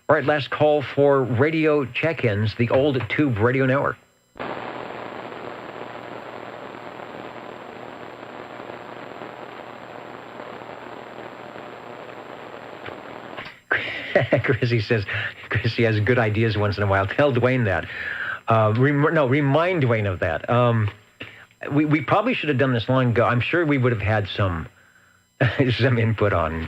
All right, last call for radio check-ins, the old tube radio network. Chrissy says, Chrissy has good ideas once in a while. Tell Dwayne that. Remind Dwayne of that. We probably should have done this long ago. I'm sure we would have had some input on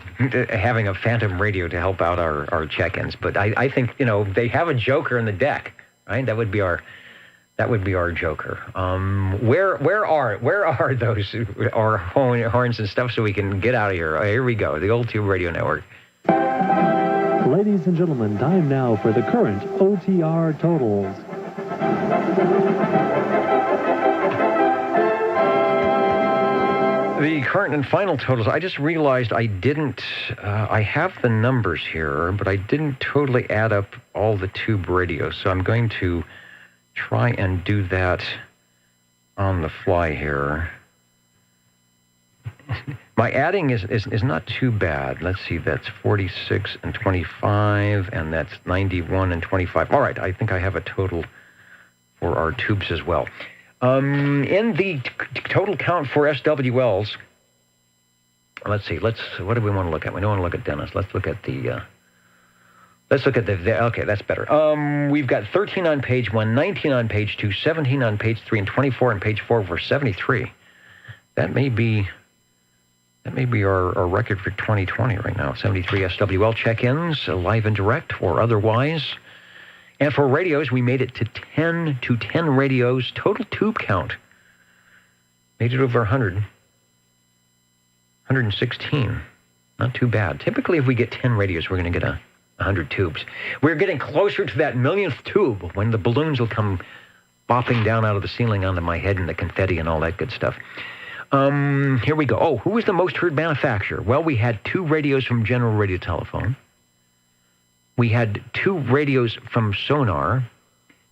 having a phantom radio to help out our check-ins. But I think, they have a joker in the deck, right? That would be our joker. Where are those our horns and stuff so we can get out of here? Here we go, the old tube radio network. Ladies and gentlemen, time now for the current OTR totals. The current and final totals, I just realized I didn't, I have the numbers here, but I didn't totally add up all the tube radios, so I'm going to try and do that on the fly here. My adding is not too bad. Let's see, that's 46 and 25, and that's 91 and 25. All right, I think I have a total for our tubes as well. In the total count for SWLs, let's see. What do we want to look at? We don't want to look at Dennis. Let's look at the. Okay, that's better. We've got 13 on page 1, 19 on page 2, 17 on page 3, and 24 on page 4 for 73. That may be our record for 2020 right now. 73 SWL check-ins, live and direct or otherwise. And for radios, we made it to 10 radios. Total tube count. Made it over 100. 116. Not too bad. Typically, if we get 10 radios, we're going to get 100 tubes. We're getting closer to that millionth tube when the balloons will come bopping down out of the ceiling onto my head and the confetti and all that good stuff. Here we go. Oh, who was the most heard manufacturer? Well, we had 2 radios from General Radio Telephone. We had 2 radios from Sonar,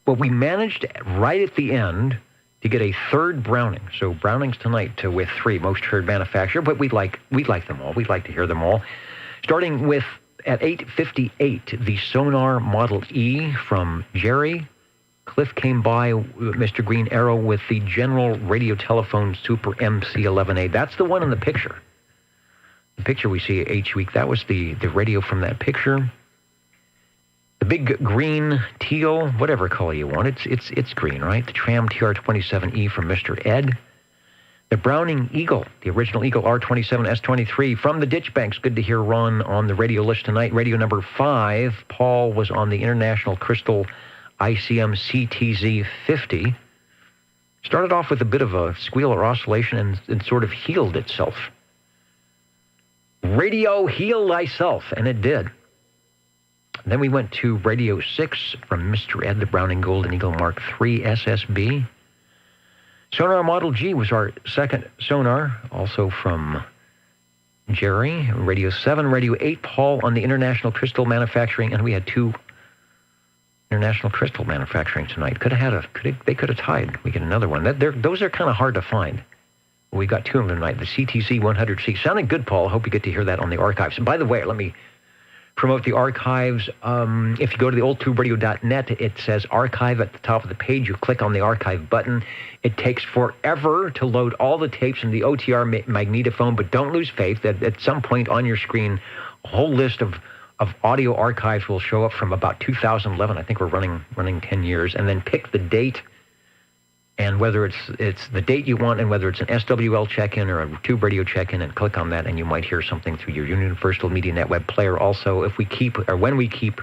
but we managed right at the end to get a 3rd Browning. So Brownings tonight with 3 most heard manufacturer, but we'd like them all. We'd like to hear them all. Starting with, at 8:58, the Sonar Model E from Jerry Cliff came by, Mr. Green Arrow, with the General Radio Telephone Super MC11A. That's the one in the picture. The picture we see each week, that was the radio from that picture. The big green, teal, whatever color you want. It's green, right? The Tram TR27E from Mr. Ed. The Browning Eagle, the original Eagle R27S23 from the Ditch Banks. Good to hear Ron on the radio list tonight. Radio number 5, Paul was on the International Crystal ICM CTZ 50. Started off with a bit of a squeal or oscillation and sort of healed itself. Radio, heal thyself, and it did. Then we went to Radio 6 from Mr. Ed, the Browning Golden Eagle Mark III SSB. Sonar Model G was our second sonar, also from Jerry. Radio 7, Radio 8, Paul on the International Crystal Manufacturing, and we had 2 International Crystal Manufacturing tonight. They could have tied. We get another one. Those are kind of hard to find. We got 2 of them tonight. The CTC 100C. Sounded good, Paul. I hope you get to hear that on the archives. And by the way, let me promote the archives. If you go to the oldtuberadio.net, it says archive at the top of the page. You click on the archive button. It takes forever to load all the tapes in the OTR magnetophone, but don't lose faith that at some point on your screen, a whole list of audio archives will show up from about 2011. I think we're running 10 years. And then pick the date and whether it's the date you want and whether it's an SWL check-in or a Tube Radio check-in, and click on that and you might hear something through your Universal Media Net web player. Also, when we keep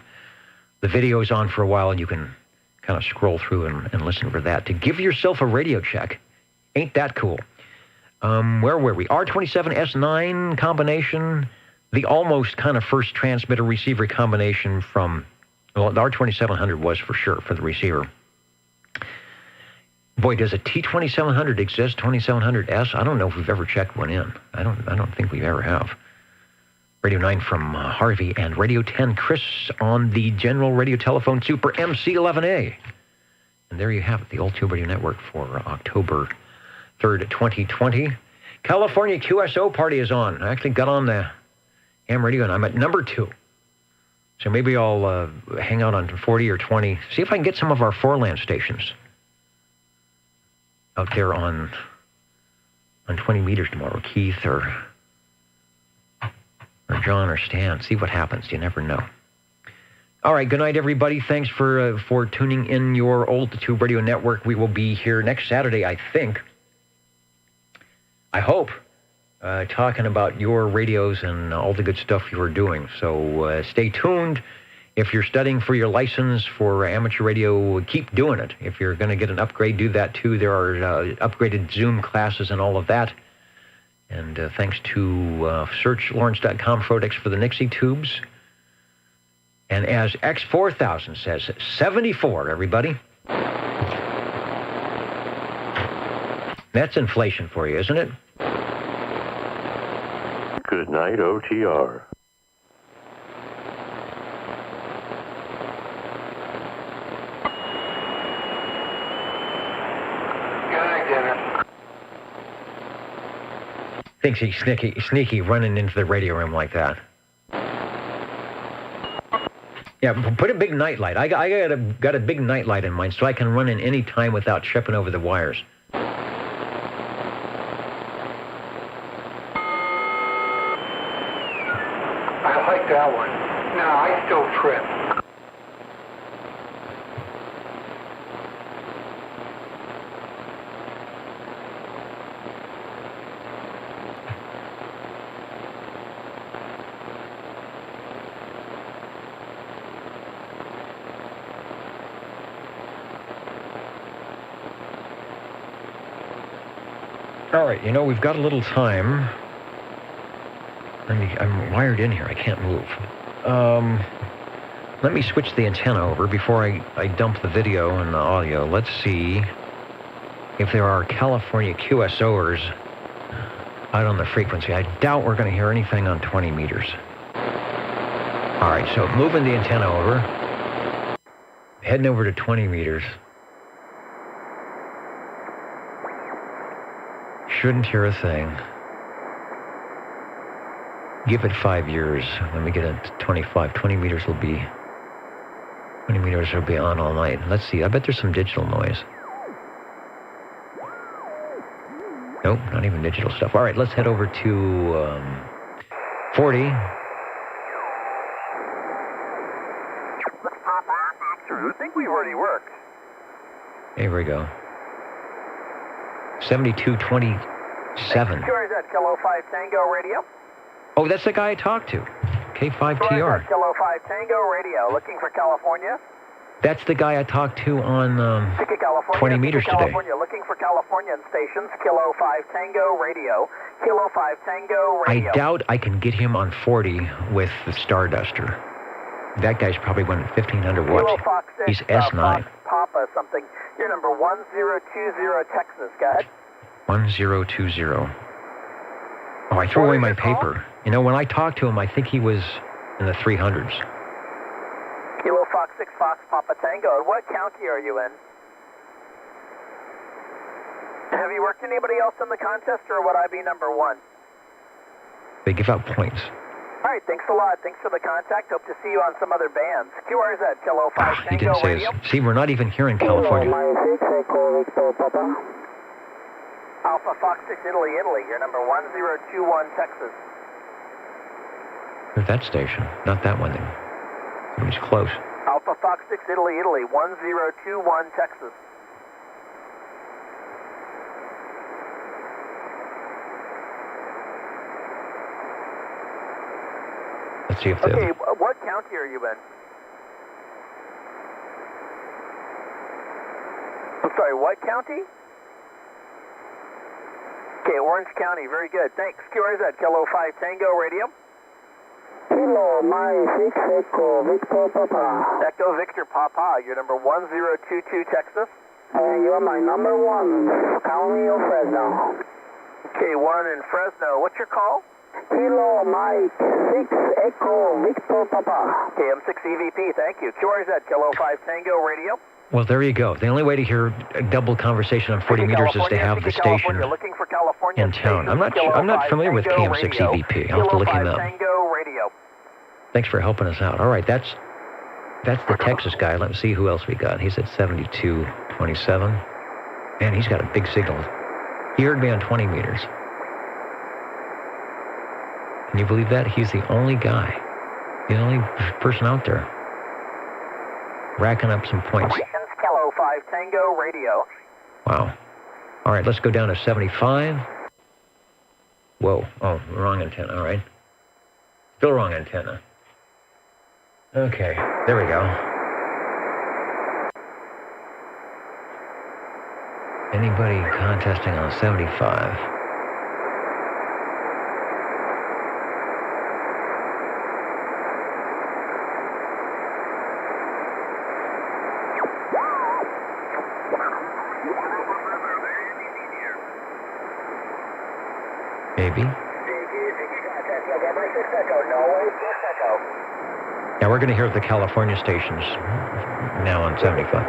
the videos on for a while, and you can kind of scroll through and listen for that to give yourself a radio check. Ain't that cool? Where were we? R27S9 combination, the almost kind of first transmitter-receiver combination from, well, the R2700 was for sure for the receiver. Boy, does a T2700 exist, 2700S? I don't know if we've ever checked one in. I don't think we ever have. Radio 9 from Harvey, and Radio 10, Chris on the General Radio Telephone Super MC11A. And there you have it, the Old Tube Radio Network for October 3rd, 2020. California QSO party is on. I actually got on the ham radio, and I'm at number 2. So maybe I'll hang out on 40 or 20, see if I can get some of our Foreland stations out there on 20 meters tomorrow. Keith or John or Stan. See what happens. You never know. All right. Good night, everybody. Thanks for tuning in your Old Tube Radio Network. We will be here next Saturday, I think. I hope. Talking about your radios and all the good stuff you are doing. So stay tuned. If you're studying for your license for amateur radio, keep doing it. If you're going to get an upgrade, do that too. There are upgraded Zoom classes and all of that. And thanks to searchlawrence.com Frodex for the Nixie tubes. And as X4000 says, 74, everybody. That's inflation for you, isn't it? Good night, OTR. Thinks he's sneaky running into the radio room like that. Yeah, put a big nightlight. I got a big nightlight in mind so I can run in any time without tripping over the wires. I like that one. No, I still trip. All right, we've got a little time. I'm wired in here. I can't move. Let me switch the antenna over before I dump the video and the audio. Let's see if there are California QSOers out on the frequency. I doubt we're going to hear anything on 20 meters. All right, so moving the antenna over, heading over to 20 meters. Shouldn't hear a thing. Give it 5 years. When we get into 25, 20 meters will be 20 meters will be on all night. Let's see. I bet there's some digital noise. Nope, not even digital stuff. All right, let's head over to 40. I think we've already worked. Here we go. 7227. QRZ, Kilo 5 Tango Radio. Oh, that's the guy I talked to. K5TR. QRZ, Kilo 5 Tango Radio, looking for California. That's the guy I talked to on 20 meters today. California, looking for Californian stations, Kilo 5 Tango Radio. Kilo 5 Tango Radio. I doubt I can get him on 40 with the Starduster. That guy's probably running 1,500 watts. Kilo Fox 6, He's S9. Fox Papa something. You're number 1020 Texas. Go ahead. 1020. Oh, I threw away my paper. You know, when I talked to him, I think he was in the 300s. Kilo Fox 6 Fox Papa Tango. What county are you in? Have you worked anybody else in the contest, or would I be number 1? They give out points. All right, thanks a lot. Thanks for the contact. Hope to see you on some other bands. QRZ, Kilo 5 He Tango didn't say Radio. his. See, we're not even here in California. Alpha Fox 6 Italy, Italy. You're number 1021 Texas. There's that station, not that one then. Somebody's close. Alpha Fox 6 Italy, Italy. 1021 Texas. Let's see if Okay, what county are you in? I'm sorry, what county? Okay, Orange County. Very good. Thanks. QRZ, Kilo 5 Tango Radio. Kilo, Mike 6 Echo Victor Papa. Echo Victor Papa. You're number 1022 Texas. And you're my number 1, County of Fresno. Okay, 1 in Fresno. What's your call? Kilo, Mike 6 Echo Victor Papa. Okay, I'm 6 EVP. Thank you. QRZ, Kilo 5 Tango Radio. Well, there you go. The only way to hear a double conversation on 40 meters is to have the station looking for California in town. I'm not familiar with KM6 EVP. I'll have to look him up. Tango Radio. Thanks for helping us out. All right, that's the Texas guy. Let's see who else we got. He's at 7227. Man, he's got a big signal. He heard me on 20 meters. Can you believe that? He's the only guy. The only person out there. Racking up some points. Kilo 5 Tango Radio. Wow. All right, let's go down to 75. Whoa. Oh, wrong antenna. All right. Still wrong antenna. Okay, there we go. Anybody contesting on 75? Maybe. Now we're going to hear the California stations now on 75.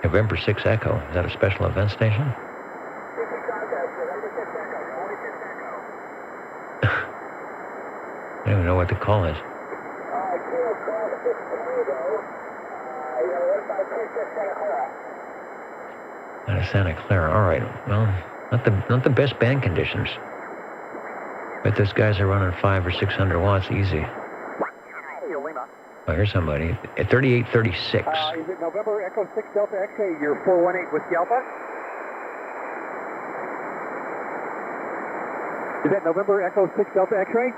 November 6 Echo. Is that a special event station? I don't even know what the call is. Out of Santa Clara. All right. Well, not the best band conditions. But those guys are running 500 or 600 watts easy. Oh, here's somebody at 3836. Is it November Echo 6 Delta X-ray? You're 418 Whiskey Alpha. Is that November Echo 6 Delta X-ray?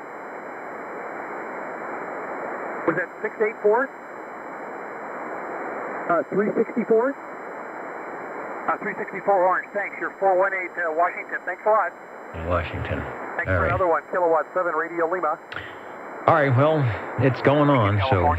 Was that 684? 364? 364 Orange. Thanks. You're 418 Washington. Thanks a lot. Washington. Thanks All for right. another one. Kilowatt 7 Radio Lima. All right, well, it's going on, so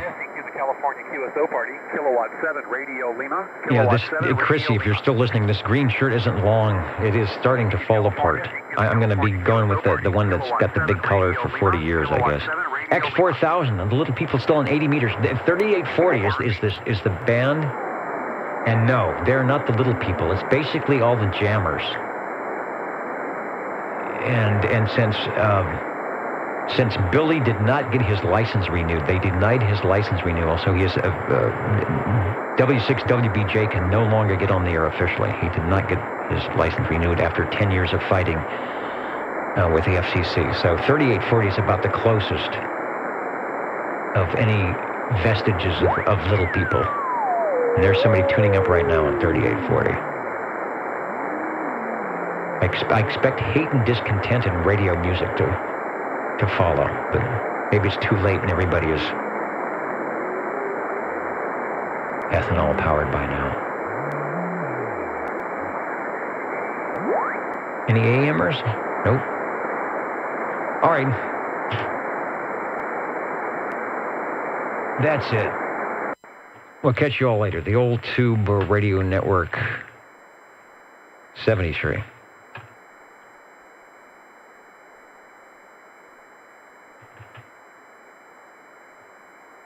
California QSO party, Kilowatt 7 Radio Lima. Yeah, Chrissy, if you're still listening, this green shirt isn't long. It is starting to fall apart. I'm going to be going with the one that's got the big color for 40 years, I guess. X4000, and the little people still in 80 meters. 3840 is the band. And no, they're not the little people. It's basically all the jammers. And since Billy did not get his license renewed, they denied his license renewal, so he is W6WBJ can no longer get on the air officially. He did not get his license renewed after 10 years of fighting with the FCC. So 3840 is about the closest of any vestiges of little people. And there's somebody tuning up right now on 3840. I expect hate and discontent in radio music to follow, but maybe it's too late and everybody is ethanol powered by now. Any AMers? Nope. All right. That's it. We'll catch you all later. The Old Tube Radio Network 73.